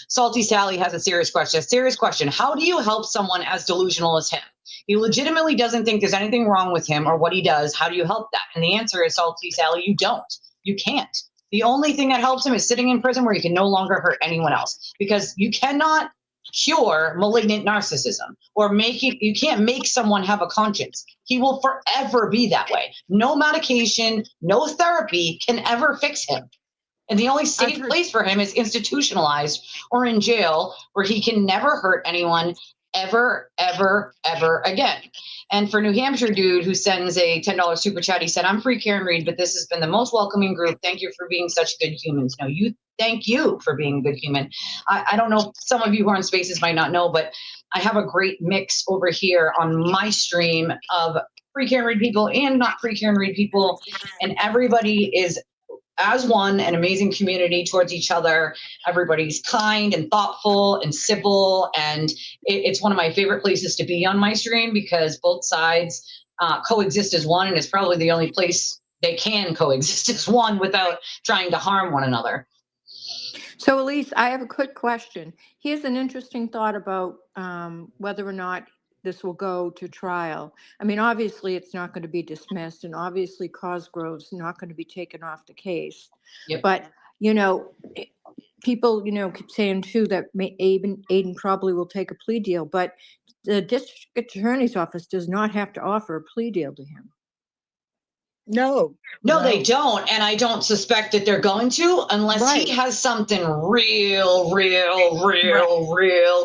Salty Sally has a serious question. How do you help someone as delusional as him? He legitimately doesn't think there's anything wrong with him or what he does. How do you help that? And the answer is, Salty Sally, you don't. You can't. The only thing that helps him is sitting in prison where he can no longer hurt anyone else, because you cannot cure malignant narcissism you can't make someone have a conscience. He will forever be that way. No medication, no therapy can ever fix him. And the only safe place for him is institutionalized or in jail, where he can never hurt anyone ever, ever, ever again. And for New Hampshire dude who sends a $10 super chat, he said, I'm free Karen Reed, but this has been the most welcoming group. Thank you for being such good humans. No, thank you for being a good human. I don't know, some of you who are on Spaces might not know, but I have a great mix over here on my stream of free Karen Reed people and not free Karen Reed people. And everybody is as one, an amazing community towards each other. Everybody's kind and thoughtful and civil. And it's one of my favorite places to be on my stream because both sides coexist as one. And it's probably the only place they can coexist as one without trying to harm one another. So Elise, I have a quick question. Here's an interesting thought about whether or not this will go to trial. I mean, obviously it's not going to be dismissed, and obviously Cosgrove's not going to be taken off the case. Yep. But, people, keep saying too that Aiden probably will take a plea deal, but the district attorney's office does not have to offer a plea deal to him. No, they don't. And I don't suspect that they're going to unless he has something real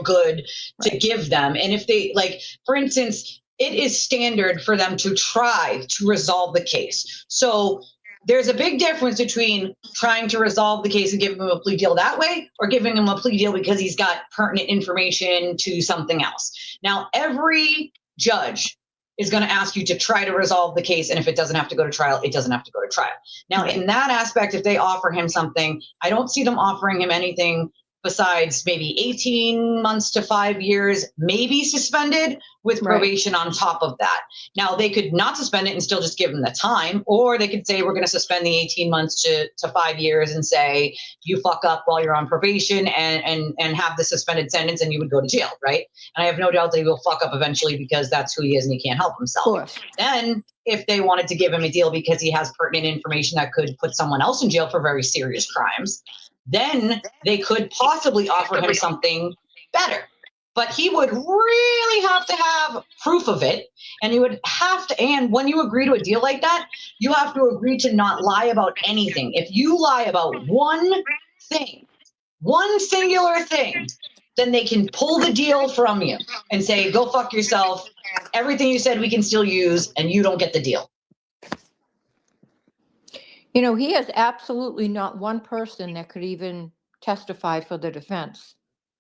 good to give them. And if they, like, for instance, it is standard for them to try to resolve the case. So there's a big difference between trying to resolve the case and giving him a plea deal that way or giving him a plea deal because he's got pertinent information to something else. Now, every judge is going to ask you to try to resolve the case. And if it doesn't have to go to trial, it doesn't have to go to trial. Now, in that aspect, if they offer him something, I don't see them offering him anything besides maybe 18 months to 5 years, maybe suspended with probation on top of that. Now, they could not suspend it and still just give him the time, or they could say, we're going to suspend the 18 months to 5 years and say, you fuck up while you're on probation and have the suspended sentence and you would go to jail, right? And I have no doubt that he will fuck up eventually because that's who he is and he can't help himself. Then if they wanted to give him a deal because he has pertinent information that could put someone else in jail for very serious crimes, then they could possibly offer him something better. But he would really have to have proof of it. And he would have to, and when you agree to a deal like that, you have to agree to not lie about anything. If you lie about one thing, one singular thing, then they can pull the deal from you and say, go fuck yourself. Everything you said we can still use, and you don't get the deal. He has absolutely not one person that could even testify for the defense.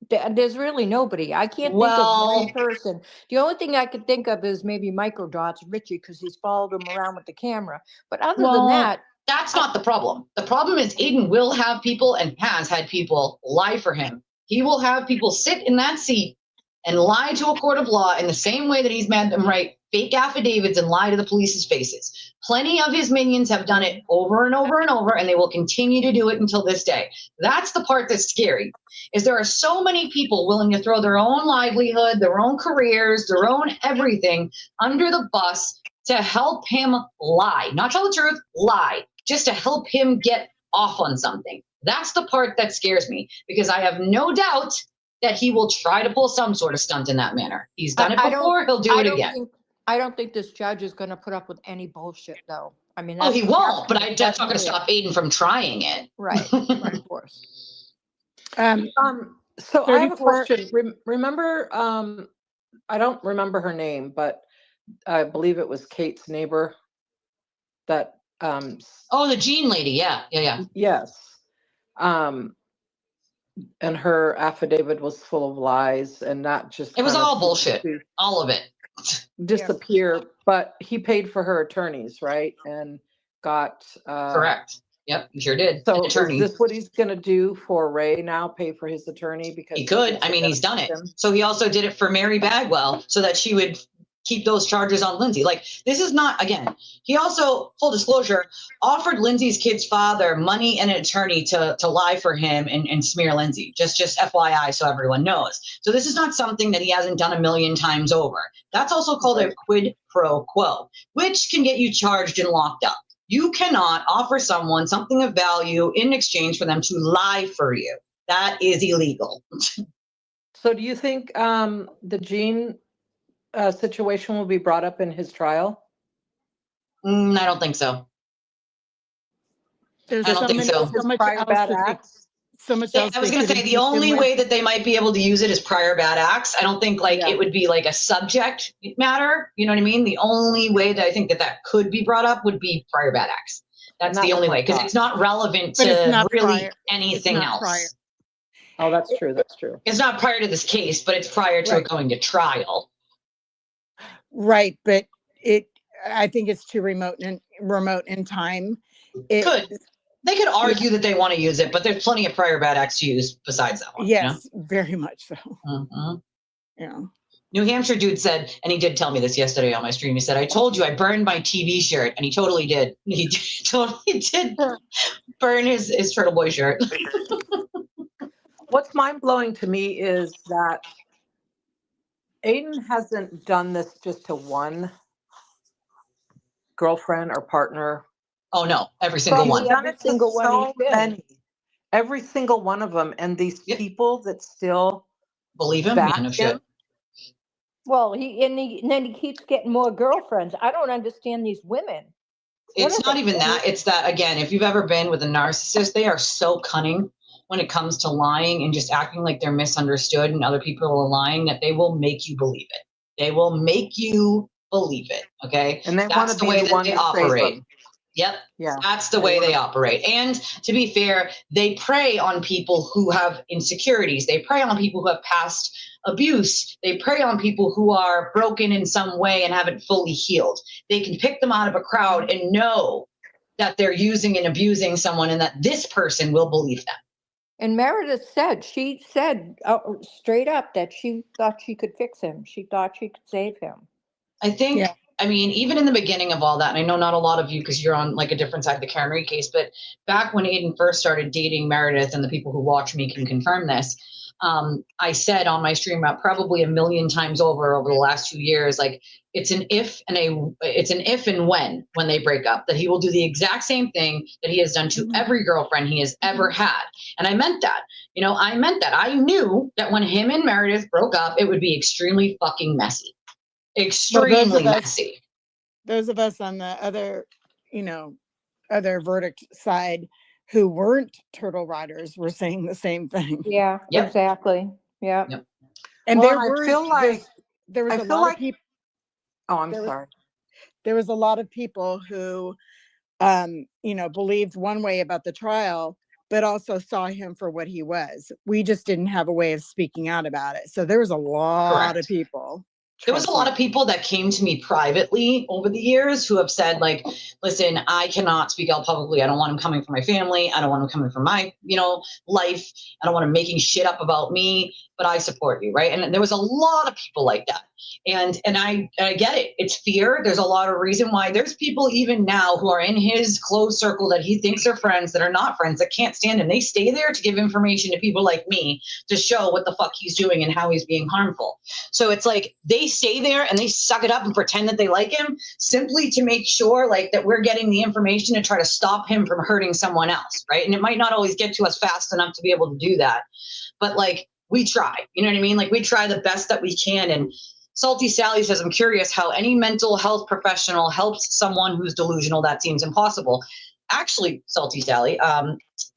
There's really nobody. I can't think of one person. The only thing I could think of is maybe Michael Dots, Richie, because he's followed him around with the camera. But other than that, that's not the problem. The problem is Aiden will have people and has had people lie for him. He will have people sit in that seat and lie to a court of law in the same way that he's made them write fake affidavits and lie to the police's faces. Plenty of his minions have done it over and over and over, and they will continue to do it until this day. That's the part that's scary, is there are so many people willing to throw their own livelihood, their own careers, their own everything under the bus to help him lie. Not tell the truth, lie, just to help him get off on something. That's the part that scares me, because I have no doubt that he will try to pull some sort of stunt in that manner. He's done it before, he'll do it again. I don't think this judge is going to put up with any bullshit, though. I mean, he won't, but that's not going to stop Aiden from trying it. Right, of course. So I have a question. Remember, I don't remember her name, but I believe it was Kate's neighbor. That. The Jean lady. Yeah. Yes. And her affidavit was full of lies and not just. It was all bullshit. All of it. Disappear, but he paid for her attorneys, right? And got correct. Yep, he sure did. So is this what he's going to do for Ray now? Pay for his attorney? Because he could. I mean, he's done it. So he also did it for Mary Bagwell so that she would keep those charges on Lindsay. Like, this is not, again, he also, full disclosure, offered Lindsay's kid's father money and an attorney to lie for him and smear Lindsay. Just FYI, so everyone knows. So this is not something that he hasn't done a million times over. That's also called a quid pro quo, which can get you charged and locked up. You cannot offer someone something of value in exchange for them to lie for you. That is illegal. So do you think the Gene situation will be brought up in his trial? I don't think so. There's I don't think so. So much prior bad acts? so much else. I was they going to could say the abuse him only with. way that they might be able to use it is prior bad acts. I don't think like Yeah. it would be like a subject matter. You know what I mean? The only way that I think that that could be brought up would be prior bad acts. That's And the that only was my way, because thought. it's not relevant But it's to not really prior. anything not else. prior. Oh, that's true. That's true. It's not prior to this case, but it's prior to Right. it going to trial. Right, but I think it's too remote in time. They could argue that they want to use it, but there's plenty of prior bad acts to use besides that one. Yes, very much so. Mm-hmm. Yeah. New Hampshire dude said, and he did tell me this yesterday on my stream. He said, "I told you I burned my TV shirt," and he totally did. He totally did burn his Turtle Boy shirt. What's mind blowing to me is that Aiden hasn't done this just to one girlfriend or partner. Oh no, every single one. He's done Every it to single one so he's been. many. Every single one of them, and these Yep. people that still Believe him? back Man of him. shit. Well, and then he keeps getting more girlfriends. I don't understand these women. What It's are not they even doing? that. It's that, again, if you've ever been with a narcissist, they are so cunning when it comes to lying and just acting like they're misunderstood and other people are lying, that they will make you believe it. They will make you believe it. Okay. And they That's want to the be way the that one they to save operate. them. Yep. Yeah. That's the way they operate. And to be fair, they prey on people who have insecurities. They prey on people who have past abuse. They prey on people who are broken in some way and haven't fully healed. They can pick them out of a crowd and know that they're using and abusing someone and that this person will believe them. And Meredith said, straight up that she thought she could fix him. She thought she could save him. I think, Yeah. I mean, even in the beginning of all that, and I know not a lot of you because you're on like a different side of the Karen Reed case, but back when Aiden first started dating Meredith, and the people who watch me can confirm this, I said on my stream probably 1,000,000 times over the last 2 years, like it's an if and when they break up, that he will do the exact same thing that he has done to every girlfriend he has ever had. And I meant that. I meant that. I knew that when him and Meredith broke up, it would be extremely fucking messy. Extremely messy. Those of us on the other verdict side who weren't turtle riders were saying the same thing. Yeah, Yep. exactly. Yeah. Yep. And Well, there I were feel like there was I a feel lot like of people. Oh, I'm there was- sorry. There was a lot of people who believed one way about the trial, but also saw him for what he was. We just didn't have a way of speaking out about it. So there was a lot of people. There was a lot of people that came to me privately over the years who have said, like, listen, I cannot speak out publicly. I don't want him coming from my family. I don't want him coming from my, life. I don't want him making shit up about me, but I support you, right? And there was a lot of people like that. And I get it. It's fear. There's a lot of reason why. There's people even now who are in his close circle that he thinks are friends that are not friends, that can't stand him. They stay there to give information to people like me to show what the fuck he's doing and how he's being harmful. So it's like they stay there and they suck it up and pretend that they like him simply to make sure like that we're getting the information to try to stop him from hurting someone else, right? And it might not always get to us fast enough to be able to do that, but like we try, you know what I mean? Like we try the best that we can. And Salty Sally says, I'm curious how any mental health professional helps someone who's delusional. That seems impossible. Actually, Salty Sally,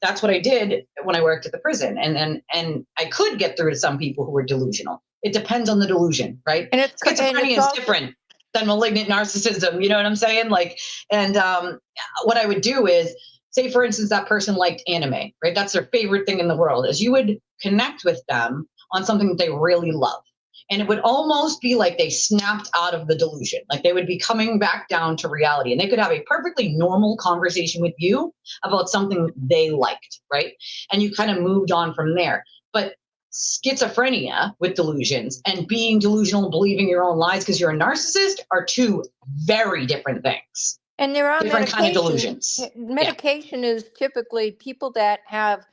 that's what I did when I worked at the prison. And I could get through to some people who were delusional. It depends on the delusion, right? And Schizophrenia is different than malignant narcissism. You know what I'm saying? Like, and what I would do is, say, for instance, that person liked anime, right? That's their favorite thing in the world, is you would connect with them on something that they really love. And it would almost be like they snapped out of the delusion. Like they would be coming back down to reality, and they could have a perfectly normal conversation with you about something they liked, right? And you kind of moved on from there. But schizophrenia with delusions and being delusional and believing your own lies because you're a narcissist are two very different things. And there are different kind of delusions. Medication is typically people that have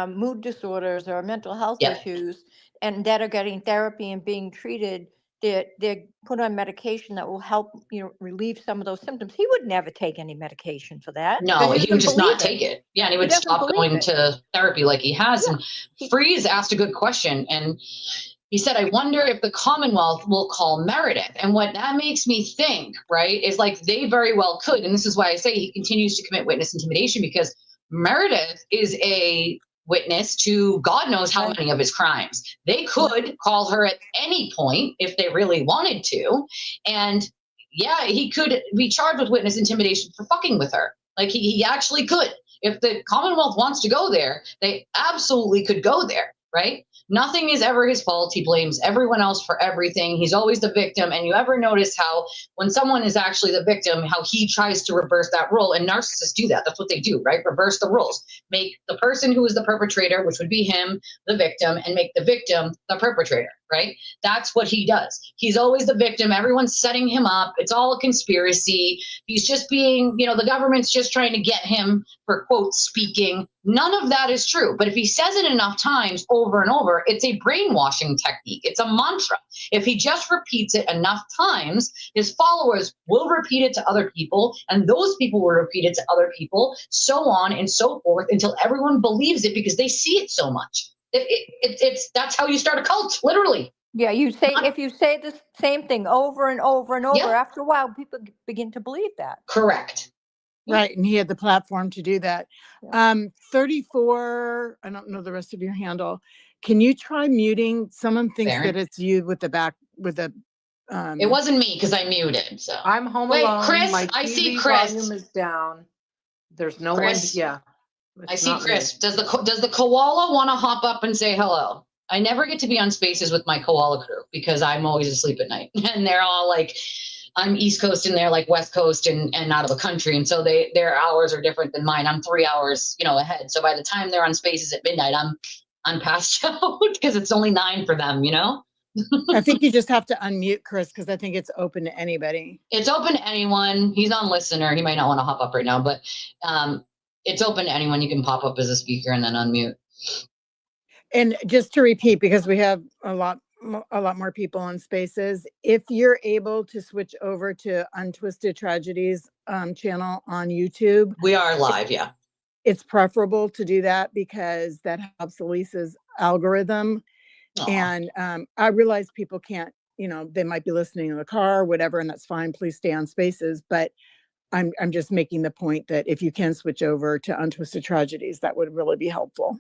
mood disorders or mental health issues and that are getting therapy and being treated. They're put on medication that will help relieve some of those symptoms. He would never take any medication for that. No, he would just not take it. Yeah, and he would stop going to therapy like he has. Yeah. And Freeze asked a good question, and he said, I wonder if the Commonwealth will call Meredith. And what that makes me think, right, is like they very well could. And this is why I say he continues to commit witness intimidation, because Meredith is a witness to God knows how many of his crimes. They could call her at any point if they really wanted to. And yeah, he could be charged with witness intimidation for fucking with her. Like he actually could. If the Commonwealth wants to go there, they absolutely could go there, right? Nothing is ever his fault. He blames everyone else for everything. He's always the victim. And you ever notice how when someone is actually the victim, how he tries to reverse that role? And narcissists do that. That's what they do, right? Reverse the roles. Make the person who is the perpetrator, which would be him, the victim, and make the victim the perpetrator, right? That's what he does. He's always the victim. Everyone's setting him up. It's all a conspiracy. He's just being, the government's just trying to get him for, quote, speaking. None of that is true. But if he says it enough times over and over, it's a brainwashing technique. It's a mantra. If he just repeats it enough times, his followers will repeat it to other people, and those people will repeat it to other people, so on and so forth, until everyone believes it because they see it so much. That's how you start a cult, literally. Yeah, if you say the same thing over and over and over, after a while, people begin to believe that. Correct. Right, and he had the platform to do that. 34, I don't know the rest of your handle. Can you try muting? Someone thinks that it's you with the back, with the... It wasn't me because I muted, so. I'm home Wait, alone. Chris, My I TV see Chris. volume is down. There's no Chris, one, yeah. I see Chris. Does the koala want to hop up and say hello? I never get to be on spaces with my koala crew because I'm always asleep at night. And they're all like... I'm East Coast and they're like West Coast and out of the country. And so their hours are different than mine. I'm 3 hours, ahead. So by the time they're on spaces at midnight, I'm passed out because it's only 9 for them, I think you just have to unmute Chris because I think it's open to anybody. It's open to anyone. He's on listener. He might not want to hop up right now, but it's open to anyone. You can pop up as a speaker and then unmute. And just to repeat, because we have a lot more people on spaces, if you're able to switch over to Untwisted Tragedies channel on YouTube, we are live. Yeah, it's preferable to do that because that helps Elisa's algorithm. Aww. And I realize people can't, they might be listening in the car or whatever, and that's fine. Please stay on spaces, but I'm just making the point that if you can switch over to Untwisted Tragedies, that would really be helpful.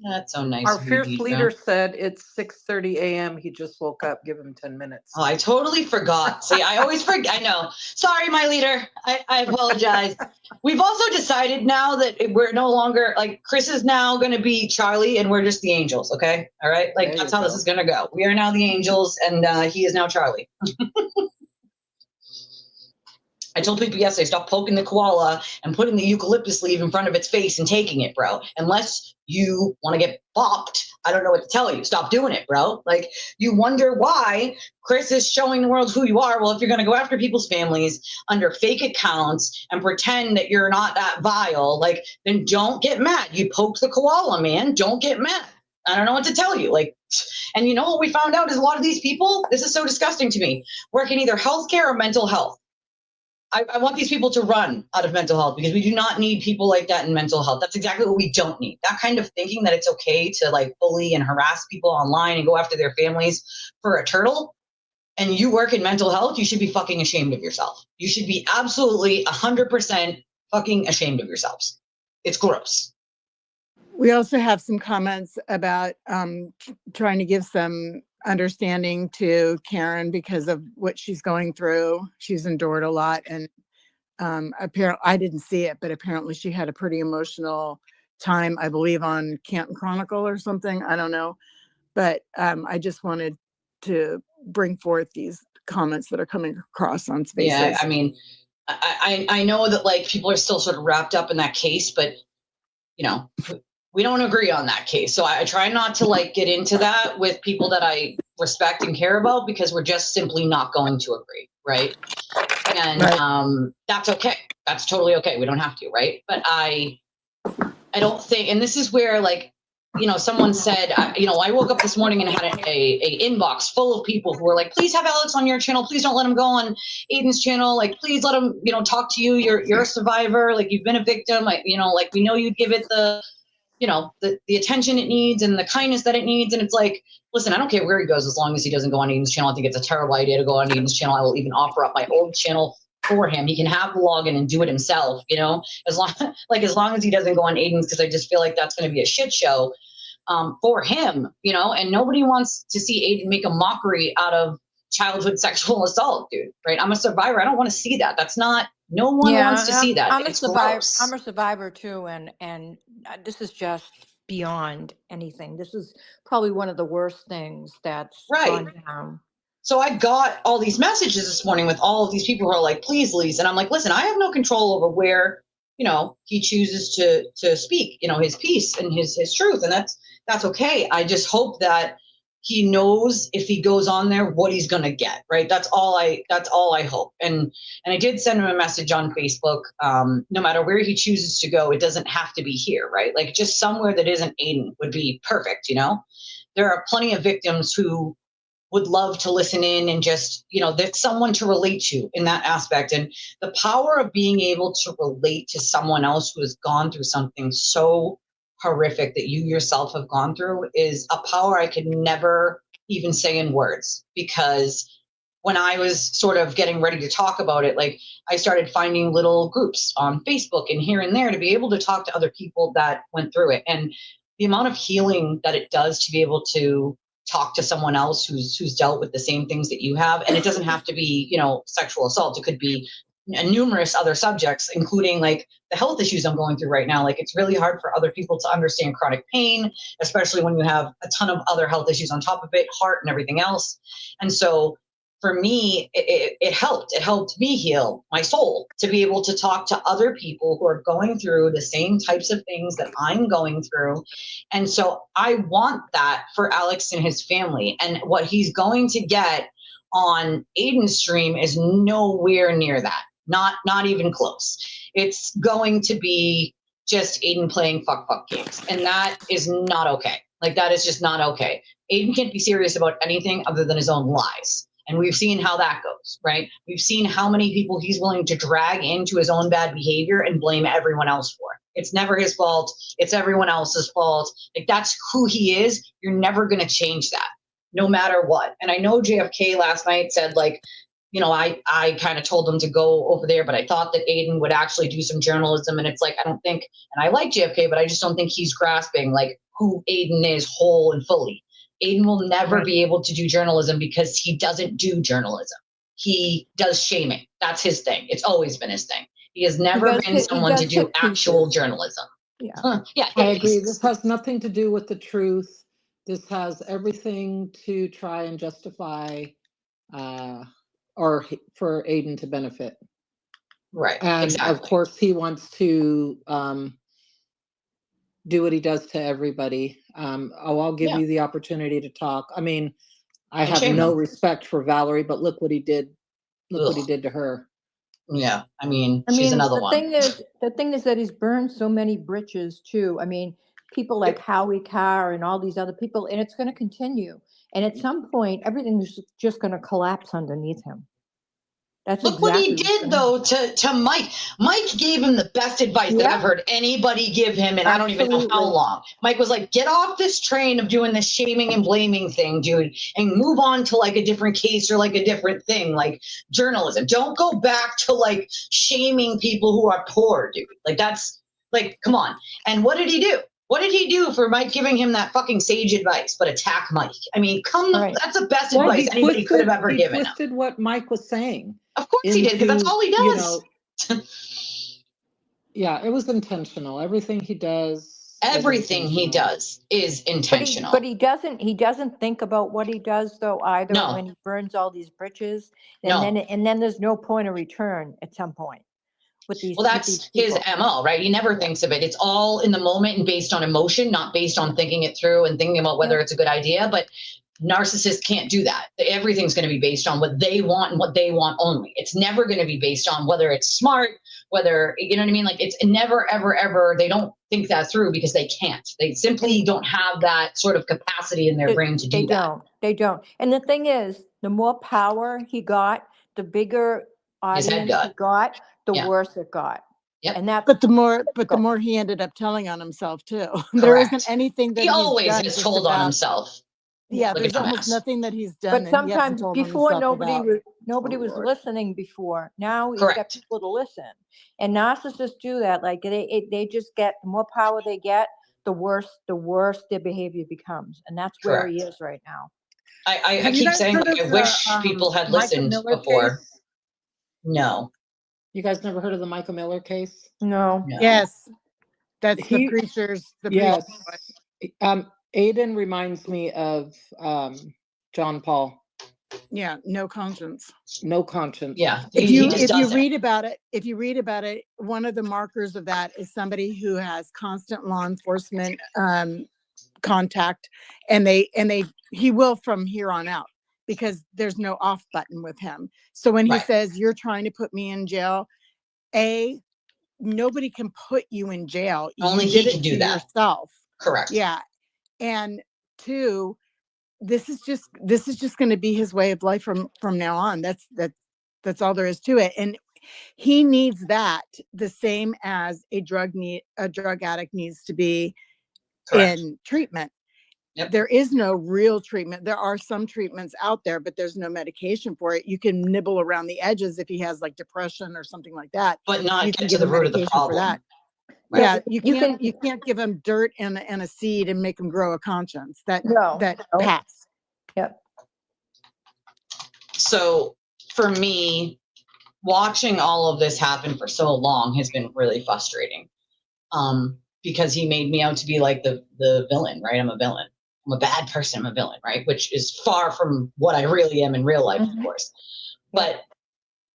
That's so nice. Our fierce leader said it's 6:30 a.m. He just woke up. Give him 10 minutes. Oh, I totally forgot. See, I always forget. I know. Sorry, my leader. I apologize. We've also decided now that we're no longer, like, Chris is now going to be Charlie and we're just the angels. Okay. All right. Like, that's how this is going to go. We are now the angels and he is now Charlie. I told people yesterday, stop poking the koala and putting the eucalyptus leaf in front of its face and taking it, bro. Unless you want to get bopped, I don't know what to tell you. Stop doing it, bro. Like, you wonder why Chris is showing the world who you are. Well, if you're going to go after people's families under fake accounts and pretend that you're not that vile, like, then don't get mad. You poke the koala, man. Don't get mad. I don't know what to tell you. Like, and you know what we found out is a lot of these people, this is so disgusting to me, work in either healthcare or mental health. I want these people to run out of mental health because we do not need people like that in mental health. That's exactly what we don't need. That kind of thinking that it's okay to like bully and harass people online and go after their families for a turtle. And you work in mental health, you should be fucking ashamed of yourself. You should be absolutely 100% fucking ashamed of yourselves. It's gross. We also have some comments about trying to give some understanding to Karen because of what she's going through. She's endured a lot, and apparently I didn't see it, but apparently she had a pretty emotional time, I believe, on Canton Chronicle or something. I don't know, but I just wanted to bring forth these comments that are coming across on spaces. Yeah, I mean, I know that like people are still sort of wrapped up in that case, but we don't agree on that case. So I try not to like get into that with people that I respect and care about because we're just simply not going to agree. Right. And that's okay. That's totally okay. We don't have to. Right. But I don't think, and this is where like, someone said, I woke up this morning and had a inbox full of people who were like, please have Alex on your channel. Please don't let him go on Aiden's channel. Like, please let him, talk to you. You're a survivor. Like, you've been a victim. Like, like we know you'd give it the attention it needs and the kindness that it needs. And it's like, listen, I don't care where he goes as long as he doesn't go on Aiden's channel. I think it's a terrible idea to go on Aiden's channel. I will even offer up my old channel for him. He can have the login and do it himself, you know, as long as he doesn't go on Aiden's, because I just feel like that's going to be a shit show for him, you know, and nobody wants to see Aiden make a mockery out of childhood sexual assault, dude, right? I'm a survivor. I don't want to see that. That's not, no one wants to see that. I'm a It's survivor. gross. I'm a survivor too, and this is just beyond anything. This is probably one of the worst things that's Right. gone down. So I got all these messages this morning with all of these people who are like, please, Lise. And I'm like, listen, I have no control over where, you know, he chooses to speak, you know, his piece and his truth. And that's okay. I just hope that he knows if he goes on there, what he's going to get. Right. That's all I hope. And I did send him a message on Facebook. No matter where he chooses to go, it doesn't have to be here. Right. Like just somewhere that isn't Aiden would be perfect. You know, there are plenty of victims who would love to listen in and just, you know, that's someone to relate to in that aspect. And the power of being able to relate to someone else who has gone through something so horrific that you yourself have gone through is a power I could never even say in words. Because when I was sort of getting ready to talk about it, like I started finding little groups on Facebook and here and there to be able to talk to other people that went through it. And the amount of healing that it does to be able to talk to someone else who's dealt with the same things that you have. And it doesn't have to be, you know, sexual assault. It could be numerous other subjects, including like the health issues I'm going through right now. Like it's really hard for other people to understand chronic pain, especially when you have a ton of other health issues on top of it, heart and everything else. And so for me, it helped. It helped me heal my soul to be able to talk to other people who are going through the same types of things that I'm going through. And so I want that for Alex and his family. And what he's going to get on Aiden's stream is nowhere near that. Not even close. It's going to be just Aiden playing fuck games. And that is not okay. Like that is just not okay. Aiden can't be serious about anything other than his own lies. And we've seen how that goes, right? We've seen how many people he's willing to drag into his own bad behavior and blame everyone else for. It's never his fault. It's everyone else's fault. Like that's who he is. You're never going to change that, no matter what. And I know JFK last night said like, you know, I kind of told him to go over there, but I thought that Aiden would actually do some journalism. And it's like, I don't think, and I like JFK, but I just don't think he's grasping like who Aiden is whole and fully. Aiden will never be able to do journalism because he doesn't do journalism. He does shaming. That's his thing. It's always been his thing. He has never been someone to do actual journalism. Yeah. Yeah, I agree. This has nothing to do with the truth. This has everything to try and justify or for Aiden to benefit. Right. And exactly. of course he wants to do what he does to everybody. I'll give you the opportunity to talk. I mean, I have no respect for Valerie, but look what he did. Look what he did to her. Yeah, I mean, she's another one. The thing is that he's burned so many bridges too. I mean, people like Howie Carr and all these other people, and it's going to continue. And at some point, everything's just going to collapse underneath him. That's Look what he did though to Mike. Mike gave him the best advice that I've heard anybody give him, and I don't even know how long. Mike was like, get off this train of doing this shaming and blaming thing, dude, and move on to like a different case or like a different thing, like journalism. Don't go back to like shaming people who are poor, dude. Like that's like, come on. And what did he do? What did he do for Mike giving him that fucking sage advice, but attack Mike? I mean, that's the best advice anybody could have ever given him. He twisted what Mike was saying. Of course he did, because that's all he does. You know, yeah, it was intentional. Everything he does. Everything he does is intentional. But he doesn't think about what he does though either. No. When he burns all these bridges, and then there's no point of return at some point. That's his MO, right? He never thinks of it. It's all in the moment and based on emotion, not based on thinking it through and thinking about whether it's a good idea. But narcissists can't do that. Everything's going to be based on what they want and what they want only. It's never going to be based on whether it's smart, whether, you know what I mean? Like it's never, ever, ever. They don't think that through because they can't. They simply don't have that sort of capacity in their brain to do that. They don't. And the thing is, the more power he got, the bigger audience he got, the worse it got. Yep. And that, but the more he ended up telling on himself too. There isn't anything that he always has told on himself. Yeah, like a there's almost dumbass. nothing that he's done But that he hasn't sometimes told on before himself nobody about. was nobody Oh, was Lord. listening before. Now he's got Correct. people to listen. And narcissists do that. Like they just get, the more power they get, the worse their behavior becomes. And that's where he Correct. is right now. I Have you keep guys saying, heard like, of I the wish people had Micah listened Miller before. case? No, You guys never heard of the Micah Miller case? No. no. Yes, that's the He- preacher's. The Yes. preacher. Aiden reminds me of John Paul. Yeah, no conscience. No conscience. Yeah, If he you just does it. read about it, one of the markers of that is somebody who has constant law enforcement contact, and he will from here on out, because there's no off button with him. So when he Right. says you're trying to put me in jail, nobody can put you in jail. Only You he did can it do to that. yourself. Correct. Yeah. And two, this is just going to be his way of life from now on. That's all there is to it. And he needs that the same as a drug addict needs to be. Correct. In treatment. Yep. There is no real treatment. There are some treatments out there, but there's no medication for it. You can nibble around the edges if he has like depression or something like that, but not you get to the root of the problem. For that. Right. Yeah, you can't give him dirt and a seed and make him grow a conscience. That pass. Yep. So for me, watching all of this happen for so long has been really frustrating. Because he made me out to be like the villain, right? I'm a villain. I'm a bad person. I'm a villain, right? Which is far from what I really am in real life, of course. But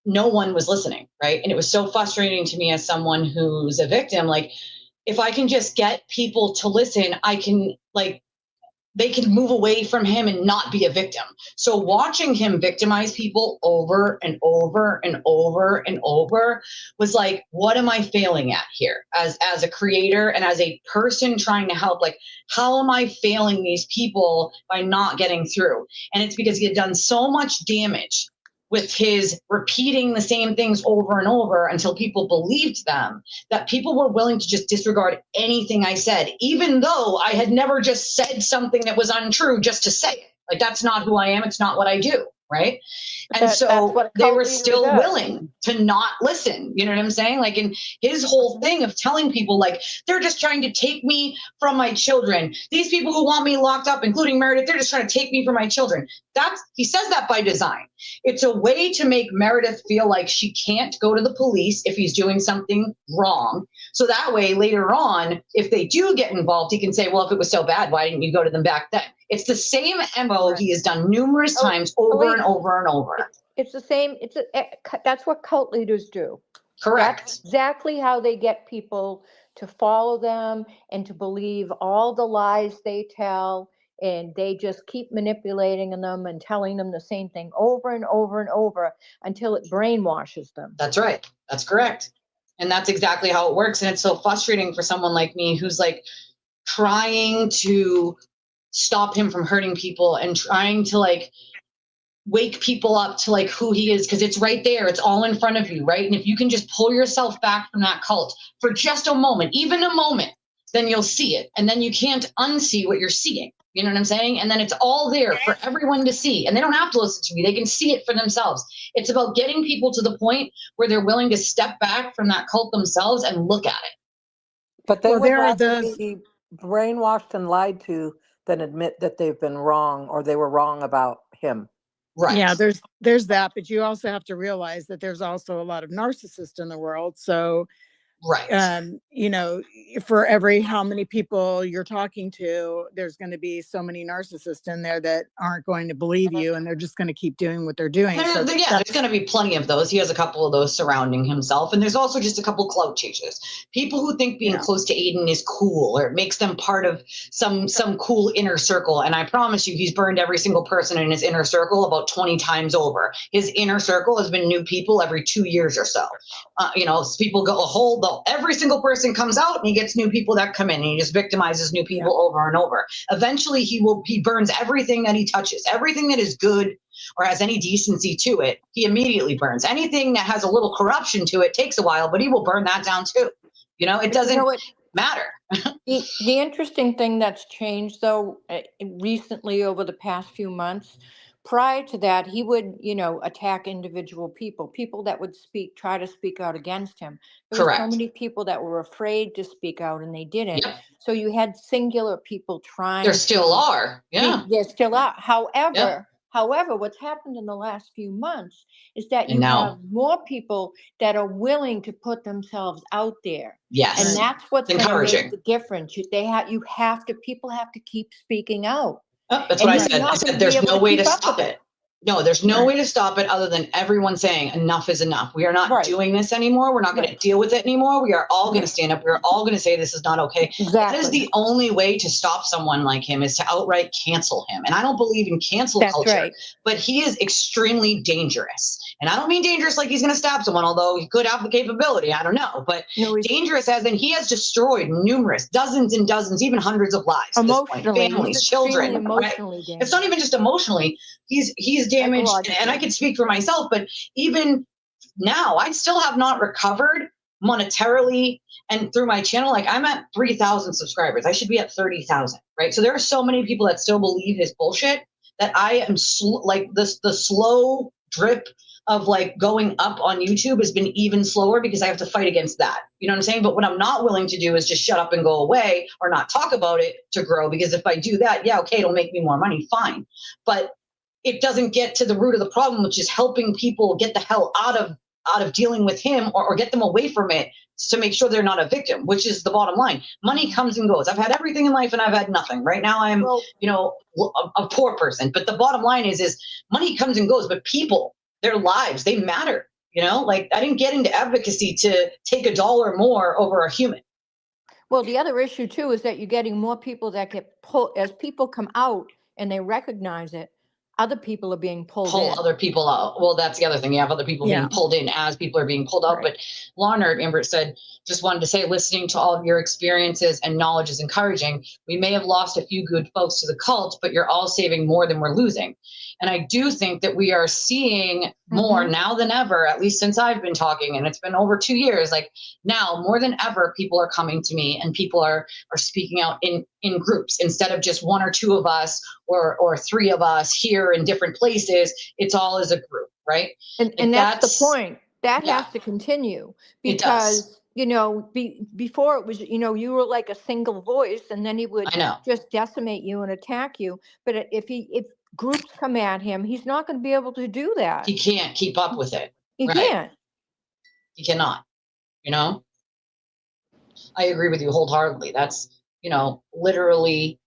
no one was listening, right? And it was so frustrating to me as someone who's a victim. Like, if I can just get people to listen, I can, like, they can move away from him and not be a victim. So watching him victimize people over and over and over and over was like, what am I failing at here as a creator and as a person trying to help? Like, how am I failing these people by not getting through? And it's because he had done so much damage with his repeating the same things over and over until people believed them, that people were willing to just disregard anything I said, even though I had never just said something that was untrue just to say it. Like, that's not who I am. It's not what I do. Right. And so they were still willing to not listen. You know what I'm saying? Like, in his whole thing of telling people, like, they're just trying to take me from my children. These people who want me locked up, including Meredith, they're just trying to take me from my children. He says that by design. It's a way to make Meredith feel like she can't go to the police if he's doing something wrong. So that way, later on, if they do get involved, he can say, well, if it was so bad, why didn't you go to them back then? It's the same MO he has done numerous times over and over and over. It's the same. That's what cult leaders do. Correct. That's exactly how they get people to follow them and to believe all the lies they tell. And they just keep manipulating them and telling them the same thing over and over and over until it brainwashes them. That's right. That's correct. And that's exactly how it works. And it's so frustrating for someone like me who's like trying to stop him from hurting people and trying to like wake people up to like who he is, because it's right there. It's all in front of you, right? And if you can just pull yourself back from that cult for just a moment, even a moment, then you'll see it. And then you can't unsee what you're seeing. You know what I'm saying? And then it's all there for everyone to see. And they don't have to listen to me. They can see it for themselves. It's about getting people to the point where they're willing to step back from that cult themselves and look at it. But they would rather be brainwashed and lied to than admit that they've been wrong or they were wrong about him. Right. Yeah, there's that, but you also have to realize that there's also a lot of narcissists in the world. So, right. You know, for every how many people you're talking to, there's going to be so many narcissists in there that aren't going to believe you, and they're just going to keep doing what they're doing. There's going to be plenty of those. He has a couple of those surrounding himself, and there's also just a couple clout chasers, people who think being close to Aiden is cool or it makes them part of some cool inner circle. And I promise you, he's burned every single person in his inner circle about 20 times over. His inner circle has been new people every 2 years or so. You know, people go every single person comes out and he gets new people that come in, and he just victimizes new people over and over. Eventually he burns everything that he touches, everything that is good or has any decency to it. He immediately burns. Anything that has a little corruption to it takes a while, but he will burn that down too. You know, it doesn't matter. The interesting thing that's changed, though, recently over the past few months, prior to that, he would, attack individual people that would try to speak out against him. There were so Correct. many people that were afraid to speak out and they didn't. Yep. So you had singular people trying There still to are. Yeah. there still are. Yep. However, what's happened in the last few months is that And you now, have more people that are willing to put themselves out there. yes. And that's what's It's going to make encouraging. the difference. People have to keep speaking out. Oh, that's And what I you're said. I not gonna said be there's able no to way to keep up stop with it. No, there's no Right. way to stop it other than everyone saying enough is enough. We are not Right. doing this anymore. We're not going to Right. deal with it anymore. We are all going to Right. stand up. We're all going to say this is not okay. That is Exactly. the only way to stop someone like him, is to outright cancel him. And I don't believe in cancel That's culture, right. but he is extremely dangerous. And I don't mean dangerous like he's going to stab someone, although he could have the capability. I don't know. But No, he's dangerous as in he has destroyed dozens and dozens, even hundreds of lives at this point. emotionally, he's Families, extremely children, right? emotionally It's dangerous. not even just emotionally. He's damaged, and I Psychologically. can speak for myself, but even now I still have not recovered monetarily and through my channel. Like, I'm at 3,000 subscribers. I should be at 30,000, right? So there are so many people that still believe his bullshit that I am the slow drip of like going up on YouTube has been even slower because I have to fight against that. You know what I'm saying? But what I'm not willing to do is just shut up and go away or not talk about it to grow, because if I do that, yeah, okay, it'll make me more money, fine. But it doesn't get to the root of the problem, which is helping people get the hell out of dealing with him, or get them away from it, to make sure they're not a victim, which is the bottom line. Money comes and goes. I've had everything in life and I've had nothing. Right now I'm, a poor person, but the bottom line is money comes and goes, but people, their lives, they matter. Like, I didn't get into advocacy to take $1 more over a human. Well, the other issue too is that you're getting more people that get pulled as people come out and they recognize it. Other people are being pulled in. Other people out. Well, that's the other thing. You have other people being pulled in as people are being pulled out. Right. But Larnard, Amber said, just wanted to say, listening to all of your experiences and knowledge is encouraging. We may have lost a few good folks to the cult, but you're all saving more than we're losing. And I do think that we are seeing more now than ever, at least since I've been talking, and it's been over 2 years. Like, now more than ever, people are coming to me and people are speaking out in groups, instead of just one or two of us or three of us here in different places. It's all as a group, right? And that's the point. That has to continue, It does. because before it was, you were like a single voice, and then he would I know. just decimate you and attack you. But if groups come at him, he's not going to be able to do that. He can't keep up with it. He Right. can't. He cannot. I agree with you wholeheartedly. That's, literally.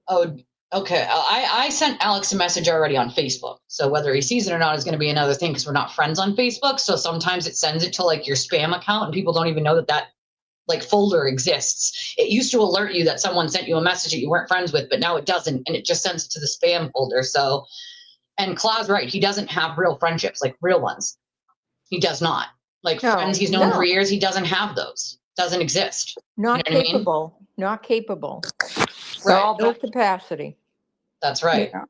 Oh, okay. I sent Alex a message already on Facebook. So whether he sees it or not is going to be another thing, because we're not friends on Facebook. So sometimes it sends it to like your spam account, and people don't even know that like folder exists. It used to alert you that someone sent you a message that you weren't friends with, but now it doesn't, and it just sends it to the spam folder. So, and Claude's right. He doesn't have real friendships, like real ones. He does not. Like friends he's known for years, he doesn't have those. Doesn't exist. Not capable. Not capable. Right. No capacity. That's right. Yeah.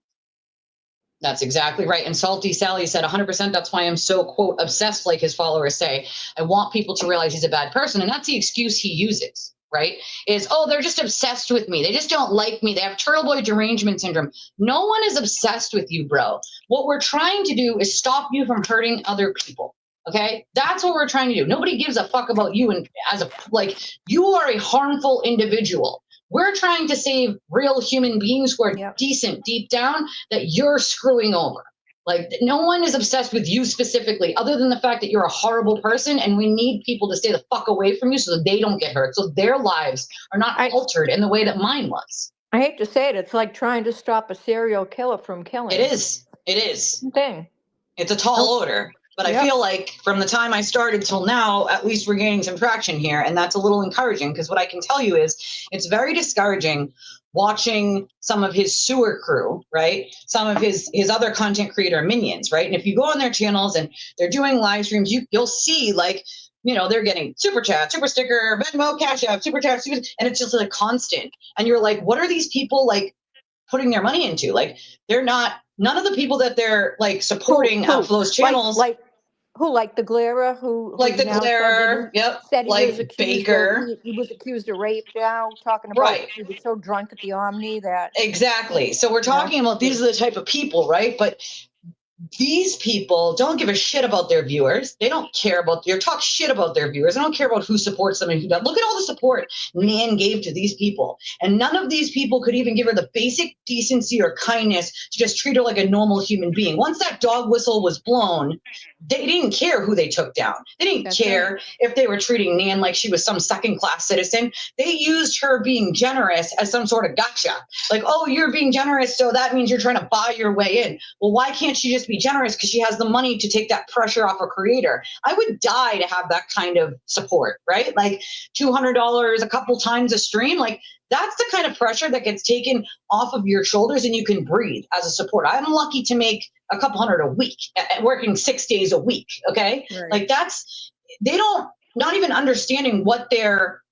That's exactly right. And Salty Sally said 100%. That's why I'm so, quote, obsessed, like his followers say. I want people to realize he's a bad person. And that's the excuse he uses, right? Is, oh, they're just obsessed with me. They just don't like me. They have turtle boy derangement syndrome. No one is obsessed with you, bro. What we're trying to do is stop you from hurting other people. Okay, that's what we're trying to do. Nobody gives a fuck about you, and you are a harmful individual. We're trying to save real human beings who are decent deep down that you're screwing over. Like, no one is obsessed with you specifically, other than the fact that you're a horrible person, and we need people to stay the fuck away from you so that they don't get hurt, so their lives are not altered in the way that mine was. I hate to say it. It's like trying to stop a serial killer from killing. It is. It is. Thing. It's a tall order. But I feel like from the time I started till now, at least we're gaining some traction here. And that's a little encouraging, because what I can tell you is it's very discouraging watching some of his sewer crew, right? Some of his other content creator minions, right? And if you go on their channels and they're doing live streams, you'll see like, they're getting super chat, super sticker, Venmo, Cash App, super chat, and it's just like constant. And you're like, what are these people like putting their money into? Like, they're not, none of the people that they're like supporting off those channels. Who, like the Glera, who Like the now Glera, yep, said he was like accused Baker. of he was accused of rape now, talking about Right. he was so drunk at the Omni that Exactly. So we're talking about these are the type of people, right? But these people don't give a shit about their viewers. They don't care about talk shit about their viewers. They don't care about who supports them and who doesn't. Look at all the support Nan gave to these people. And none of these people could even give her the basic decency or kindness to just treat her like a normal human being. Once that dog whistle was blown, they didn't care who they took down. They didn't care if they were treating Nan like she was some second-class citizen. They used her being generous as some sort of gotcha. Like, oh, you're being generous, so that means you're trying to buy your way in. Well, why can't she just be generous? Because she has the money to take that pressure off a creator. I would die to have that kind of support, right? Like $200 a couple times a stream. Like that's the kind of pressure that gets taken off of your shoulders and you can breathe as a support. I'm lucky to make a couple hundred a week, working 6 days a week. Okay. Right. Like they don't, not even understanding what they're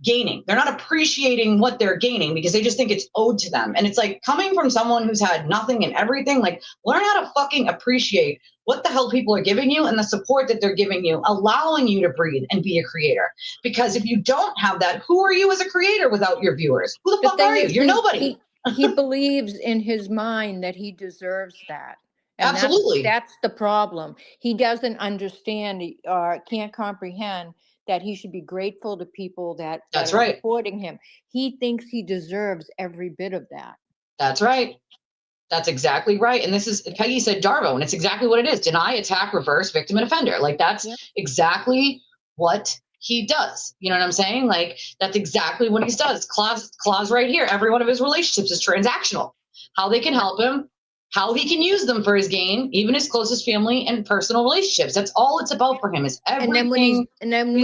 gaining. They're not appreciating what they're gaining because they just think it's owed to them. And it's like coming from someone who's had nothing and everything, like learn how to fucking appreciate what the hell people are giving you and the support that they're giving you, allowing you to breathe and be a creator. Because if you don't have that, who are you as a creator without your viewers? Who the fuck are you? You're nobody. He believes in his mind that he deserves that. And absolutely. That's the problem. He doesn't understand or can't comprehend that he should be grateful to people that are supporting him. He thinks he deserves every bit of that. That's right. That's exactly right. And this is, Peggy said Darvo, and it's exactly what it is. Deny, attack, reverse, victim, and offender. Like that's exactly what he does. You know what I'm saying? Like that's exactly what he does. Clause right here. Every one of his relationships is transactional. How they can help him, how he can use them for his gain, even his closest family and personal relationships. That's all it's about for him is everything. And then when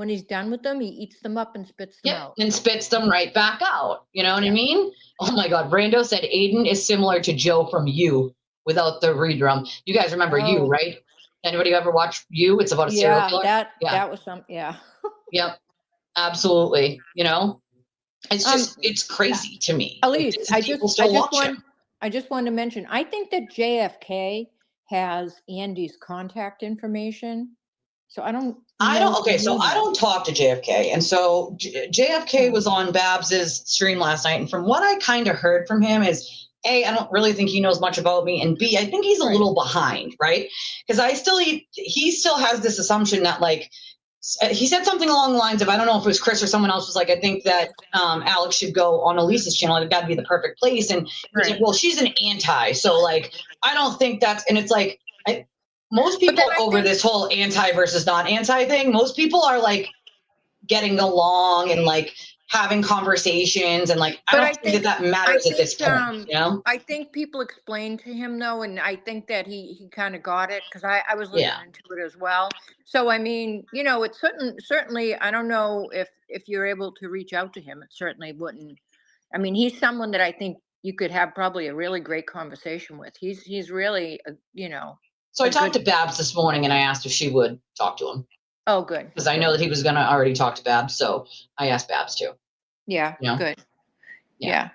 he's done with them, he eats them up and spits them out. And spits them right back out. You know what I mean? Oh my God. Brando said Aiden is similar to Joe from You without the redrum. You guys remember You, right? Anybody ever watch You? It's about a serial killer. That was some, Yep. Absolutely. You know, it's just, it's crazy to me. Elise, I just wanted to mention, I think that JFK has Andy's contact information. So I don't talk to JFK. And so JFK was on Babs's stream last night. And from what I kind of heard from him is A, I don't really think he knows much about me. And B, I think he's a little behind, right? Because he still has this assumption that like, he said something along the lines of, I don't know if it was Chris or someone else was like, I think that Alex should go on Elise's channel. Like, that'd be the perfect place. And he's like, well, she's an anti. So like, I don't think that's, and it's like, most people over this whole anti versus not anti thing, most people are like getting along and like having conversations and like, I don't think that matters at this point, you know? I think people explained to him though, and I think that he kind of got it because I was listening to it as well. So, I mean, you know, it's certainly, I don't know if you're able to reach out to him, it certainly wouldn't. I mean, he's someone that I think you could have probably a really great conversation with. He's really, you know. So I talked to Babs this morning and I asked if she would talk to him. Oh, good. Because I know that he was going to already talk to Babs. So I asked Babs too. Yeah, you know? good. Yeah.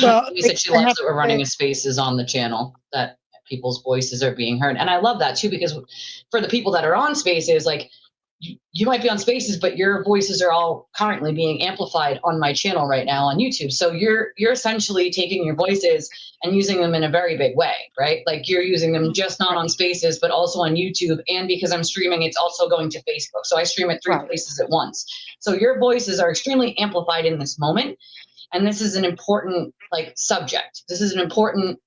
Well, she said she loves that we're running spaces on the channel, that people's voices are being heard. And I love that too, because for the people that are on spaces, like you might be on spaces, but your voices are all currently being amplified on my channel right now on YouTube. So you're essentially taking your voices and using them in a very big way, right? Like you're using them just not on spaces, but also on YouTube. And because I'm streaming, it's also going to Facebook. So I stream at 3 places at once. So your voices are extremely amplified in this moment. And this is an important like subject. This is an important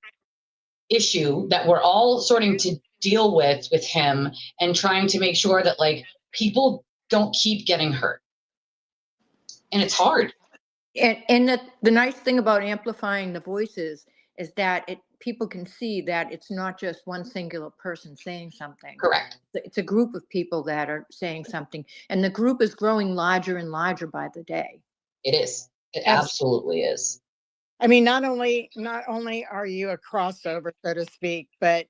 issue that we're all starting to deal with him and trying to make sure that like people don't keep getting hurt. And it's hard. And the nice thing about amplifying the voices is that people can see that it's not just one singular person saying something. Correct. It's a group of people that are saying something, and the group is growing larger and larger by the day. It is. It absolutely is. I mean, not only are you a crossover, so to speak, but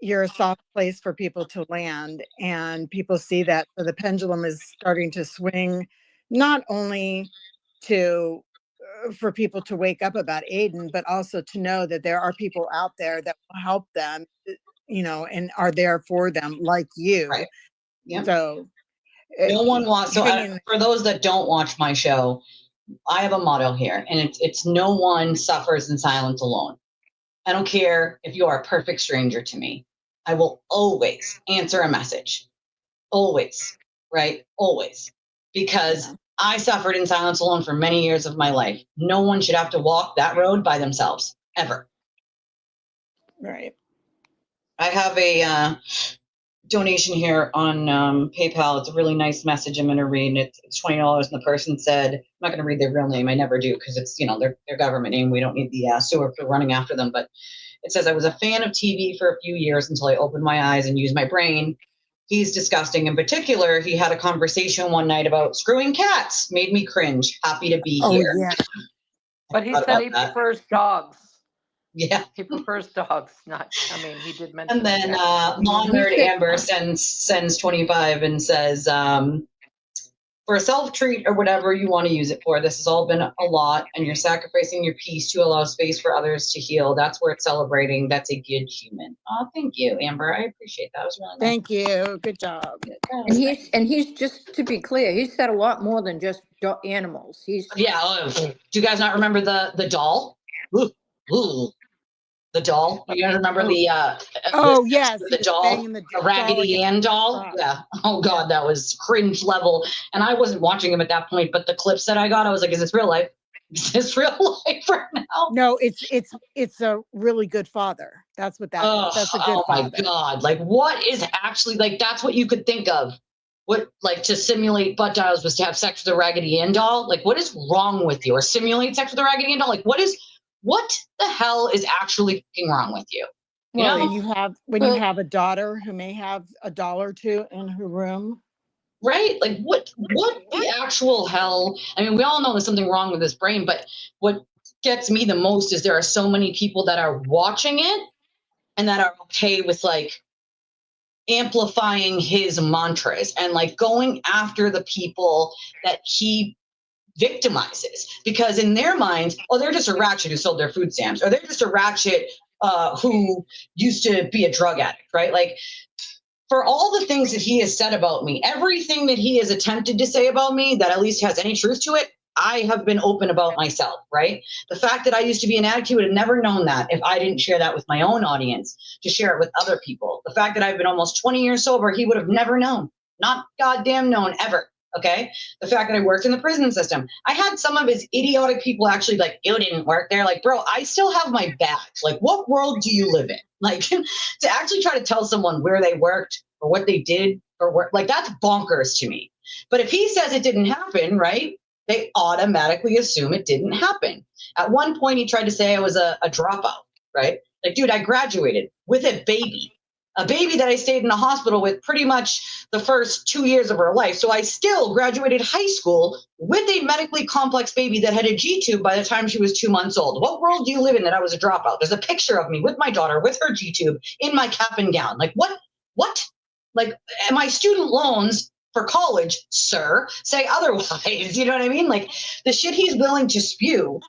you're a soft place for people to land, and people see that. So the pendulum is starting to swing, not only to for people to wake up about Aiden, but also to know that there are people out there that will help them, and are there for them like you. Right. Yep. So No one wants. So hang in- for those that don't watch my show, I have a motto here, and it's no one suffers in silence alone. I don't care if you are a perfect stranger to me. I will always answer a message. Always. Right? Always. Because I suffered in silence alone for many years of my life. No one should have to walk that road by themselves, ever. Right. I have a donation here on PayPal. It's a really nice message I'm going to read. It's $20, and the person said, I'm not going to read their real name. I never do, because it's, their government name. We don't need the sewer for running after them. But it says, I was a fan of TV for a few years until I opened my eyes and used my brain. He's disgusting. In particular, he had a conversation one night about screwing cats. Made me cringe. Happy to be here. Yeah. But he said he prefers dogs. Yeah. He prefers dogs, he did mention. And then Lawn Nerd Amber sends 25 and says, for a self-treat or whatever you want to use it for, this has all been a lot, and you're sacrificing your peace to allow space for others to heal. That's worth celebrating. That's a good human. Oh, thank you, Amber. I appreciate that. It was really nice. Thank you. Good job. And he's just to be clear, he said a lot more than just animals. Do you guys not remember the doll? Ooh. The doll. You guys remember the yes, the doll, the Raggedy Ann doll? Yeah. Oh God, that was cringe level. And I wasn't watching him at that point, but the clips that I got, I was like, is this real life? Is this real life right now? No, it's a really good father. That's what that is. That's a good father. My God. Like, what is actually, like, that's what you could think of. What, like, to simulate butt dials was to have sex with a Raggedy Ann doll? Like, what is wrong with you? Or simulate sex with a Raggedy Ann doll? Like, what the hell is actually wrong with you? When you have a daughter who may have a doll or two in her room. Right? Like, what the actual hell? I mean, we all know there's something wrong with his brain, but what gets me the most is there are so many people that are watching it and that are okay with, like, amplifying his mantras and, like, going after the people that he victimizes, because in their minds, they're just a ratchet who sold their food stamps, or they're just a ratchet who used to be a drug addict, right? Like, for all the things that he has said about me, everything that he has attempted to say about me that at least has any truth to it, I have been open about myself, right? The fact that I used to be an addict, he would have never known that if I didn't share that with my own audience, to share it with other people. The fact that I've been almost 20 years sober, he would have never known. Not goddamn known ever. Okay. The fact that I worked in the prison system. I had some of his idiotic people actually like, you didn't work there. Like, bro, I still have my badge. Like, what world do you live in? Like, to actually try to tell someone where they worked or what they did or work, like, that's bonkers to me. But if he says it didn't happen, right, they automatically assume it didn't happen. At one point, he tried to say I was a dropout, right? Like, dude, I graduated with a baby that I stayed in the hospital with pretty much the first 2 years of her life. So I still graduated high school with a medically complex baby that had a G-tube by the time she was 2 months old. What world do you live in that I was a dropout? There's a picture of me with my daughter with her G-tube in my cap and gown. Like, what? Like, and my student loans for college, sir, say otherwise. You know what I mean? Like, the shit he's willing to spew,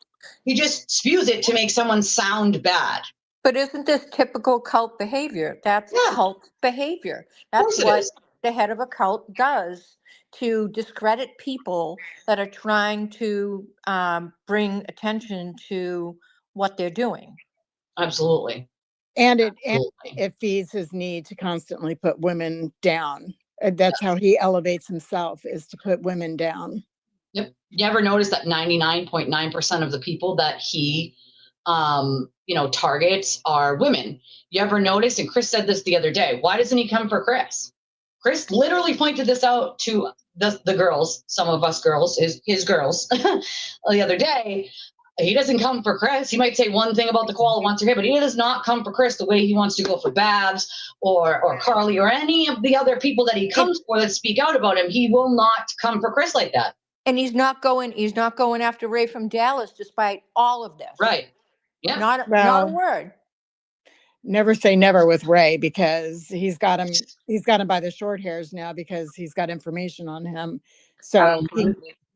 he just spews it to make someone sound bad. But isn't this typical cult behavior? That's cult behavior. That's what the head of a cult does to discredit people that are trying to bring attention to what they're doing. Absolutely. And it feeds his need to constantly put women down. That's how he elevates himself, is to put women down. Yep. You ever notice that 99.9% of the people that he targets are women? You ever notice, and Chris said this the other day, why doesn't he come for Chris? Chris literally pointed this out to the girls, some of us girls, his girls, the other day. He doesn't come for Chris. He might say one thing about the koala once or here, but he does not come for Chris the way he wants to go for Babs or Carly or any of the other people that he comes for that speak out about him. He will not come for Chris like that. And he's not going after Ray from Dallas, despite all of this. Right. Yeah. Not a word. Never say never with Ray, because he's got him by the short hairs now, because he's got information on him. So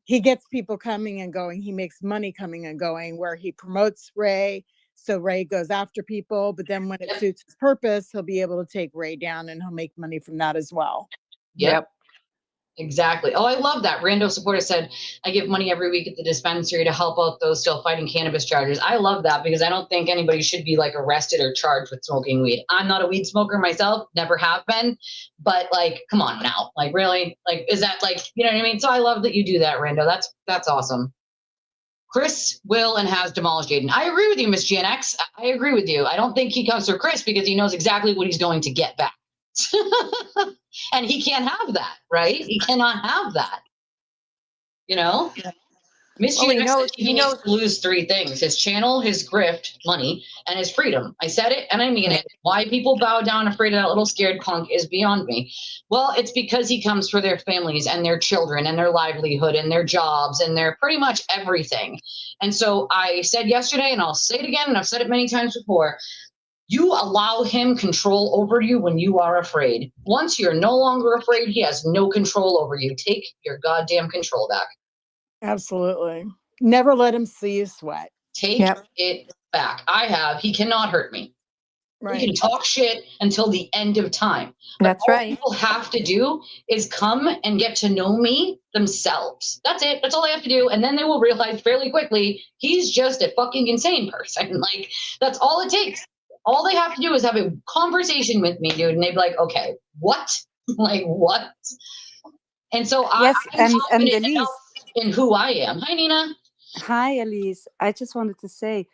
he gets people coming and going. He makes money coming and going, where he promotes Ray. So Ray goes after people, but then when it suits his purpose, he'll be able to take Ray down and he'll make money from that as well. Yep. Exactly. Oh, I love that. Rando supporter said, I give money every week at the dispensary to help out those still fighting cannabis charges. I love that because I don't think anybody should be like arrested or charged with smoking weed. I'm not a weed smoker myself, never have been, but like, come on now. Like, really? Like, is that like, you know what I mean? So I love that you do that, Rando. That's awesome. Chris will and has demolished Aiden. I agree with you, Miss GNX. I agree with you. I don't think he comes for Chris because he knows exactly what he's going to get back. And he can't have that, right? He cannot have that. You know? Miss Well, he GNX knows- said he needs to lose three things: his channel, his grift, money, and his freedom. I said it and I mean it. Why people bow down afraid of that little scared punk is beyond me. Well, it's because he comes for their families and their children and their livelihood and their jobs and their pretty much everything. And so I said yesterday, and I'll say it again, and I've said it many times before, you allow him control over you when you are afraid. Once you're no longer afraid, he has no control over you. Take your goddamn control back. Absolutely. Never let him see you sweat. Take it back. I have. He cannot hurt me. Right. He can talk shit until the end of time. But That's all right. people have to do is come and get to know me themselves. That's it. That's all they have to do. And then they will realize fairly quickly he's just a fucking insane person. Like, that's all it takes. All they have to do is have a conversation with me, dude. And they'd be like, okay, what? Like, what? And so Yes, I'm and confident Elise. enough in who I am. Hi, Nina. Hi, Elise. I just wanted to say,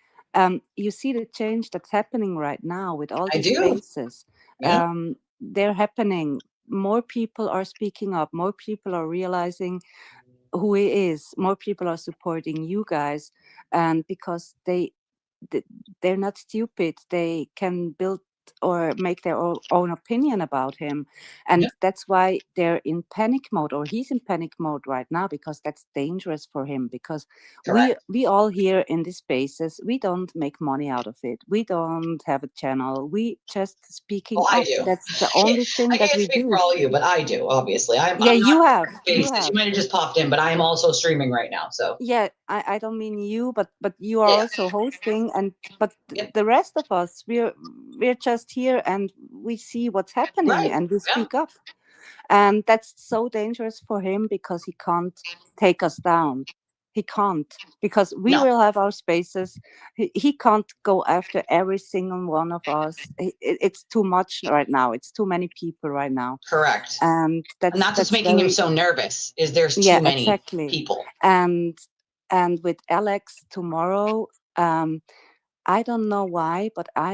you see the change that's happening right now with all I these do. spaces. Yeah. They're happening. More people are speaking up. More people are realizing who he is. More people are supporting you guys, and because they're not stupid, they can build or make their own opinion about him, and that's why they're in panic mode, or he's in panic mode right now, because that's dangerous for him. Because we all here in these spaces, we don't make money out of it. We don't have a channel. We just speaking I up. do. That's the only thing I that can't we speak do. for all of you, but I do, obviously. I'm Yeah, not you have. You might have just popped in, but I am also streaming right now. So yeah, I don't mean you, but you are also hosting, and but the rest of us, we're just here and we see what's happening and we speak up, and that's so dangerous for him because he can't take us down. He can't, because we will have our spaces. He can't go after every single one of us. It's too much right now. It's too many people right now. Correct. And that's what's making him so nervous, is there's too many people. And with Alex tomorrow, I don't know why, but I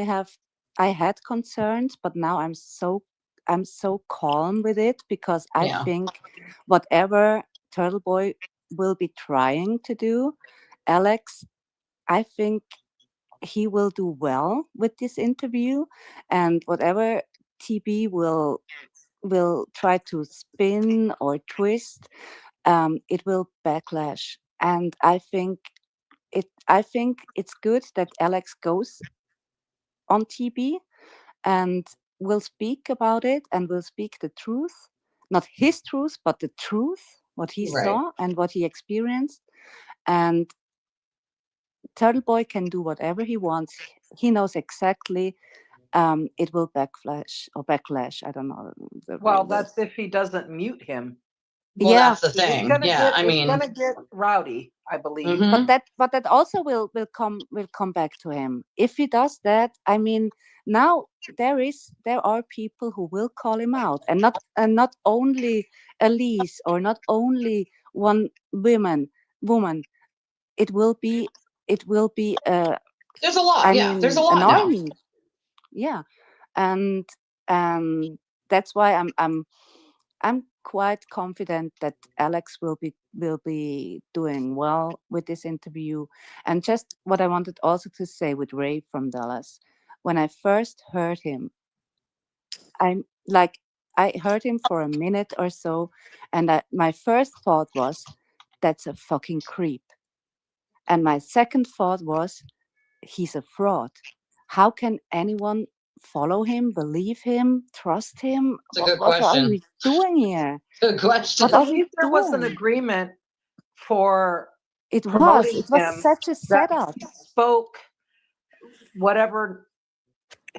had concerns, but now I'm so calm with it, because I think whatever Turtle Boy will be trying to do, Alex, I think he will do well with this interview, and whatever TB will try to spin or twist, it will backlash. And I think it's good that Alex goes on TV and will speak about it and will speak the truth, not his truth, but the truth, what he saw and what he experienced. And Turtle Boy can do whatever he wants. He knows exactly. It will backlash. I don't know. Well, that's if he doesn't mute him. Well, that's the thing. It's gonna get rowdy, I believe. But that also will come back to him if he does that. I mean, now there are people who will call him out, and not only Elise, or not only one woman. It will be there's a lot. There's a lot an now. army. Yeah, and that's why I'm quite confident that Alex will be doing well with this interview. And just what I wanted also to say with Ray from Dallas, when I first heard him, I heard him for a minute or so, and my first thought was, that's a fucking creep. And my second thought was, he's a fraud. How can anyone follow him, believe him, trust him? It's a good What are question. we doing here? Good question. What are I we think there was an doing? agreement for It promoting was him such a that setup. he spoke whatever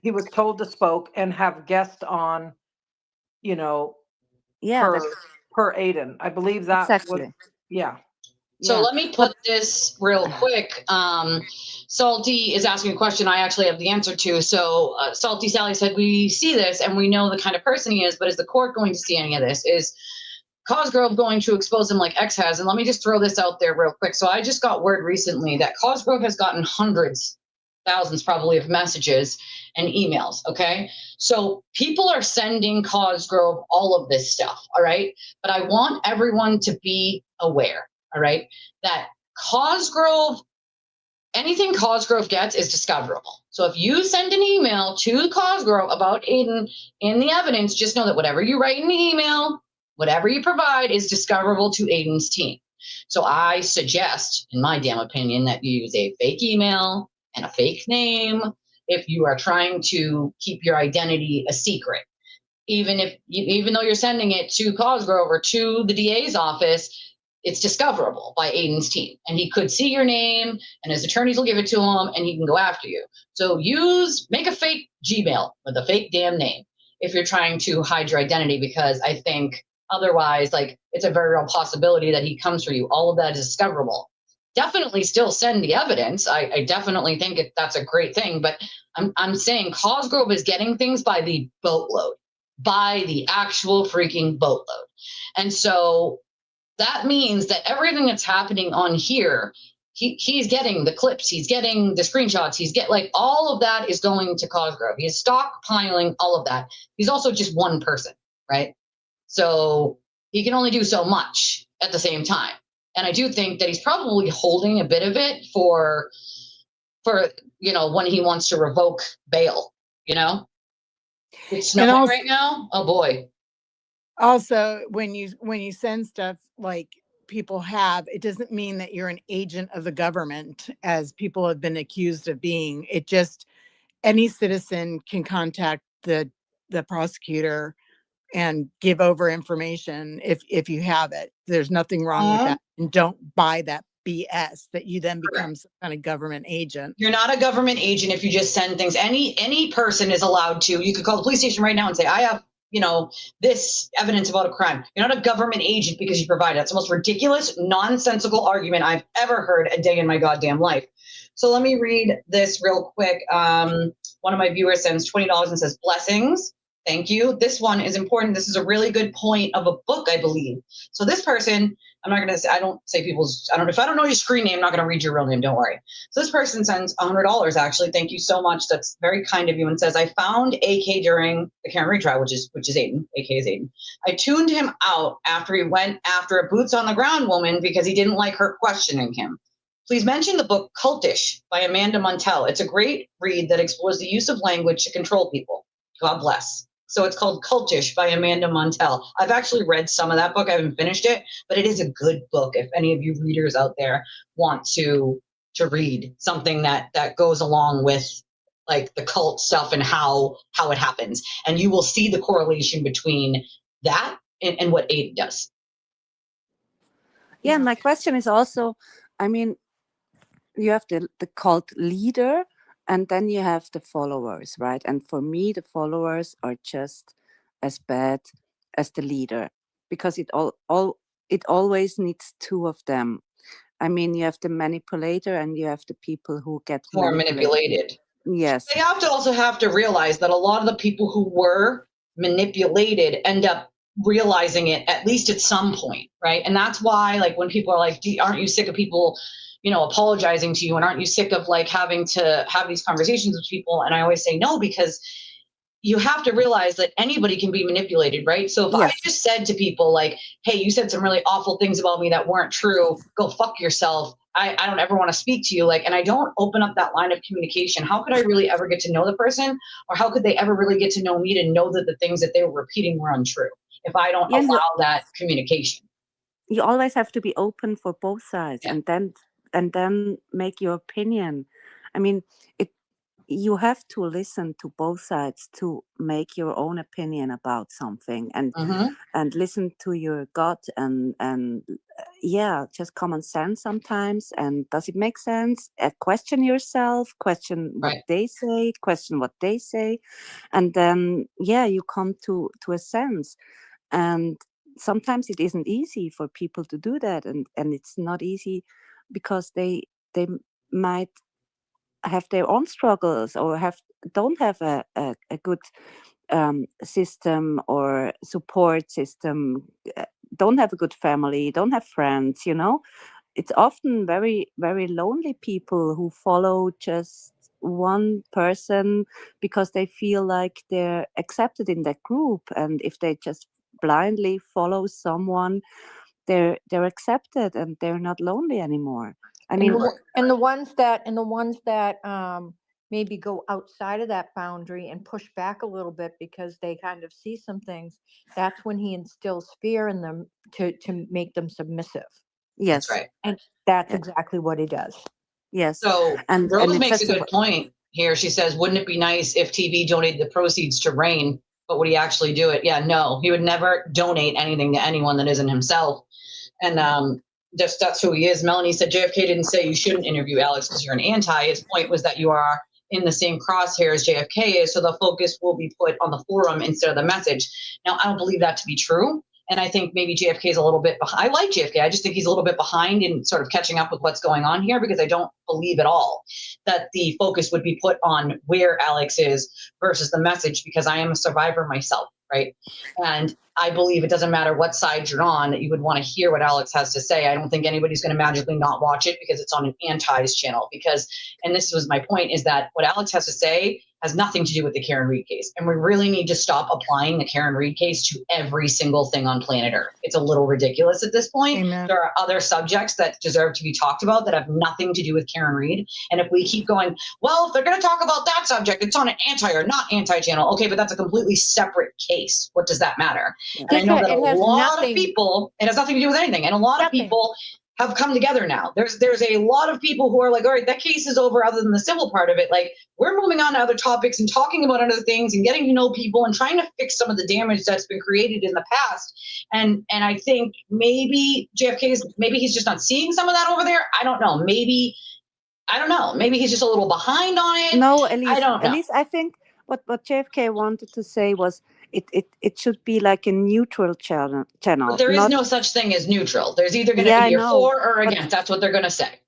he was told to spoke and have guests on, you know, Yeah, per that's Aiden. I believe that was, exactly. yeah. So Yeah, let me but put this real quick. Salty is asking a question I actually have the answer to. So Salty Sally said, we see this and we know the kind of person he is, but is the court going to see any of this? Is Cosgrove going to expose him like X has? And let me just throw this out there real quick. So I just got word recently that Cosgrove has gotten hundreds, thousands probably of messages and emails. Okay. So people are sending Cosgrove all of this stuff. All right. But I want everyone to be aware. All right. That Cosgrove, anything Cosgrove gets is discoverable. So if you send an email to Cosgrove about Aiden in the evidence, just know that whatever you write in the email, whatever you provide is discoverable to Aiden's team. So I suggest, in my damn opinion, that you use a fake email and a fake name if you are trying to keep your identity a secret. Even though you're sending it to Cosgrove or to the DA's office, it's discoverable by Aiden's team. And he could see your name and his attorneys will give it to him and he can go after you. So make a fake Gmail with a fake damn name if you're trying to hide your identity, because I think otherwise, like, it's a very real possibility that he comes for you. All of that is discoverable. Definitely still send the evidence. I definitely think that's a great thing, but I'm saying Cosgrove is getting things by the boatload, by the actual freaking boatload. And so that means that everything that's happening on here, he's getting the clips, he's getting the screenshots, like all of that is going to Cosgrove. He's stockpiling all of that. He's also just one person, right? So he can only do so much at the same time. And I do think that he's probably holding a bit of it for when he wants to revoke bail, It's snowing also, right now. Oh boy. Also, when you send stuff like people have, it doesn't mean that you're an agent of the government, as people have been accused of being. It just, any citizen can contact the prosecutor and give over information if you have it. There's nothing wrong with that. And don't buy that BS that you then become some kind of government agent. You're not a government agent if you just send things. Any person is allowed to. You could call the police station right now and say, I have, this evidence about a crime. You're not a government agent because you provide it. It's the most ridiculous, nonsensical argument I've ever heard a day in my goddamn life. So let me read this real quick. One of my viewers sends $20 and says, blessings. Thank you. This one is important. This is a really good point of a book, I believe. So this person, I'm not going to say, if I don't know your screen name, I'm not going to read your real name. Don't worry. So this person sends $100, actually. Thank you so much. That's very kind of you. And says, I found AK during the Karen Reed trial, which is Aiden. AK is Aiden. I tuned him out after he went after a boots on the ground woman because he didn't like her questioning him. Please mention the book Cultish by Amanda Montell. It's a great read that explores the use of language to control people. God bless. So it's called Cultish by Amanda Montell. I've actually read some of that book. I haven't finished it, but it is a good book if any of you readers out there want to read something that goes along with like the cult stuff and how it happens. And you will see the correlation between that and what Aiden does. Yeah, my question is also, I mean, you have the cult leader, and then you have the followers, right? And for me, the followers are just as bad as the leader, because it always needs two of them. I mean, you have the manipulator and you have the people who get more manipulated. Yes. They also have to realize that a lot of the people who were manipulated end up realizing it at least at some point, right? And that's why, like, when people are like, aren't you sick of people apologizing to you, and aren't you sick of like having to have these conversations with people? And I always say no, because you have to realize that anybody can be manipulated, right? So if I just said to people like, hey, you said some really awful things about me that weren't true, go fuck yourself, I don't ever want to speak to you, and I don't open up that line of communication, how could I really ever get to know the person? Or how could they ever really get to know me to know that the things that they were repeating were untrue if I don't allow that communication? You always have to be open for both sides, and then make your opinion. I mean, you have to listen to both sides to make your own opinion about something, and listen to your gut, and just common sense sometimes. And does it make sense? Question yourself, question what Right. they say, question what they say. And then, you come to a sense. And sometimes it isn't easy for people to do that. And it's not easy because they might have their own struggles or don't have a good system or support system, don't have a good family, don't have friends, It's often very, very lonely people who follow just one person because they feel like they're accepted in that group. And if they just blindly follow someone, they're accepted and they're not lonely anymore. I mean, And the ones that maybe go outside of that boundary and push back a little bit because they kind of see some things, that's when he instills fear in them to make them submissive. yes, That's right. And that's Yeah. exactly what he does. yes. So And Rose it makes a sets good point here. She says, wouldn't it be nice if TV donated the proceeds to Rain, but would he actually do it? Yeah, no, he would never donate anything to anyone that isn't himself. And that's who he is. Melanie said JFK didn't say you shouldn't interview Alex because you're an anti. His point was that you are in the same crosshair as JFK is, so the focus will be put on the forum instead of the message. Now, I don't believe that to be true. And I think maybe JFK is a little bit behind. I like JFK. I just think he's a little bit behind in sort of catching up with what's going on here, because I don't believe at all that the focus would be put on where Alex is versus the message, because I am a survivor myself, right? And I believe it doesn't matter what side you're on, that you would want to hear what Alex has to say. I don't think anybody's going to magically not watch it because it's on an anti's channel. Because, and this was my point, is that what Alex has to say has nothing to do with the Karen Read case. And we really need to stop applying the Karen Read case to every single thing on planet Earth. It's a little ridiculous at this point. Amen. There are other subjects that deserve to be talked about that have nothing to do with Karen Read. And if we keep going, well, if they're going to talk about that subject, it's on an anti or not anti channel. Okay, but that's a completely separate case. What does that matter? And I know that a lot of people, it has nothing to do with anything. And a lot of people have come together now. There's a lot of people who are like, all right, that case is over other than the civil part of it. Like, we're moving on to other topics and talking about other things and getting to know people and trying to fix some of the damage that's been created in the past. And I think maybe maybe he's just not seeing some of that over there. I don't know. Maybe he's just a little behind on it. No, Elise, I don't know. Elise, I think what JFK wanted to say was it should be like a neutral channel. But there is no such thing as neutral. There's either going to be for or against. That's what they're going to say.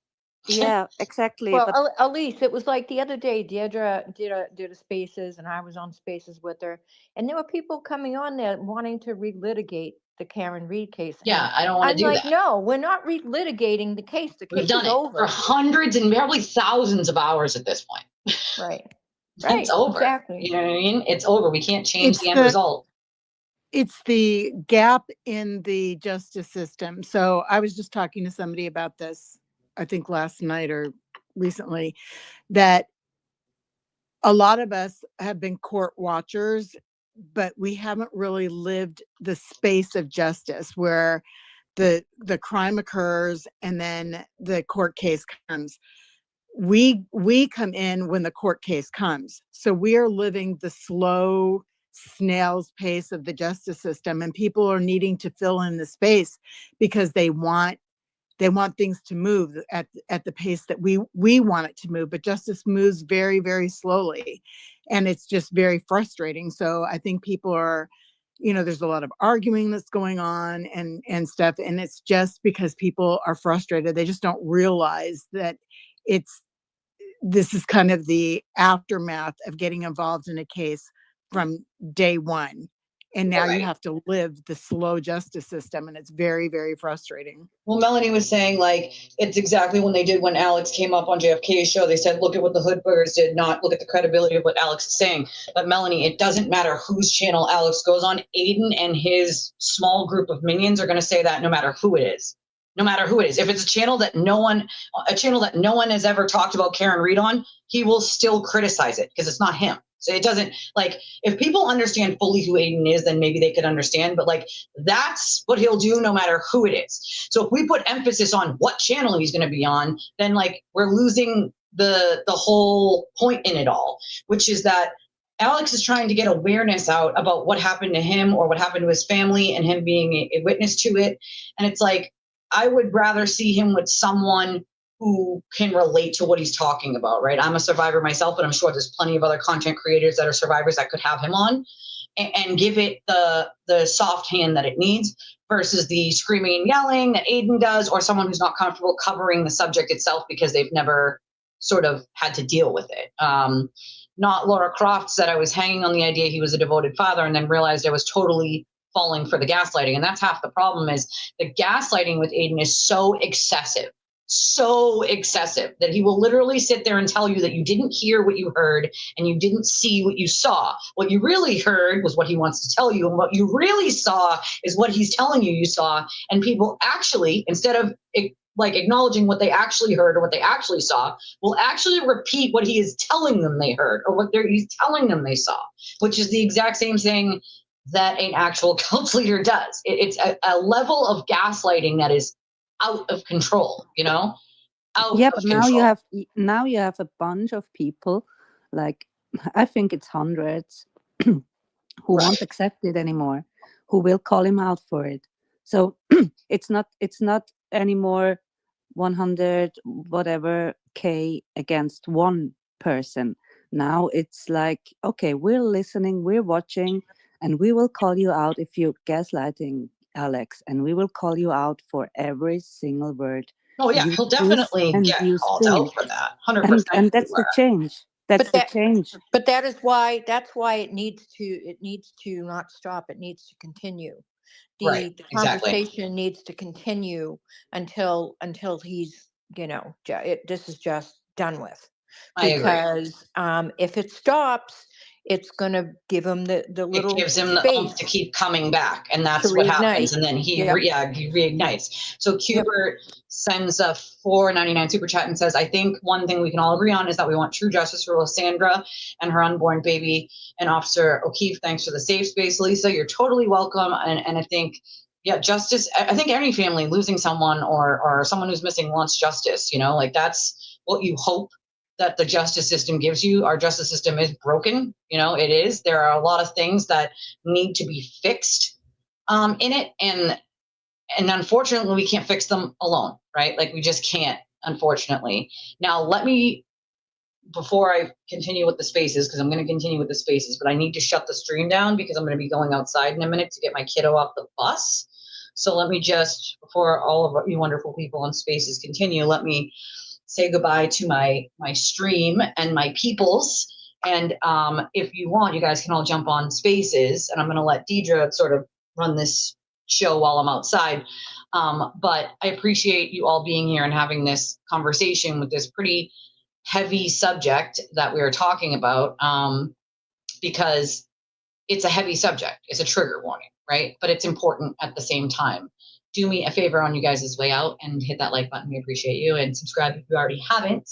Yeah, exactly. Well, but Elise, it was like the other day, Deirdre did a spaces, and I was on spaces with her, and there were people coming on there wanting to relitigate the Karen Read case. Yeah, I don't want to do that. No, we're not relitigating the case. The case We've done is it over for hundreds and probably thousands of hours at this point. Right. It's over. Exactly. You know what I mean? It's over. We can't change the end result. It's the gap in the justice system. So I was just talking to somebody about this, I think last night or recently, that a lot of us have been court watchers, but we haven't really lived the space of justice where the crime occurs and then the court case comes. We come in when the court case comes. So we are living the slow snail's pace of the justice system, and people are needing to fill in the space because they want things to move at the pace that we want it to move. But justice moves very, very slowly, and it's just very frustrating. So I think people are, there's a lot of arguing that's going on and stuff, and it's just because people are frustrated. They just don't realize that this is kind of the aftermath of getting involved in a case from day one. And now you have to live the slow justice system, and it's very, very frustrating. Well, Melanie was saying, like, it's exactly when Alex came up on JFK's show, they said, look at what the Hoodburgers did, not look at the credibility of what Alex is saying. But Melanie, it doesn't matter whose channel Alex goes on. Aiden and his small group of minions are going to say that no matter who it is. No matter who it is. If it's a channel that no one has ever talked about Karen Read on, he will still criticize it because it's not him. So it doesn't, like, if people understand fully who Aiden is, then maybe they could understand. But, like, that's what he'll do no matter who it is. So if we put emphasis on what channel he's going to be on, then, like, we're losing the whole point in it all, which is that Alex is trying to get awareness out about what happened to him or what happened to his family and him being a witness to it. And it's like, I would rather see him with someone who can relate to what he's talking about, right? I'm a survivor myself, but I'm sure there's plenty of other content creators that are survivors that could have him on and give it the soft hand that it needs versus the screaming and yelling that Aiden does, or someone who's not comfortable covering the subject itself because they've never sort of had to deal with it. Not Laura Croft said I was hanging on the idea he was a devoted father and then realized I was totally falling for the gaslighting. And that's half the problem is the gaslighting with Aiden is so excessive that he will literally sit there and tell you that you didn't hear what you heard and you didn't see what you saw. What you really heard was what he wants to tell you, and what you really saw is what he's telling you saw. And people actually, instead of like acknowledging what they actually heard or what they actually saw, will actually repeat what he is telling them they heard or what he's telling them they saw, which is the exact same thing that an actual cult leader does. It's a level of gaslighting that is out of control, But now you have a bunch of people, like I think it's hundreds, who won't accept it anymore, who will call him out for it. So it's not anymore 100 whatever K against one person. Now it's like, okay, we're listening, we're watching, and we will call you out if you're gaslighting Alex, and we will call you out for every single word. Oh yeah, he'll definitely get called out for that. 100%. And that's the change. That's the change. But that's why it needs to not stop. It needs to continue. The conversation needs to continue until he's, this is just done with. Because if it stops, it's going to give him the little it gives him space the oomph to keep coming back, and that's what happens. And then he reignites. So Cubert sends a $4.99 super chat and says, I think one thing we can all agree on is that we want true justice for Lysandra and her unborn baby. And Officer O'Keefe, thanks for the safe space. Lisa, you're totally welcome. And I think justice, I think any family losing someone or someone who's missing wants justice, like that's what you hope that the justice system gives you. Our justice system is broken. It is. There are a lot of things that need to be fixed in it. And unfortunately, we can't fix them alone, right? Like we just can't, unfortunately. Now, before I continue with the spaces, because I'm going to continue with the spaces, but I need to shut the stream down because I'm going to be going outside in a minute to get my kiddo off the bus. So let me just, before all of you wonderful people on spaces continue, let me say goodbye to my stream and my peoples. And if you want, you guys can all jump on spaces, and I'm going to let Deidre sort of run this show while I'm outside. But I appreciate you all being here and having this conversation with this pretty heavy subject that we are talking about, because it's a heavy subject. It's a trigger warning, right? But it's important at the same time. Do me a favor on you guys' way out and hit that like button. We appreciate you, and subscribe if you already haven't.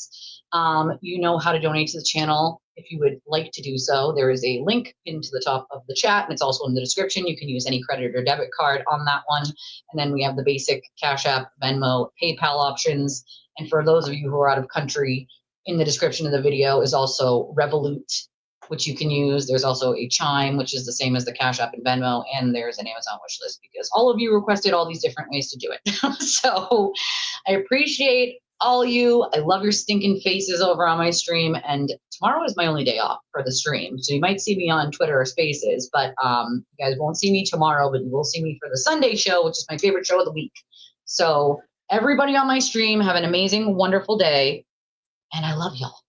You know how to donate to the channel if you would like to do so. There is a link into the top of the chat, and it's also in the description. You can use any credit or debit card on that one. And then we have the basic Cash App, Venmo, PayPal options. And for those of you who are out of country, in the description of the video is also Revolut, which you can use. There's also a Chime, which is the same as the Cash App and Venmo, and there's an Amazon wish list because all of you requested all these different ways to do it. So I appreciate all you. I love your stinking faces over on my stream, and tomorrow is my only day off for the stream. So you might see me on Twitter or Spaces, but you guys won't see me tomorrow, but you will see me for the Sunday show, which is my favorite show of the week. So everybody on my stream, have an amazing, wonderful day, and I love y'all.